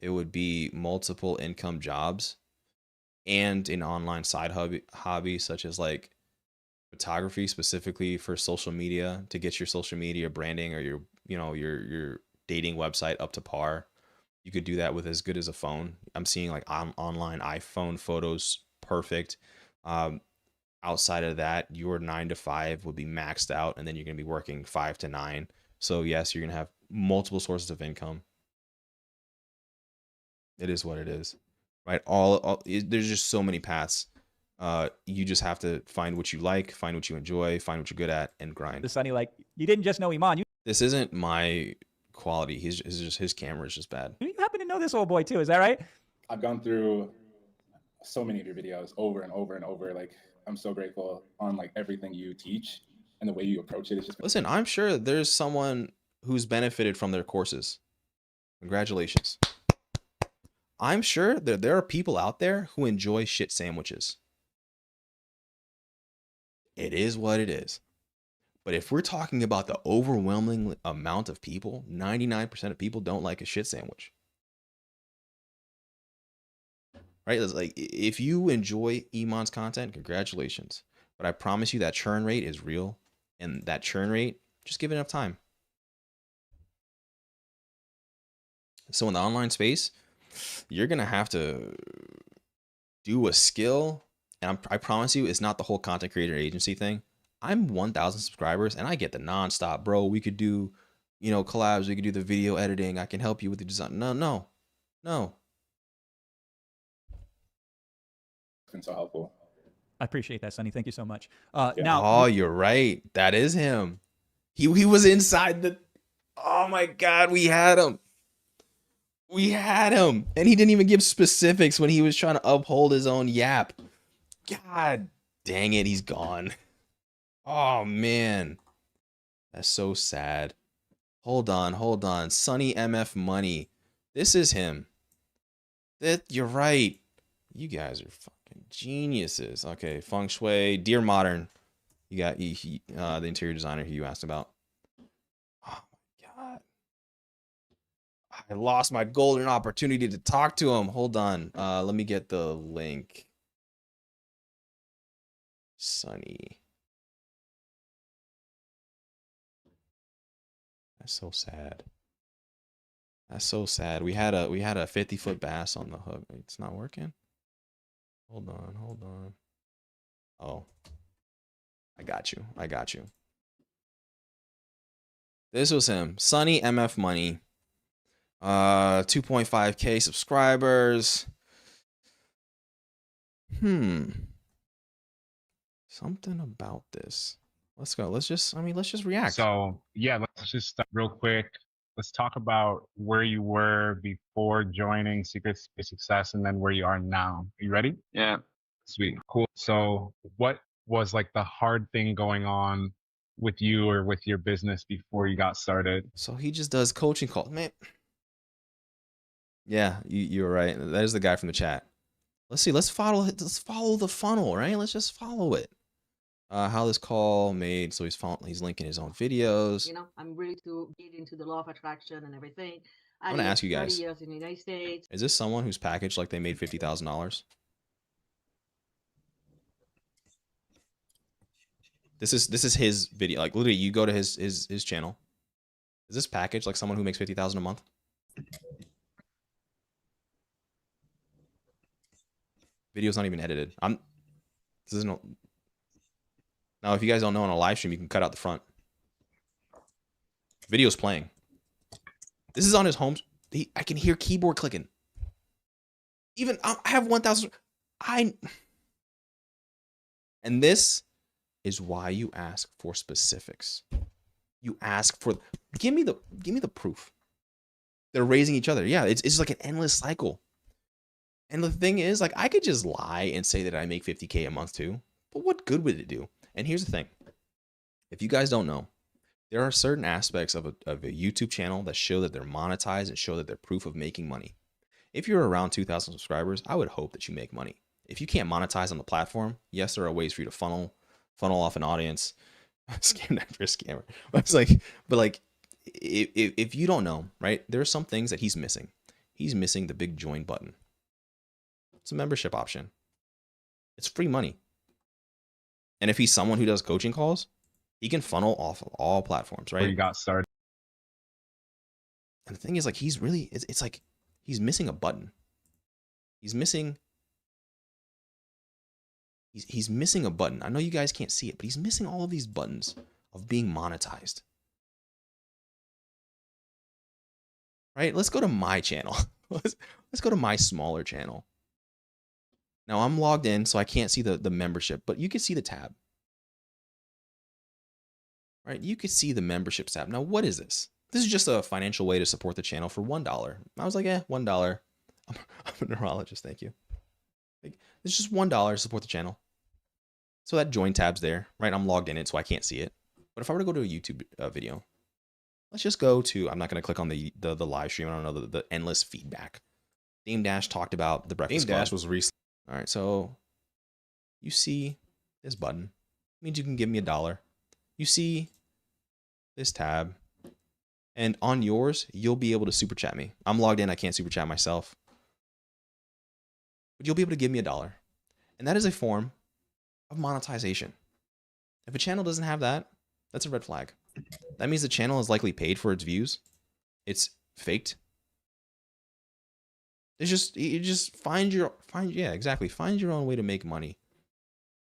it would be multiple income jobs and an online side hobby such as like photography, specifically for social media, to get your social media branding or your dating website up to par. You could do that with as good as a phone. I'm seeing like online iPhone photos perfect. Outside of that, your 9 to 5 would be maxed out, and then you're going to be working 5 to 9. So yes, you're going to have multiple sources of income. It is what it is, right? There's just so many paths. You just have to find what you like, find what you enjoy, find what you're good at, and grind. The Sonny, like, you didn't just know Iman. This isn't my quality. His camera is just bad. You happen to know this old boy too, is that right? I've gone through so many of your videos over and over and over. Like, I'm so grateful on like everything you teach and the way you approach it. It's just... Listen, I'm sure there's someone who's benefited from their courses. Congratulations. I'm sure that there are people out there who enjoy shit sandwiches. It is what it is. But if we're talking about the overwhelming amount of people, 99% of people don't like a shit sandwich. Right? It's like, if you enjoy Iman's content, congratulations. But I promise you that churn rate is real. And that churn rate, just give it enough time. So in the online space, you're going to have to do a skill. And I promise you, it's not the whole content creator agency thing. I'm 1,000 subscribers and I get the nonstop, bro. We could do, you know, collabs. We could do the video editing. I can help you with the design. No. It's been so helpful. I appreciate that, Sonny. Thank you so much. Yeah. Now, Oh, you're right. That is him. He was inside the. Oh my God, we had him. And he didn't even give specifics when he was trying to uphold his own yap. God dang it, he's gone. Oh man. That's so sad. Hold on. Sonny MF Money. This is him. You're right. You guys are fucking geniuses. Okay, Feng Shui, Dear Modern. You got the interior designer who you asked about. Oh my God. I lost my golden opportunity to talk to him. Hold on. Let me get the link. Sonny. That's so sad. That's so sad. We had a 50-foot bass on the hook. It's not working. Hold on. Oh. I got you. This was him. Sonny MF Money. 2.5K subscribers. Something about this. Let's go. Let's just react. So yeah, let's just start real quick. Let's talk about where you were before joining Secrets to Success and then where you are now. Are you ready? Yeah. Sweet. Cool. So what was like the hard thing going on with you or with your business before you got started? So he just does coaching calls, man. Yeah, you're right. That is the guy from the chat. Let's see. Let's follow the funnel, right? Let's just follow it. How this call made. So he's linking his own videos. You know, I'm ready to get into the law of attraction and everything. I'm gonna ask you guys. 30 years in the United States. Is this someone who's packaged like they made $50,000? This is his video. Like literally, you go to his channel. Is this package like someone who makes $50,000 a month? Video's not even edited. This is no. Now, if you guys don't know on a live stream, you can cut out the front. Video's playing. This is on his home. I can hear keyboard clicking. Even I have 1,000. And this is why you ask for specifics. You ask for give me the proof. They're raising each other. Yeah, it's like an endless cycle. And the thing is, like, I could just lie and say that I make 50K a month too. But what good would it do? And here's the thing. If you guys don't know, there are certain aspects of a YouTube channel that show that they're monetized and show that they're proof of making money. If you're around 2,000 subscribers, I would hope that you make money. If you can't monetize on the platform, yes, there are ways for you to funnel off an audience. Scammed after a scammer. But if you don't know, right, there are some things that he's missing. He's missing the big join button. It's a membership option. It's free money. And if he's someone who does coaching calls, he can funnel off of all platforms, right? Where you got started. And the thing is, like, it's like he's missing a button. He's missing a button. I know you guys can't see it, but he's missing all of these buttons of being monetized. Right? Let's go to my channel. Let's go to my smaller channel. Now I'm logged in, so I can't see the membership, but you can see the tab. Right? You can see the membership tab. Now, what is this? This is just a financial way to support the channel for $1. I was like, $1. I'm a neurologist, thank you. Like, it's just $1 to support the channel. So that join tab's there, right? I'm logged in it, so I can't see it. But if I were to go to a YouTube video, let's just go to, I'm not going to click on the live stream. I don't know the endless feedback. Dame Dash talked about the Breakfast Club. Dame Dash was recent. All right, so you see this button. It means you can give me $1. You see this tab. And on yours, you'll be able to super chat me. I'm logged in. I can't super chat myself. But you'll be able to give me $1. And that is a form of monetization. If a channel doesn't have that, that's a red flag. That means the channel is likely paid for its views. It's faked. It's just, you just find your own way to make money.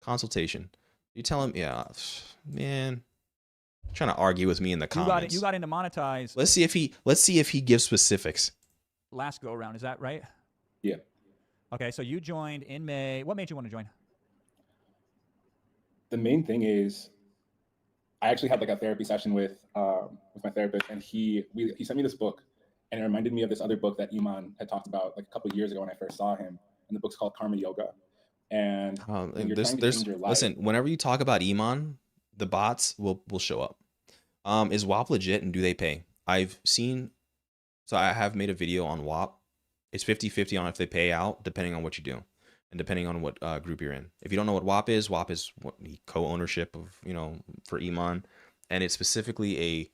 Consultation. You tell him, yeah, man, trying to argue with me in the comments. You got into Monetize. Let's see if he gives specifics. Last go around, is that right? Yeah. Okay, so you joined in May. What made you want to join? The main thing is, I actually had like a therapy session with my therapist, and he sent me this book, and it reminded me of this other book that Iman had talked about like a couple of years ago when I first saw him, and the book's called Karma Yoga. And when you're trying to change your life, listen, whenever you talk about Iman, the bots will show up. Is WAP legit and do they pay? I've seen, so I have made a video on WAP. It's 50-50 on if they pay out, depending on what you do and depending on what group you're in. If you don't know what WAP is what the co-ownership of, for Iman, and it's specifically a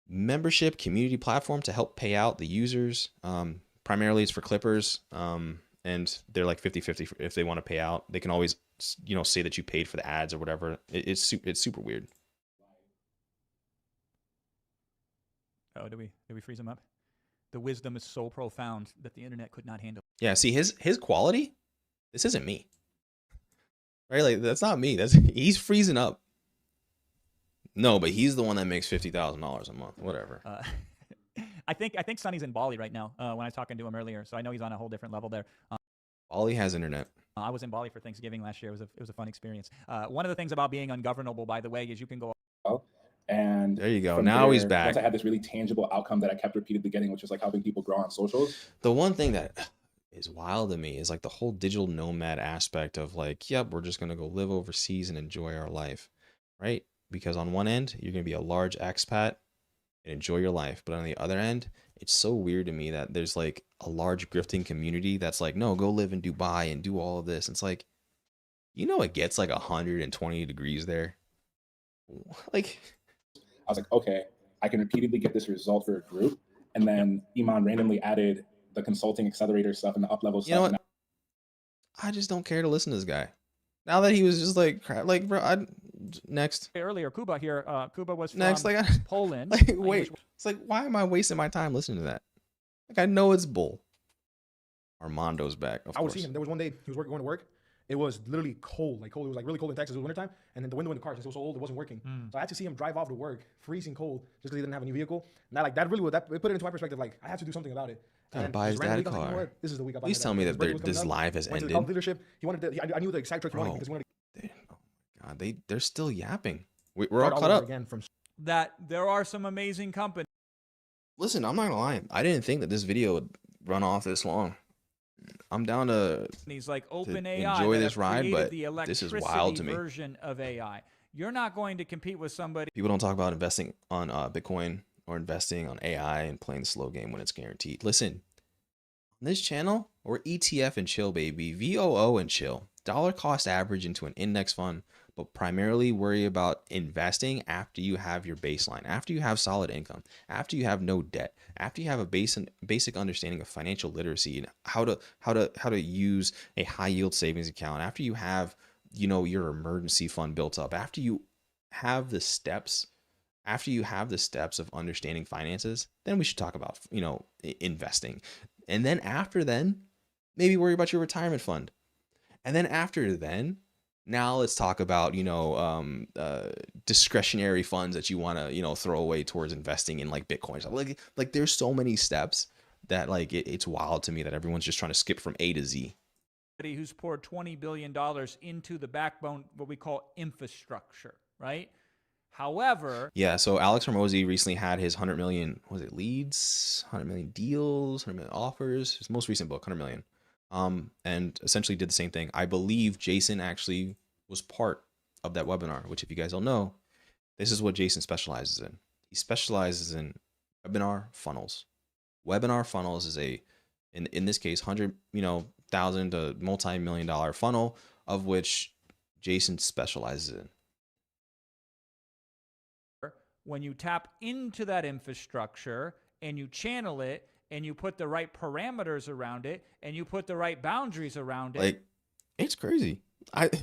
membership community platform to help pay out the users. Primarily it's for Clippers, and they're like 50-50 if they want to pay out. They can always, say that you paid for the ads or whatever. It's super weird. Oh, did we freeze him up? The wisdom is so profound that the internet could not handle. Yeah, see his quality. This isn't me, right? Like that's not me. He's freezing up. No, but he's the one that makes $50,000 a month. Whatever. I think Sonny's in Bali right now. When I was talking to him earlier, so I know he's on a whole different level there. Bali has internet. I was in Bali for Thanksgiving last year. It was a fun experience. One of the things about being ungovernable, by the way, is you can go. And there you go. Now he's back. Once I had this really tangible outcome that I kept repeatedly getting, which was like helping people grow on socials. The one thing that is wild to me is like the whole digital nomad aspect of like, yep, we're just going to go live overseas and enjoy our life, right? Because on one end, you're going to be a large expat and enjoy your life. But on the other end, it's so weird to me that there's like a large grifting community that's like, no, go live in Dubai and do all of this. It's like, it gets like 120 degrees there. Like, I was like, okay, I can repeatedly get this result for a group. And then Iman randomly added the consulting accelerator stuff and the up-level stuff. You know what? I just don't care to listen to this guy. Now that he was just like, bro, next. Earlier, Kuba here. Kuba was from next, Poland. Like, wait, it's like, why am I wasting my time listening to that? Like, I know it's bull. Armando's back, of course. I would see him. There was one day he was going to work. It was literally cold, like cold. It was like really cold in Texas. It was wintertime, and then the window in the car, since it was so old, it wasn't working. So I had to see him drive off to work, freezing cold, just because he didn't have a new vehicle. And that really it put it into my perspective. Like I had to do something about it. Gotta buy his dad a car. Like, you know what? This is the week I buy. Please tell me that this live has ended. Leadership. He wanted. I knew the exact truck he wanted because he wanted. Oh my God, they're still yapping. We're all caught up. Again from that there are some amazing companies. Listen, I'm not gonna lie. I didn't think that this video would run off this long. I'm down to like OpenAI enjoy this ride, but the this is wild to me. Version of AI. You're not going to compete with somebody. People don't talk about investing on Bitcoin or investing on AI and playing the slow game when it's guaranteed. Listen, on this channel, we're ETF and chill, baby. VOO and chill. Dollar cost average into an index fund, but primarily worry about investing after you have your baseline, after you have solid income, after you have no debt, after you have a basic understanding of financial literacy and how to use a high yield savings account, after you have, your emergency fund built up, after you have the steps of understanding finances, then we should talk about, investing. And then after then, maybe worry about your retirement fund. And then after then, now let's talk about, discretionary funds that you want to, throw away towards investing in like Bitcoin. Like there's so many steps that like it's wild to me that everyone's just trying to skip from A to Z. Who's poured $20 billion into the backbone, what we call infrastructure, right? However, yeah. So Alex Hormozy recently had his 100 million, leads, 100 million deals, 100 million offers. His most recent book, 100 million. And essentially did the same thing. I believe Jason actually was part of that webinar, which if you guys don't know, this is what Jason specializes in. He specializes in webinar funnels. Webinar funnels is in this case, 100,000 to multi-million-dollar funnel of which Jason specializes in. When you tap into that infrastructure and you channel it, and you put the right parameters around it, and you put the right boundaries around it. Like, it's crazy.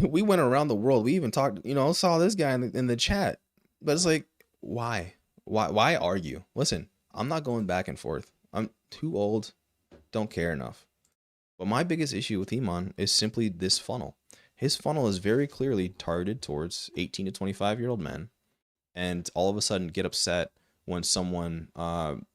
We went around the world. We even talked, saw this guy in the chat. But it's like, why? Why argue? Listen, I'm not going back and forth. I'm too old. Don't care enough. But my biggest issue with Iman is simply this funnel. His funnel is very clearly targeted towards 18 to 25-year-old men, and all of a sudden get upset when someone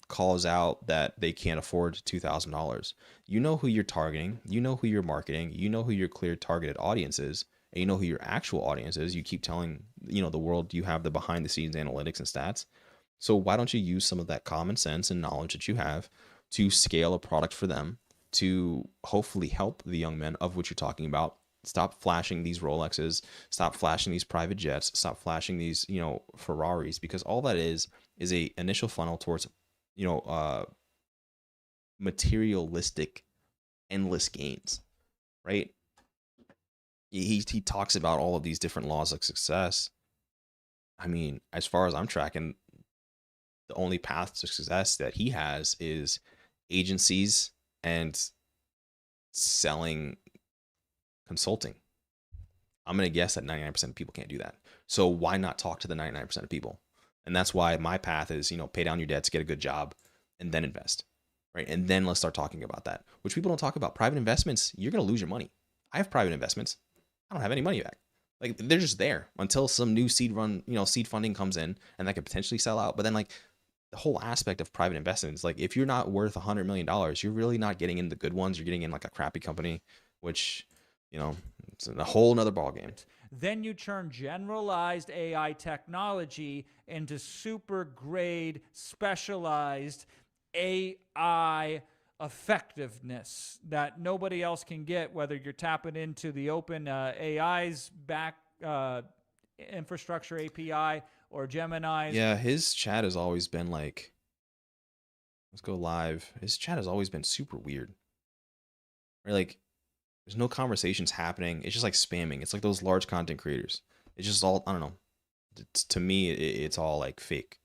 calls out that they can't afford $2,000. You know who you're targeting, you know who you're marketing, you know who your clear targeted audience is, and you know who your actual audience is. You keep telling, you know, the world you have the behind the scenes analytics and stats. So why don't you use some of that common sense and knowledge that you have to scale a product for them to hopefully help the young men of which you're talking about? Stop flashing these Rolexes, stop flashing these private jets, stop flashing these, you know, Ferraris, because all that is a initial funnel towards, you know, materialistic, endless gains, right? He talks about all of these different laws of success. I mean, as far as I'm tracking, the only path to success that he has is agencies and selling consulting. I'm going to guess that 99% of people can't do that. So why not talk to the 99% of people? And that's why my path is, you know, pay down your debts, get a good job, and then invest, right? And then let's start talking about that, which people don't talk about. Private investments, you're going to lose your money. I have private investments. I don't have any money back. Like, they're just there until some new seed funding comes in, and that could potentially sell out. But then, like, the whole aspect of private investments, like, if you're not worth $100 million, you're really not getting in the good ones. You're getting in like a crappy company, which, you know, it's a whole nother ballgame. Then you turn generalized AI technology into super grade specialized AI effectiveness that nobody else can get, whether you're tapping into the open AI's back infrastructure API or Gemini's. Yeah, his chat has always been like, let's go live. His chat has always been super weird. Right? Like, there's no conversations happening. It's just like spamming. It's like those large content creators. It's just all, I don't know. To me, it's all like fake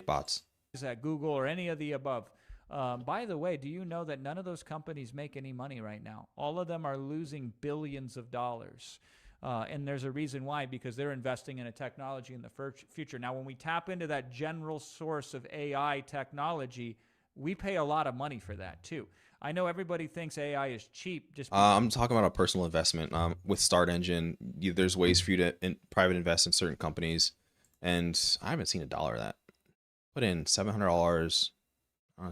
bots. At Google or any of the above. By the way, do you know that none of those companies make any money right now? All of them are losing billions of dollars. And there's a reason why, because they're investing in a technology in the future. Now, when we tap into that general source of AI technology, we pay a lot of money for that too. I know everybody thinks AI is cheap. Just I'm talking about a personal investment. With Start Engine, there's ways for you to private invest in certain companies, and I haven't seen $1 of that. Put in $700. It's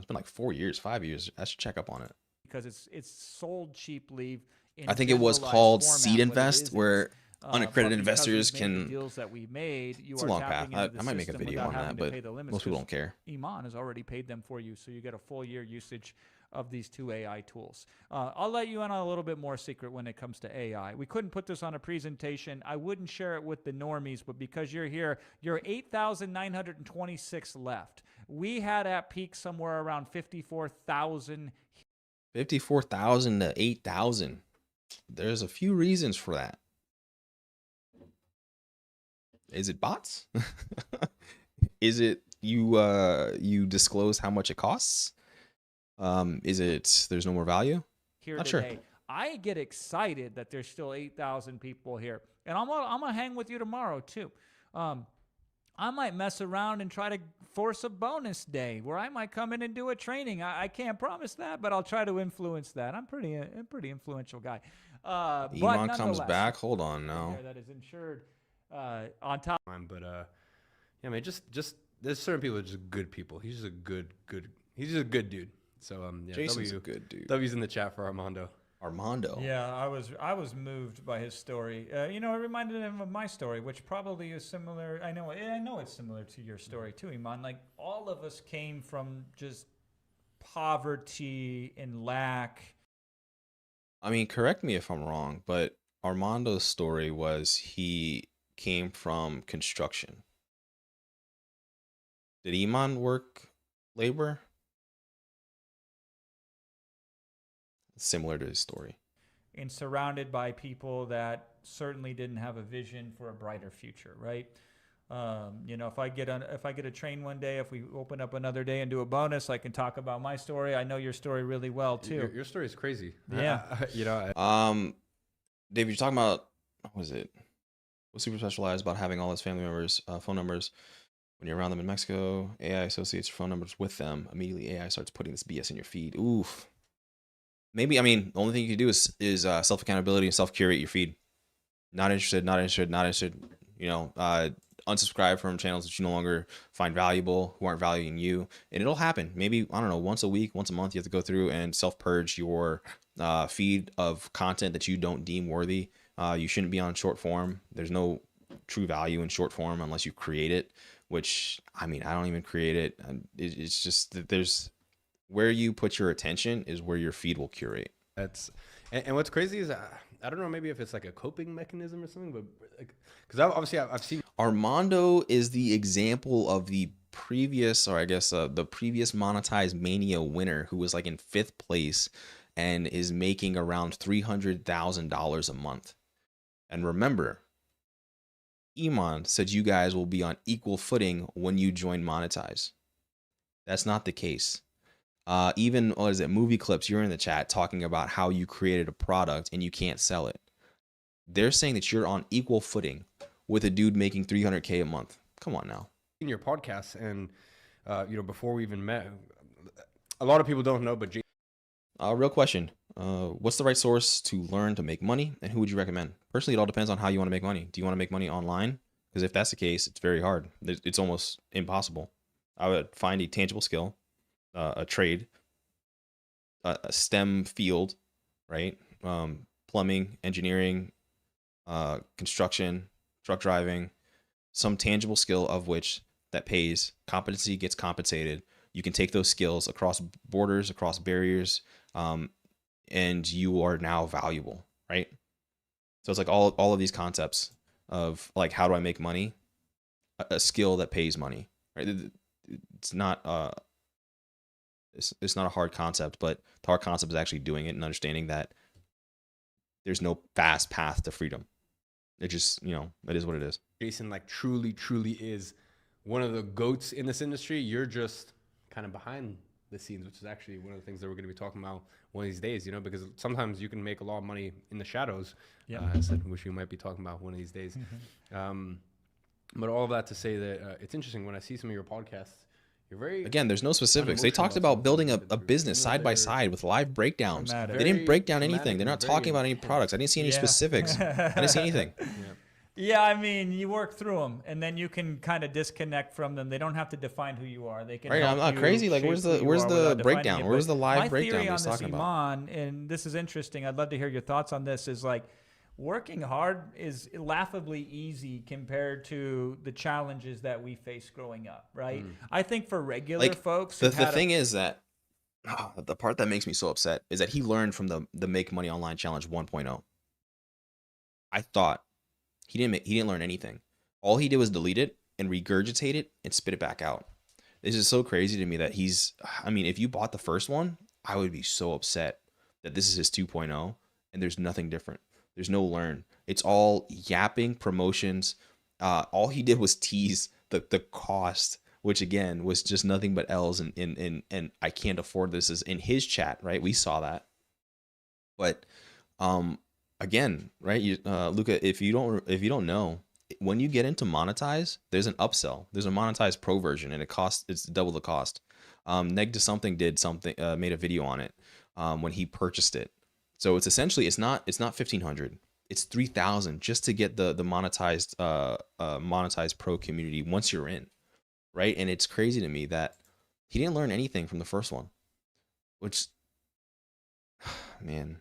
been like 4 years, 5 years. I should check up on it because it's sold cheaply. I think it was called Seed Invest, where unaccredited investors can. Deals that we made, it's a long path. I might make a video on that, but most people don't care. Iman has already paid them for you, so you get a full year usage of these two AI tools. I'll let you in on a little bit more secret when it comes to AI. We couldn't put this on a presentation. I wouldn't share it with the normies, but because you're here, you're 8,926 left. We had at peak somewhere around 54,000. 54,000 to 8,000. There's a few reasons for that. Is it bots? Is it you disclose how much it costs? Is it there's no more value? Here Not today. sure. I get excited that there's still 8,000 people here, and I'm gonna hang with you tomorrow too. I might mess around and try to force a bonus day where I might come in and do a training. I can't promise that, but I'll try to influence that. I'm a pretty influential guy. Iman comes back. Hold on now. That is insured on top. But yeah, man, just there's certain people that are just good people. He's just a good. He's just a good dude. So yeah, Jason's a good dude. W's in the chat for Armando. Yeah, I was moved by his story. You know, it reminded him of my story, which probably is similar. I know it's similar to your story too, Iman. Like, all of us came from just poverty and lack. I mean, correct me if I'm wrong, but Armando's story was he came from construction. Did Iman work labor? Similar to his story. And surrounded by people that certainly didn't have a vision for a brighter future, right? You know, if I get a train one day, if we open up another day and do a bonus, I can talk about my story. I know your story really well too. Your story is crazy. Yeah. You know. Dave, you're talking about, what was it? What's super specialized about having all his family members' phone numbers? When you're around them in Mexico, AI associates your phone numbers with them. Immediately, AI starts putting this BS in your feed. Oof. Maybe, I mean, the only thing you can do is self-accountability and self-curate your feed. not interested, not interested, not interested. You know, unsubscribe from channels that you no longer find valuable, who aren't valuing you, and it'll happen. Maybe, I don't know, once a week, once a month, you have to go through and self-purge your feed of content that you don't deem worthy. You shouldn't be on short form. There's no true value in short form unless you create it, which, I mean, I don't even create it. It's just that there's where you put your attention is where your feed will curate. That's and what's crazy is I don't know, maybe if it's like a coping mechanism or something, but because obviously I've seen Armando is the example of the previous, or I guess the previous Monetize Mania winner, who was like in 5th place and is making around $300,000 a month. And remember, Iman said you guys will be on equal footing when you join Monetize. That's not the case. Even, what is it, movie clips, you're in the chat talking about how you created a product and you can't sell it. They're saying that you're on equal footing with a dude making $300K a month. Come on now. in your podcast, and you know, before we even met, a lot of people don't know, but Real question. What's the right source to learn to make money, and who would you recommend? Personally, it all depends on how you want to make money. Do you want to make money online? Because if that's the case, it's very hard. It's almost impossible. I would find a tangible skill, a trade, a STEM field, right? Plumbing, engineering, construction, truck driving, some tangible skill of which that pays. Competency gets compensated. You can take those skills across borders, across barriers, and you are now valuable, right? So it's like all of these concepts of like, how do I make money? A skill that pays money, right? It's not it's not a hard concept, but the hard concept is actually doing it and understanding that there's no fast path to freedom. It just, you know, it is what it is. Jason like truly is one of the GOATs in this industry. You're just kind of behind the scenes, which is actually one of the things that we're going to be talking about one of these days, you know, because sometimes you can make a lot of money in the shadows, which we might be talking about one of these days. But all of that to say that it's interesting when I see some of your podcasts, you're very, again, there's no specifics. They talked about building a business side by side with live breakdowns. They didn't break down anything. They're not talking about any products. I didn't see any specifics. I didn't see anything. Yeah, I mean, you work through them, and then you can kind of disconnect from them. They don't have to define who you are. They can. Right, I'm not crazy. Like, where's the breakdown? Where's the live breakdown he's talking about? My theory on this, Iman, and this is interesting. I'd love to hear your thoughts on this. Is like, working hard is laughably easy compared to the challenges that we face growing up, right? I think for regular folks, the thing is that the part that makes me so upset is that he learned from the Make Money Online Challenge 1.0. I thought he didn't learn anything. All he did was delete it and regurgitate it and spit it back out. This is so crazy to me that I mean, if you bought the first one, I would be so upset that this is his 2.0 and there's nothing different. There's no learn. It's all yapping, promotions. All he did was tease the cost, which again was just nothing but L's and I can't afford this is in his chat, right? We saw that. But again, right, Luca, if you don't know, when you get into Monetize, there's an upsell. There's a Monetize Pro version, and it's double the cost. Neg to something made a video on it when he purchased it. So it's essentially it's not $1,500, it's $3,000 just to get the monetized Monetize Pro community once you're in, right? And it's crazy to me that he didn't learn anything from the first one, which, man.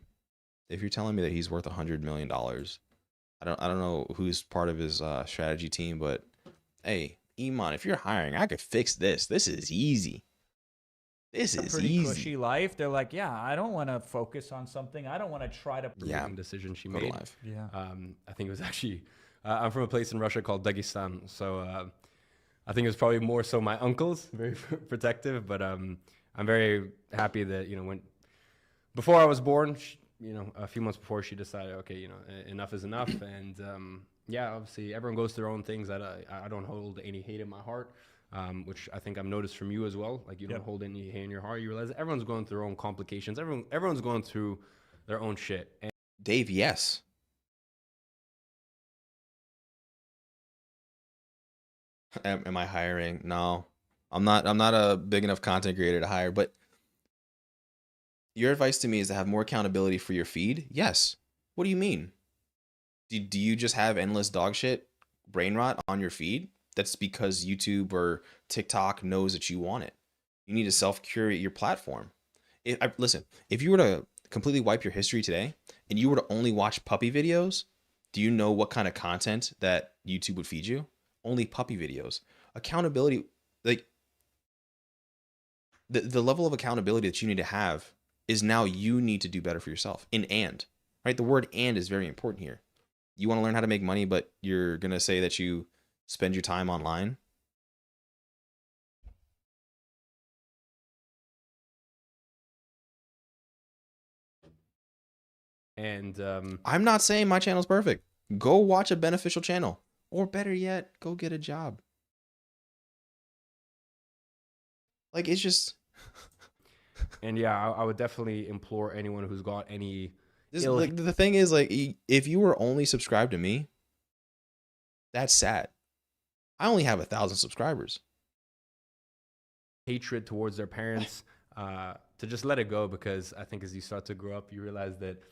If you're telling me that he's worth $100 million, I don't know who's part of his strategy team, but hey, Iman, if you're hiring, I could fix this. This is easy. This is pretty easy. Cushy life. They're like, yeah, I don't want to focus on something. I don't want to try to. Decision she made. Yeah. I think it was actually. I'm from a place in Russia called Dagestan, so I think it was probably more so my uncles, very protective. But I'm very happy that before I was born. A few months before, she decided, okay, enough is enough. And obviously everyone goes through their own things. That I don't hold any hate in my heart, which I think I've noticed from you as well. Like, you don't hold any hate in your heart. You realize everyone's going through their own complications. Everyone's going through their own shit. And Dave, yes. Am I hiring? No, I'm not a big enough content creator to hire, but your advice to me is to have more accountability for your feed? Yes. What do you mean? Do you just have endless dog shit brain rot on your feed? That's because YouTube or TikTok knows that you want it. You need to self-curate your platform. Listen, if you were to completely wipe your history today and you were to only watch puppy videos, do you know what kind of content that YouTube would feed you? Only puppy videos. Accountability, like the level of accountability that you need to have is now you need to do better for yourself. Right? The word and is very important here. You want to learn how to make money, but you're going to say that you spend your time online. And I'm not saying my channel's perfect. Go watch a beneficial channel, or better yet, go get a job. Like, it's just. And yeah, I would definitely implore anyone who's got any. Like, the thing is, like, if you were only subscribed to me, that's sad. I only have 1,000 subscribers. Hatred towards their parents, to just let it go, because I think as you start to grow up, you realize that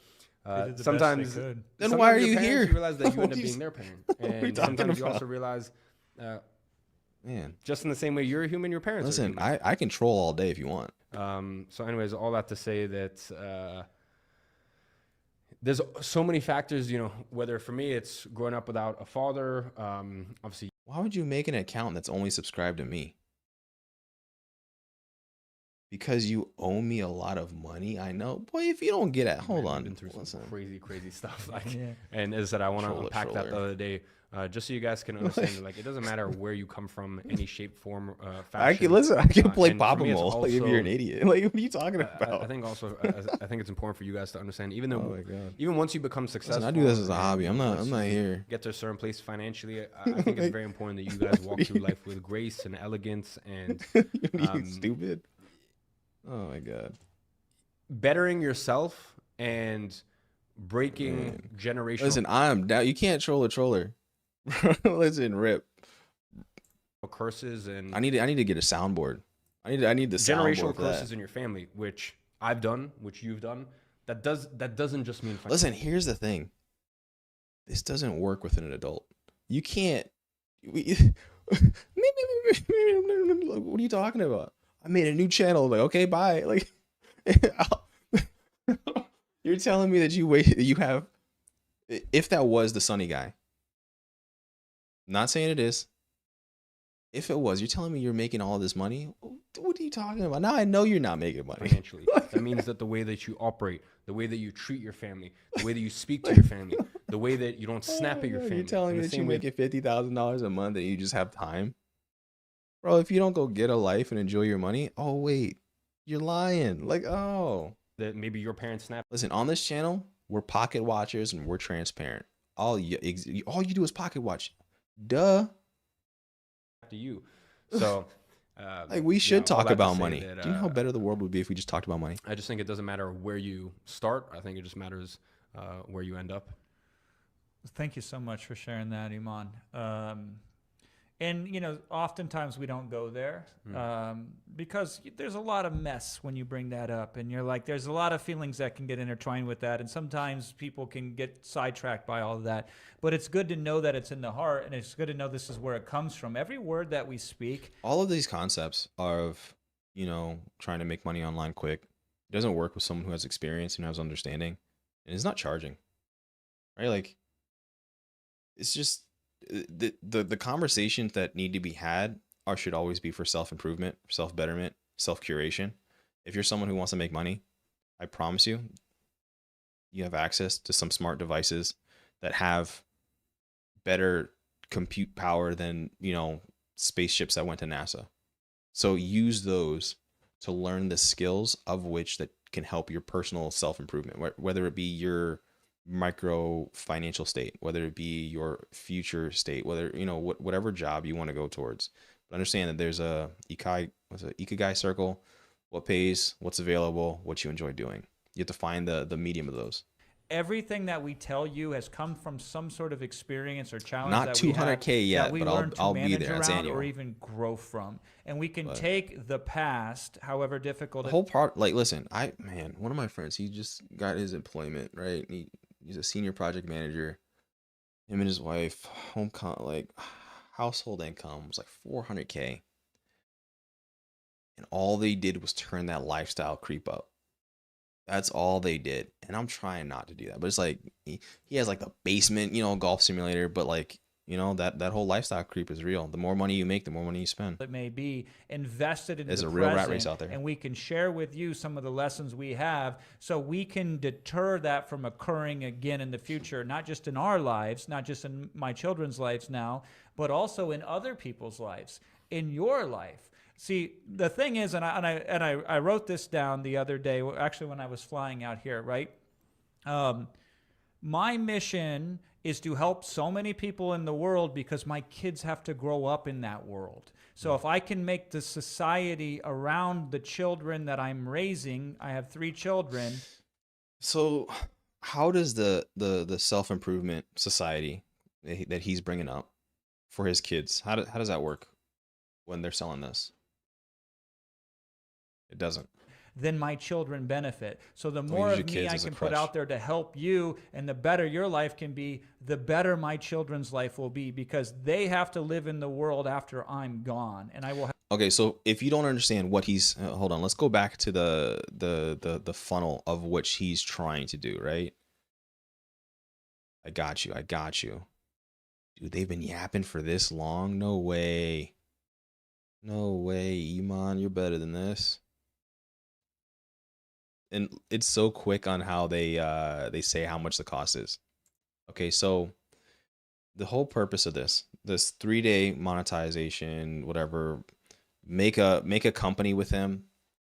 sometimes. Then why are you here? You realize that you end up being their parent, and sometimes you also realize, man, just in the same way you're a human, your parents. Listen, are human. I can troll all day if you want. So, anyways, all that to say that. There's so many factors, whether for me it's growing up without a father, obviously. Why would you make an account that's only subscribed to me? Because you owe me a lot of money. I know. Boy, if you don't get it, hold on. Been through some crazy stuff. And as I said, I want to unpack that the other day, just so you guys can understand that, like, it doesn't matter where you come from, any shape, form, fashion. I can play Papa Mole if you're an idiot. Like, what are you talking about? I think also, I think it's important for you guys to understand, even though, even once you become successful. Listen, I do this as a hobby. I'm not here. Get to a certain place financially. I think it's very important that you guys walk through life with grace and elegance and. Stupid. Oh my God. Bettering yourself and breaking generational. Listen, I'm down. You can't troll a troller. Listen, rip. Curses and I need to get a soundboard. I need the generational soundboard for curses that. in your family, which I've done, which you've done. That doesn't just mean financial. Listen, here's the thing. This doesn't work with an adult. You can't. What are you talking about? I made a new channel. Like, okay, bye. Like, you're telling me that you have. If that was the Sunny guy. Not saying it is. If it was, you're telling me you're making all this money? What are you talking about? Now I know you're not making money. Financially. That means that the way that you operate, the way that you treat your family, the way that you speak to your family, the way that you don't snap at your family. You're telling me that you're making $50,000 a month and you just have time? Bro, if you don't go get a life and enjoy your money, oh, wait, you're lying. Like, oh. That maybe your parents snap. Listen, on this channel, we're pocket watchers and we're transparent. All you do is pocket watch. Duh. To you. So, like, we should talk about money. Do you know how better the world would be if we just talked about money? I just think it doesn't matter where you start. I think it just matters where you end up. Thank you so much for sharing that, Iman. And, oftentimes we don't go there because there's a lot of mess when you bring that up. And you're like, there's a lot of feelings that can get intertwined with that. And sometimes people can get sidetracked by all of that. But it's good to know that it's in the heart. And it's good to know this is where it comes from. Every word that we speak. All of these concepts of, trying to make money online quick, it doesn't work with someone who has experience and has understanding. And is not charging. Right? Like, it's just. The conversations that need to be had should always be for self-improvement, self-betterment, self-curation. If you're someone who wants to make money, I promise you, you have access to some smart devices that have better compute power than, spaceships that went to NASA. So use those to learn the skills of which that can help your personal self-improvement, whether it be your micro financial state, whether it be your future state, whether whatever job you want to go towards. But understand that there's a ikigai circle, what pays, what's available, what you enjoy doing. You have to find the medium of those. Everything that we tell you has come from some sort of experience or challenge. Not that 200K yet, we but I'll be there. It's annual. Or even grow from, and we can take the past, however difficult. The whole part, like, listen, one of my friends, he just got his employment, right? He's a senior project manager. Him and his wife, household income was like 400K. And all they did was turn that lifestyle creep up. That's all they did. And I'm trying not to do that. But it's like he has like the basement, golf simulator, but like, that whole lifestyle creep is real. The more money you make, the more money you spend. It may be invested in There's the a real rat present, race out there. and we can share with you some of the lessons we have so we can deter that from occurring again in the future, not just in our lives, not just in my children's lives now, but also in other people's lives, in your life. See, the thing is, and I wrote this down the other day, actually when I was flying out here, right? My mission is to help so many people in the world because my kids have to grow up in that world. So if I can make the society around the children that I'm raising, I have 3 children. So how does the self-improvement society that he's bringing up for his kids, how does that work when they're selling this? It doesn't. Then my children benefit. So the more use of your me kids I as a can put crutch. out there to help you, and the better your life can be, the better my children's life will be, because they have to live in the world after I'm gone, and I will have. Okay, so if you don't understand what he's hold on, let's go back to the funnel of which he's trying to do, right? I got you. Dude, they've been yapping for this long? No way. No way, Iman, you're better than this. And it's so quick on how they say how much the cost is. Okay, so the whole purpose of this 3-day monetization, whatever, make a company with him,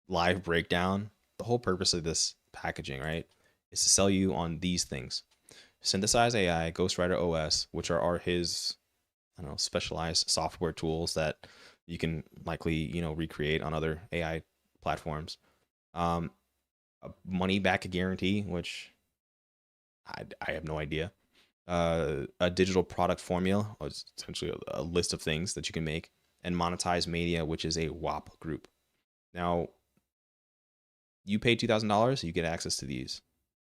live breakdown. The whole purpose of this packaging, right, is to sell you on these things: Synthesize AI, Ghostwriter OS, which are his, I don't know, specialized software tools that you can likely recreate on other AI platforms. A money back guarantee, which I have no idea. A digital product formula, or essentially a list of things that you can make, and Monetize Mania, which is a WAP group. Now, you pay $2,000, you get access to these.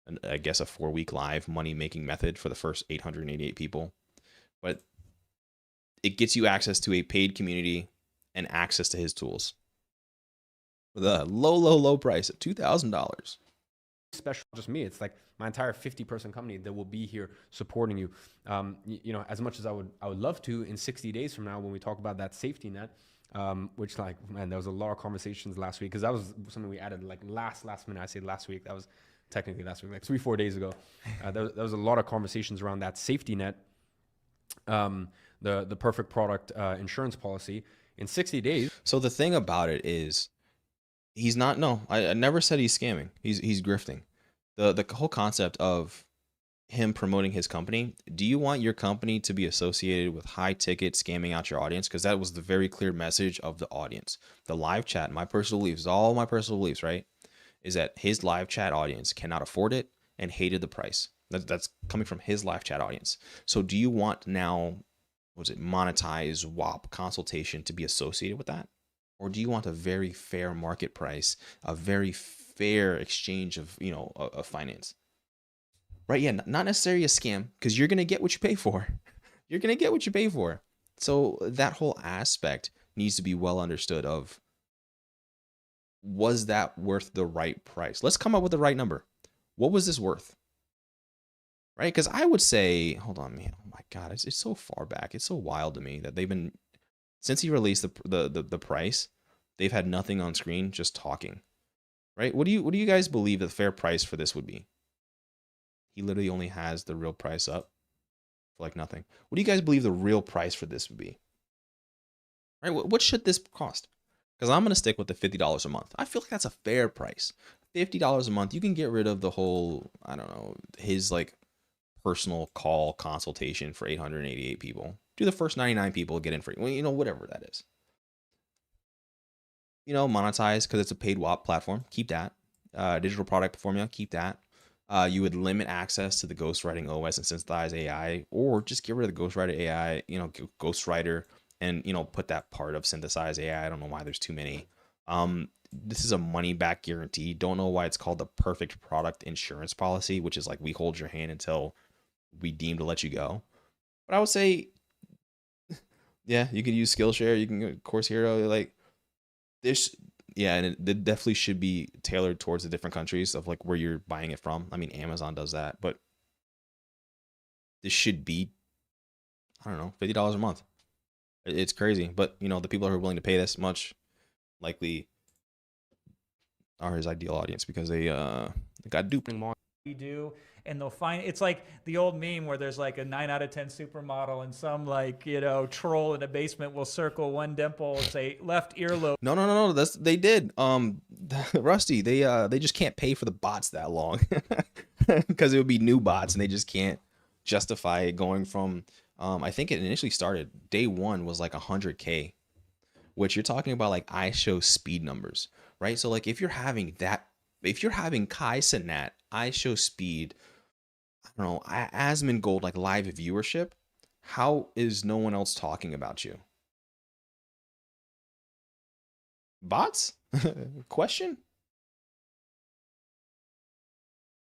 And I guess a 4-week live money making method for the first 888 people. But it gets you access to a paid community and access to his tools. With a low price at $2,000. Special, just me. It's like my entire 50-person company that will be here supporting you. As much as I would love to, in 60 days from now, when we talk about that safety net, which there was a lot of conversations last week, because that was something we added like last minute. I say last week, that was technically last week, like 3-4 days ago. There was a lot of conversations around that safety net, the perfect product insurance policy in 60 days. So the thing about it is, he's not. No, I never said he's scamming. He's grifting. The whole concept of him promoting his company. Do you want your company to be associated with high ticket scamming out your audience? Because that was the very clear message of the audience. The live chat, my personal beliefs, all my personal beliefs, right, is that his live chat audience cannot afford it and hated the price. That's coming from his live chat audience. So do you want now, monetize WAP consultation to be associated with that? Or do you want a very fair market price, a very fair exchange of, of finance? Right? Yeah, not necessarily a scam, because you're going to get what you pay for. You're going to get what you pay for. So that whole aspect needs to be well understood of, was that worth the right price? Let's come up with the right number. What was this worth? Right? Because I would say, hold on, man. Oh my God, it's so far back. It's so wild to me that they've been, since he released the price, they've had nothing on screen, just talking. Right? What do you guys believe the fair price for this would be? He literally only has the real price up for like nothing. What do you guys believe the real price for this would be? Right? What should this cost? Because I'm going to stick with the $50 a month. I feel like that's a fair price. $50 a month, you can get rid of the whole, I don't know, his like personal call consultation for 888 people. Do the first 99 people get in free. Well, whatever that is. Monetize, because it's a paid WAP platform. Keep that. Digital product formula. Keep that. You would limit access to the ghostwriting OS and synthesize AI, or just get rid of the ghostwriter AI, ghostwriter, and, put that part of synthesize AI. I don't know why there's too many. This is a money back guarantee. Don't know why it's called the perfect product insurance policy, which is like, we hold your hand until we deem to let you go. But I would say, yeah, you could use Skillshare, you can go Course Hero, like this. Yeah, and it definitely should be tailored towards the different countries of like where you're buying it from. I mean, Amazon does that, but this should be, I don't know, $50 a month. It's crazy, but you know, the people who are willing to pay this much likely are his ideal audience because they got duped. We do, and they'll find it's like the old meme where there's like a 9 out of 10 supermodel and some like, you know, troll in a basement will circle one dimple and say left earlobe. No. They did. Rusty, they just can't pay for the bots that long because it would be new bots and they just can't justify going from. I think it initially started day one was like 100K, which you're talking about like iShow speed numbers, right? So like if you're having Kai Cenat, iShow speed, I don't know, Asmongold like live viewership, how is no one else talking about you? Bots? Question?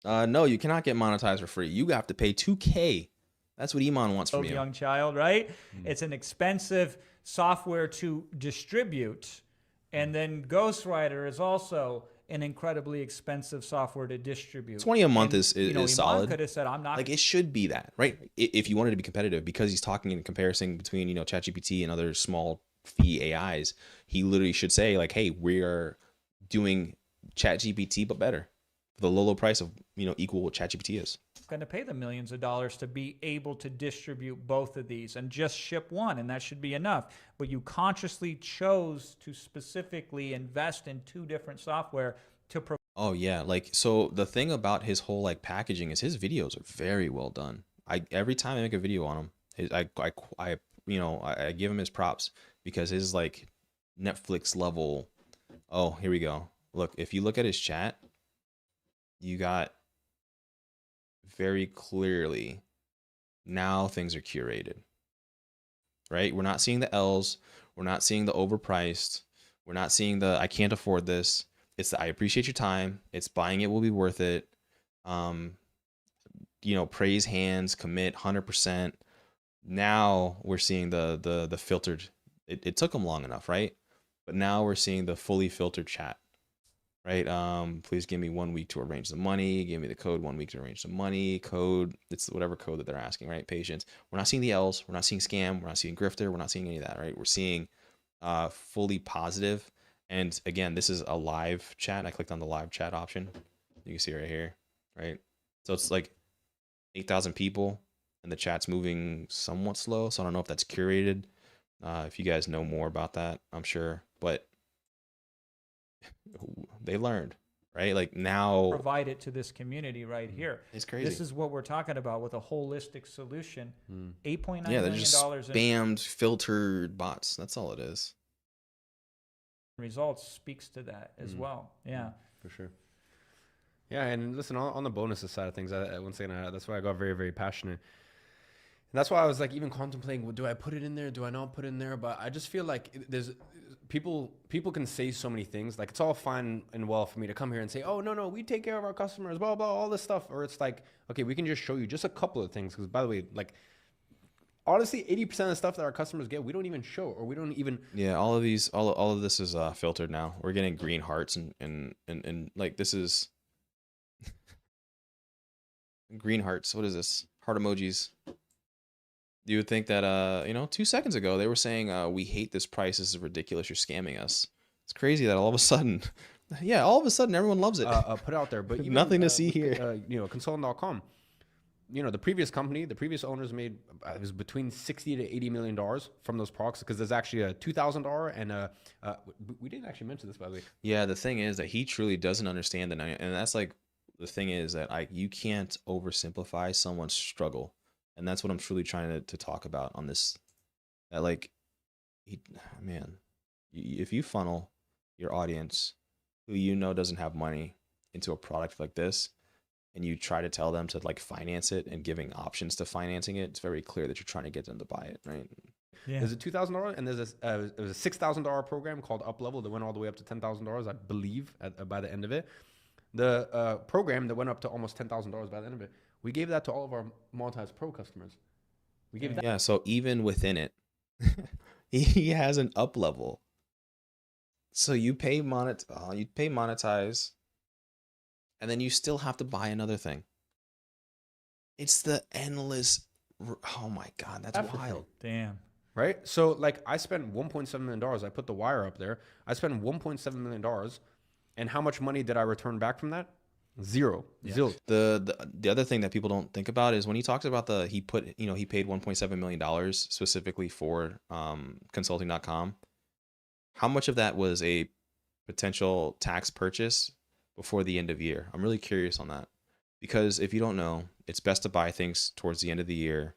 No, you cannot get monetized for free. You have to pay 2K. That's what Iman wants from you. Young child, right? It's an expensive software to distribute, and then Ghostwriter is also an incredibly expensive software to distribute. 20 a month is Iman solid. Could have said, "I'm not." Like it should be that, right? If you wanted to be competitive, because he's talking in comparison between ChatGPT and other small fee AIs, he literally should say like, "Hey, we are doing ChatGPT but better for the low price of equal what ChatGPT is." Going to pay the millions of dollars to be able to distribute both of these and just ship one, and that should be enough. But you consciously chose to specifically invest in two different software to provide. Oh yeah, like so the thing about his whole like packaging is his videos are very well done. Every time I make a video on him, I give him his props because his like Netflix level. Oh, here we go. Look, if you look at his chat, you got very clearly now things are curated, right? We're not seeing the L's, we're not seeing the overpriced, we're not seeing the I can't afford this. It's the I appreciate your time, it's buying it will be worth it. Praise hands, commit 100%. Now we're seeing the filtered. It took them long enough, right? But now we're seeing the fully filtered chat. Right. Please give me 1 week to arrange the money. Give me the code 1 week to arrange the money. Code. It's whatever code that they're asking, right? Patience. We're not seeing the L's. We're not seeing scam. We're not seeing grifter. We're not seeing any of that, right? We're seeing fully positive. And again, this is a live chat. I clicked on the live chat option. You can see right here, right? So it's like 8,000 people and the chat's moving somewhat slow. So I don't know if that's curated. If you guys know more about that, I'm sure. But they learned, right? Like now provide it to this community right here. It's crazy. This is what we're talking about with a holistic solution. $8.9 yeah, they're million just spammed, filtered bots. That's all it is. Results speaks to that as well. Yeah, for sure. Yeah, and listen, on the bonuses side of things, once again, that's why I got very, very passionate. And that's why I was like even contemplating, well, do I put it in there? Do I not put it in there? But I just feel like there's people can say so many things. Like it's all fine and well for me to come here and say, oh, no, we take care of our customers, blah, blah, all this stuff. Or it's like, okay, we can just show you just a couple of things. Because by the way, like honestly, 80% of the stuff that our customers get, we don't even show, or we don't even. Yeah, all of this is filtered now. We're getting green hearts and like this is green hearts. What is this? Heart emojis. You would think that 2 seconds ago they were saying we hate this price, this is ridiculous, you're scamming us. It's crazy that all of a sudden everyone loves it. Put it out there, but even, nothing to see here. Consultant.com. The previous company, the previous owners made it was between $60 to $80 million from those products, because there's actually a $2,000 and we didn't actually mention this, by the way. Yeah, the thing is that he truly doesn't understand and that's like the thing is that you can't oversimplify someone's struggle. And that's what I'm truly trying to talk about on this. That if you funnel your audience who doesn't have money into a product like this, and you try to tell them to like finance it and giving options to financing it, it's very clear that you're trying to get them to buy it, right? Yeah. There's a $2,000 and there's a $6,000 program called Up Level that went all the way up to $10,000, I believe, by the end of it. The program that went up to almost $10,000 by the end of it, we gave that to all of our Monetize Pro customers. We gave that. Yeah, so even within it, he has an up level. So you pay monetize, and then you still have to buy another thing. It's the endless. Oh my god, that's wild. Damn. Right? So like I spent $1.7 million. I put the wire up there. I spent $1.7 million. And how much money did I return back from that? Zero. Zilch. The other thing that people don't think about is when he talks about he paid $1.7 million specifically for consulting.com. How much of that was a potential tax purchase before the end of year? I'm really curious on that, because if you don't know, it's best to buy things towards the end of the year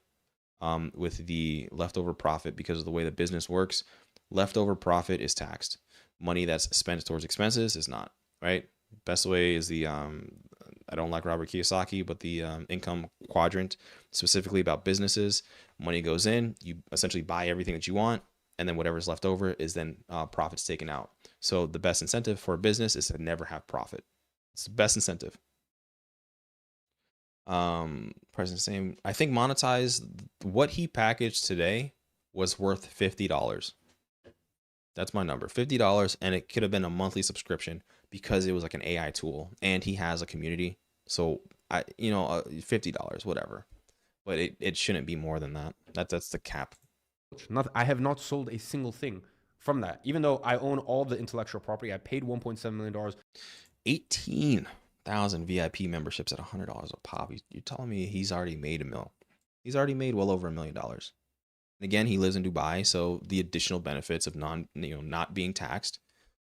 with the leftover profit, because of the way the business works. Leftover profit is taxed. Money that's spent towards expenses is not, right? Best way is the I don't like Robert Kiyosaki, but the income quadrant, specifically about businesses. Money goes in, you essentially buy everything that you want, and then whatever's left over is then profits taken out. So the best incentive for a business is to never have profit. It's the best incentive. President same. I think Monetize, what he packaged today was worth $50. That's my number, $50, and it could have been a monthly subscription because it was like an AI tool, and he has a community. So $50, whatever, but it shouldn't be more than that. That's the cap. I have not sold a single thing from that, even though I own all the intellectual property. I paid $1.7 million. 18,000 VIP memberships at $100 a pop. You're telling me he's already made $1 million? He's already made well over $1 million. And again, he lives in Dubai, so the additional benefits of not being taxed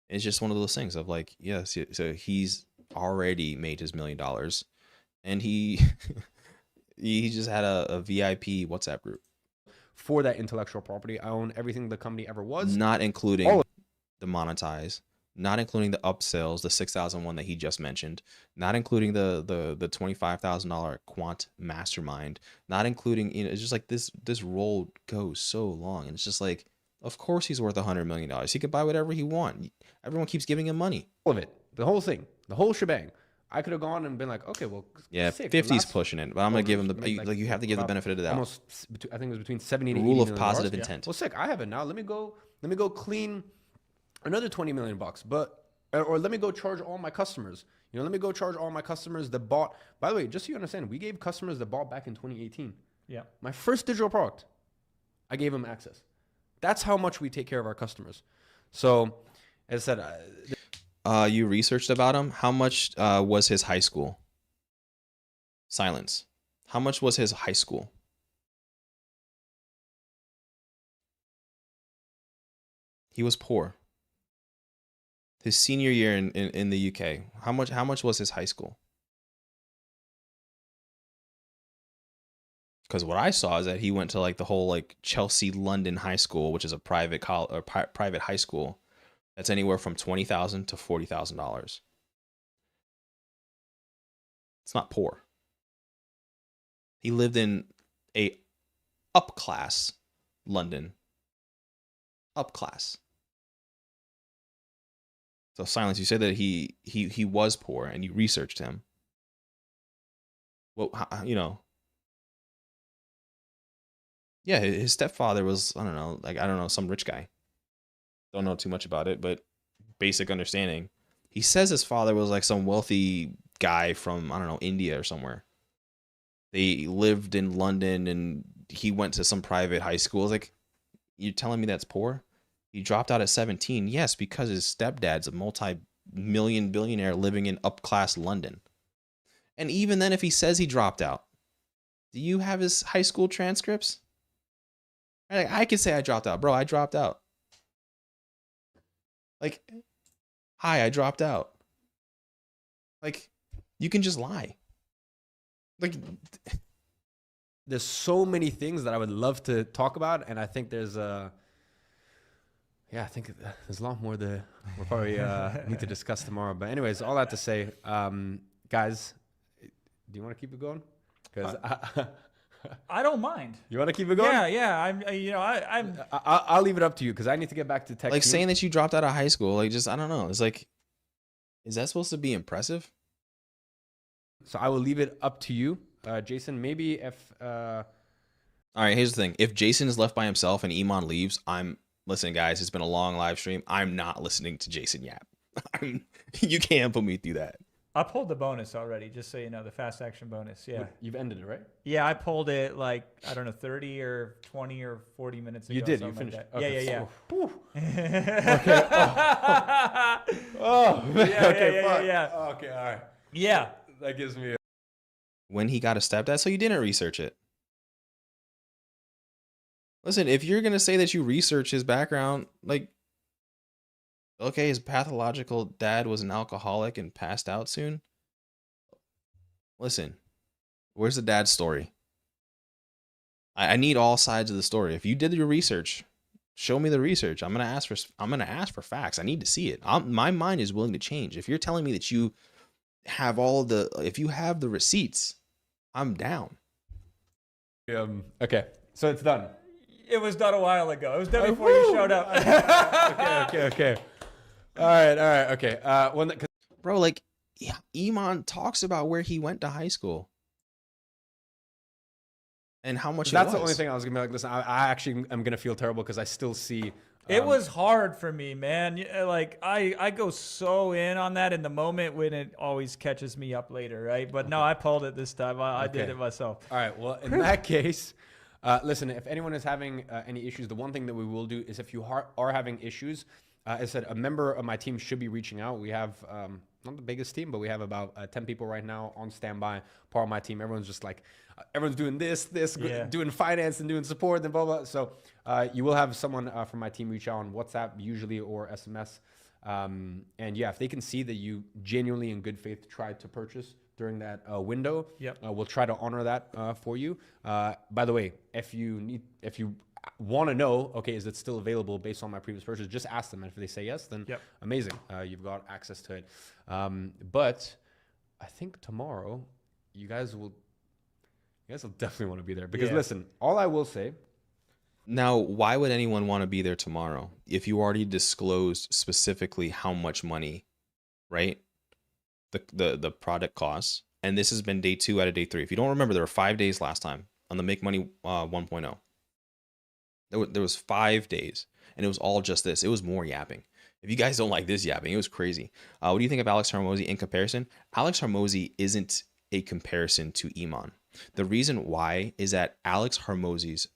is just one of those things of like, yes, so he's already made his $1 million, and he he just had a VIP WhatsApp group For that intellectual property, I own everything the company ever was. not including the Monetize, not including the upsells, the 6,001 that he just mentioned, not including the $25,000 quant mastermind, not including, it's just like this roll goes so long, and it's just like, of course he's worth $100 million. He could buy whatever he wants. Everyone keeps giving him money. All of it, the whole thing, the whole shebang. I could have gone and been like, okay, well, Yeah, sick. 50's pushing it, but I'm gonna give him Like, you have to give the benefit of the doubt. Almost, I think it was between 70 and 80 Rule of million positive dollars. intent. Well, sick. I have it now. Let me go clean another 20 million bucks, or let me go charge all my customers. Let me go charge all my customers that bought. By the way, just so you understand, we gave customers that bought back in 2018. Yeah. My first digital product, I gave them access. That's how much we take care of our customers. So, as I said, You researched about him. How much was his high school? Silence. How much was his high school? He was poor. His senior year in the UK. How much was his high school? Because what I saw is that he went to like the whole like Chelsea London High School, which is a private private high school. That's anywhere from $20,000 to $40,000. It's not poor. He lived in a upclass London. Upclass. So Silence, you said that he was poor and you researched him. Well, yeah, his stepfather was, I don't know, some rich guy. Don't know too much about it, but basic understanding. He says his father was like some wealthy guy from, I don't know, India or somewhere. They lived in London and he went to some private high school. Like, you're telling me that's poor? He dropped out at 17. Yes, because his stepdad's a multi-million billionaire living in upclass London. And even then, if he says he dropped out, do you have his high school transcripts? Like, I could say I dropped out. Bro, I dropped out. Like, hi, I dropped out. Like, you can just lie. Like, there's so many things that I would love to talk about, and I think there's I think there's a lot more that we'll probably need to discuss tomorrow. But anyways, all that to say, guys, do you want to keep it going? Because I don't mind. You want to keep it going? Yeah. I'll leave it up to you because I need to get back to tech. Like saying that you dropped out of high school, like just I don't know. It's like, is that supposed to be impressive? So I will leave it up to you, Jason. Maybe if All right, here's the thing. If Jason is left by himself and Iman leaves, listen, guys, it's been a long live stream. I'm not listening to Jason yap. You can't put me through that. I pulled the bonus already, just so you know, the fast action bonus. Yeah. You've ended it, right? Yeah, I pulled it like, I don't know, 30 or 20 or 40 minutes ago. You did. You something finished. like Okay, yeah. Okay. Oh. Yeah, Okay. yeah, Fuck. yeah. Okay. All right. Yeah. That gives me. When he got a stepdad, so you didn't research it. Listen, if you're gonna say that you research his background, like, okay, his pathological dad was an alcoholic and passed out soon. Listen, where's the dad's story? I need all sides of the story. If you did your research, show me the research. I'm gonna ask for facts. I need to see it. My mind is willing to change. If you're telling me that you have if you have the receipts, I'm down. Okay. So it's done. It was done a while ago. It was done before you showed up. Okay. All right. Okay. Bro, like, yeah, Iman talks about where he went to high school and how much That's the only thing I was gonna be like. Listen, I actually am gonna feel terrible because I still see. It was hard for me, man. Like I go so in on that in the moment when it always catches me up later, right? But no, I pulled it this time. I did it myself. All right. Well, in that case, listen. If anyone is having any issues, the one thing that we will do is if you are having issues, as I said, a member of my team should be reaching out. We have not the biggest team, but we have about 10 people right now on standby. Part of my team. Everyone's just like, everyone's doing this, doing finance and doing support and blah, blah. So you will have someone from my team reach out on WhatsApp usually or SMS. And yeah, if they can see that you genuinely in good faith tried to purchase during that window, we'll try to honor that for you. By the way, if you want to know, okay, is it still available based on my previous purchase, just ask them. And if they say yes, then amazing. You've got access to it. But I think tomorrow you guys will definitely want to be there because listen, all I will say. Now, why would anyone want to be there tomorrow if you already disclosed specifically how much money, right? The product costs, and this has been day 2 out of day 3. If you don't remember, there were 5 days last time on the Make Money 1.0. There was 5 days, and it was all just this. It was more yapping. If you guys don't like this yapping, it was crazy. What do you think of Alex Hormozi in comparison? Alex Hormozi isn't a comparison to Iman. The reason why is that Alex Hormozi's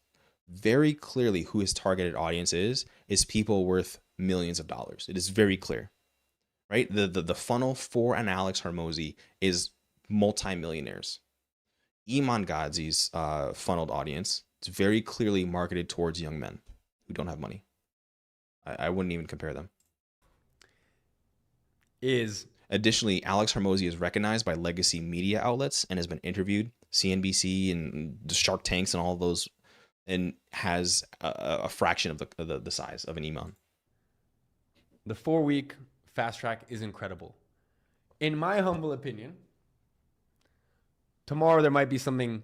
very clearly who his targeted audience is people worth millions of dollars. It is very clear, right? The funnel for an Alex Hormozi is multimillionaires. Iman Gadzhi's funneled audience is very clearly marketed towards young men who don't have money. I wouldn't even compare them. Additionally, Alex Hormozi is recognized by legacy media outlets and has been interviewed, CNBC and the Shark Tanks and all of those, and has a fraction of the size of an Iman. The 4-week fast track is incredible. In my humble opinion, tomorrow there might be something.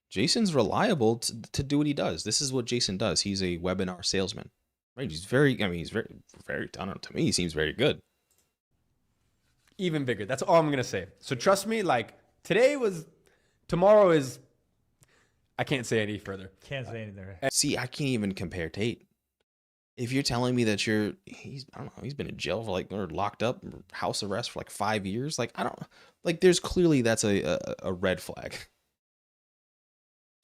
Jason's reliable to do what he does. This is what Jason does. He's a webinar salesman, right? He's very, I don't know, to me, he seems very good. Even bigger. That's all I'm going to say. So trust me, like tomorrow is, I can't say any further. Can't say anything. See, I can't even compare Tate. If you're telling me that he's been in jail for or locked up, house arrest for 5 years, there's clearly that's a red flag.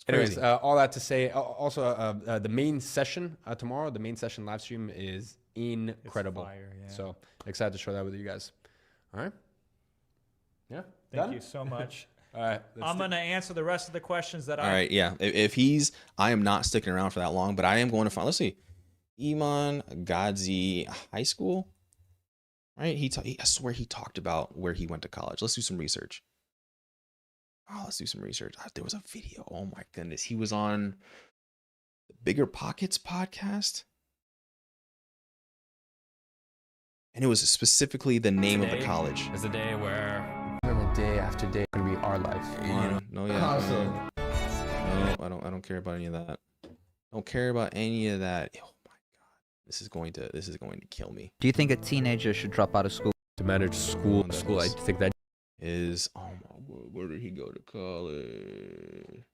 Anyways, all that to say, also the main session tomorrow, the main session live stream is incredible. It's fire, yeah. So excited to share that with you guys. All right. Yeah. Thank you so much. All right. I'm going to answer the rest of the questions that All right. Yeah. I am not sticking around for that long, but I am going to find, let's see, Iman Gadzhi High School. Right. I swear he talked about where he went to college. Let's do some research. There was a video. Oh my goodness. He was on the Bigger Pockets podcast. And it was specifically the name of the college. It's a day where day after day it's gonna be our life. No, I don't care about any of that. Don't care about any of that. Oh my god. This is going to kill me. Do you think a teenager should drop out of school? To manage school, I think that is, oh my word, where did he go to college?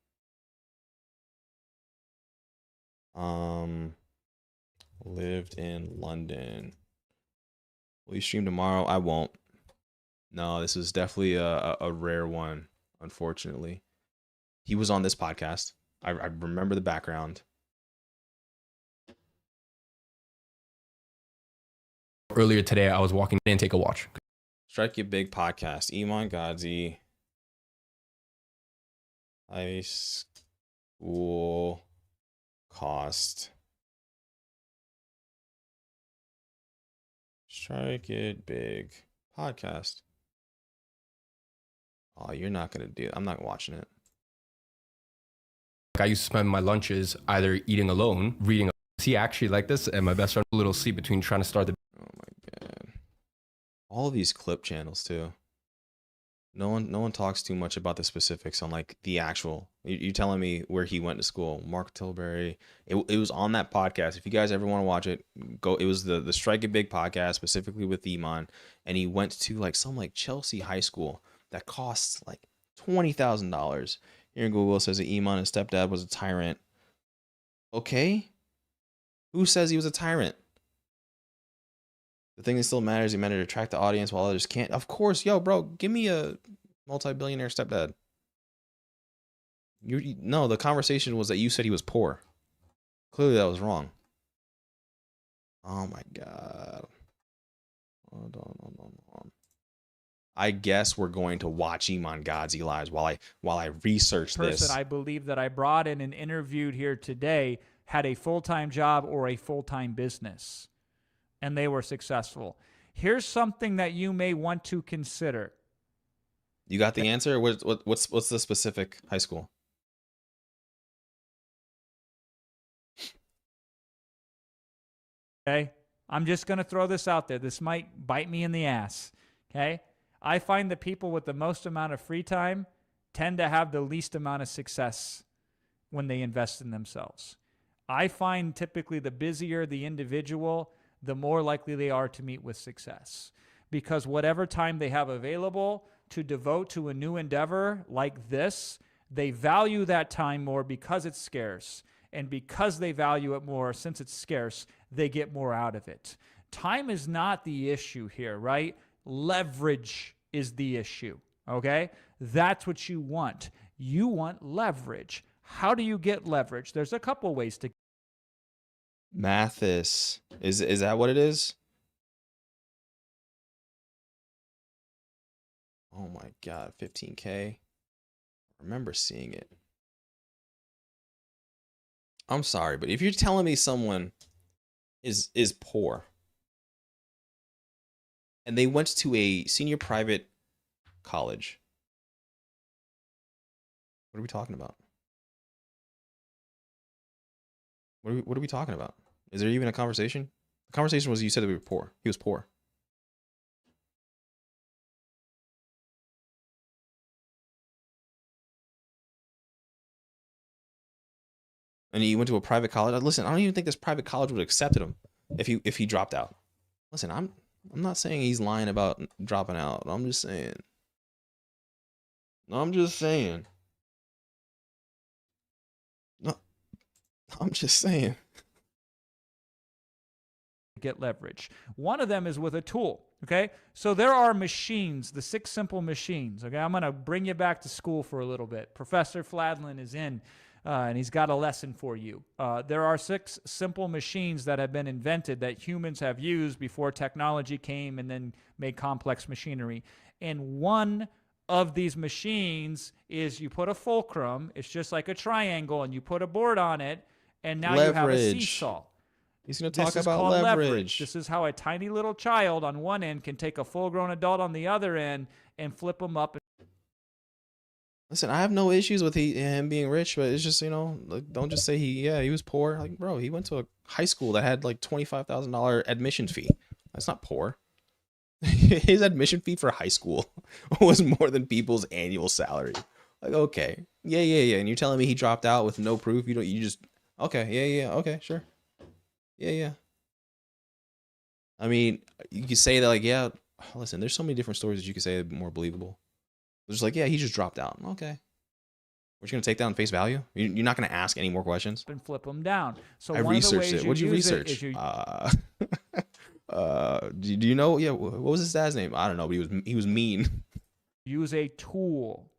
Lived in London. Will you stream tomorrow? I won't. No, this is definitely a rare one, unfortunately. He was on this podcast. I remember the background. Earlier today, I was walking in and take a watch. Strike It Big podcast. Iman Gadzhi. High school cost. Strike It Big podcast. Oh, you're not going to do it. I'm not watching it. I used to spend my lunches either eating alone, reading. See, actually like this, and my best friend a little sleep between trying to start the. Oh my god! All of these clip channels too. No one talks too much about the specifics on like the actual. You're telling me where he went to school, Mark Tilbury. It was on that podcast. If you guys ever want to watch it, go. It was the Strike It Big podcast specifically with Iman, and he went to like some like Chelsea high school that costs like $20,000. Here in Google, it says that Iman, his stepdad, was a tyrant. Okay. Who says he was a tyrant? The thing that still matters, he managed to attract the audience while others can't. Of course, yo, bro, give me a multi-billionaire stepdad. No, the conversation was that you said he was poor. Clearly, that was wrong. Oh my god. Hold on. I guess we're going to watch Iman Gadzhi lives while I research this. Person I believe that I brought in and interviewed here today had a full-time job or a full-time business, and they were successful. Here's something that you may want to consider. You got the answer? What's the specific high school? Okay, I'm just going to throw this out there. This might bite me in the ass. Okay, I find the people with the most amount of free time tend to have the least amount of success when they invest in themselves. I find typically the busier the individual, the more likely they are to meet with success. Because whatever time they have available to devote to a new endeavor like this, they value that time more because it's scarce. And because they value it more, since it's scarce, they get more out of it. Time is not the issue here, right? Leverage is the issue, okay? That's what you want. You want leverage. How do you get leverage? There's a couple ways to. Mathis. Is that what it is? Oh my god, 15K. I remember seeing it. I'm sorry, but if you're telling me someone is poor and they went to a senior private college, what are we talking about? What are we talking about? Is there even a conversation? The conversation was you said that we were poor. He was poor. And he went to a private college. Listen, I don't even think this private college would have accepted him if he dropped out. Listen, I'm not saying he's lying about dropping out. I'm just saying. No, I'm just saying. No, I'm just saying. Get leverage. One of them is with a tool, okay? So there are machines, the 6 simple machines, okay? I'm going to bring you back to school for a little bit. Professor Fladlin is in, and he's got a lesson for you. There are 6 simple machines that have been invented that humans have used before technology came and then made complex machinery. And one of these machines is you put a fulcrum, it's just like a triangle, and you put a board on it, and now you have a seesaw. He's going to talk about leverage. This is how a tiny little child on one end can take a full-grown adult on the other end and flip them up. Listen, I have no issues with him being rich, but it's just, you know, like, don't just say he was poor. Like, bro, he went to a high school that had like $25,000 admission fee. That's not poor. His admission fee for high school was more than people's annual salary. Like, okay, yeah, and you're telling me he dropped out with no proof? You just okay, yeah, okay, sure. Yeah. I mean, you could say that, like, yeah, listen, there's so many different stories that you could say are more believable. It's just like, yeah, he just dropped out. Okay. We're just gonna take that on face value. You're not gonna ask any more questions. And flip them down. So I one researched of the ways it. What'd you use it research? is you Do you know? Yeah, what was his dad's name? I don't know, but he was mean. use a tool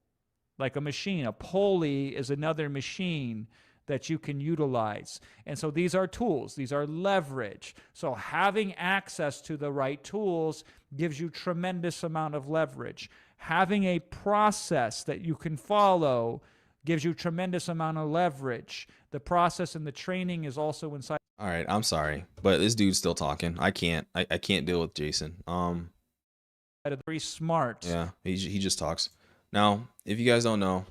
like a machine. A pulley is another machine that you can utilize. And so these are tools. These are leverage. So having access to the right tools gives you tremendous amount of leverage. Having a process that you can follow gives you tremendous amount of leverage. The process and the training is also inside. All right, I'm sorry, but this dude's still talking. I can't deal with Jason. Very smart. Yeah, he just talks. Now, if you guys don't know,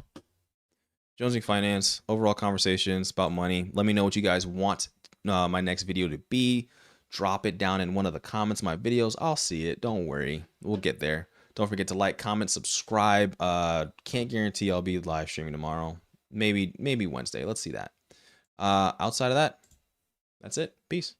Jonesing Finance, overall conversations about money. Let me know what you guys want my next video to be. Drop it down in one of the comments of my videos. I'll see it. Don't worry. We'll get there. Don't forget to like, comment, subscribe. Can't guarantee I'll be live streaming tomorrow. Maybe Wednesday. Let's see that. Outside of that, that's it. Peace.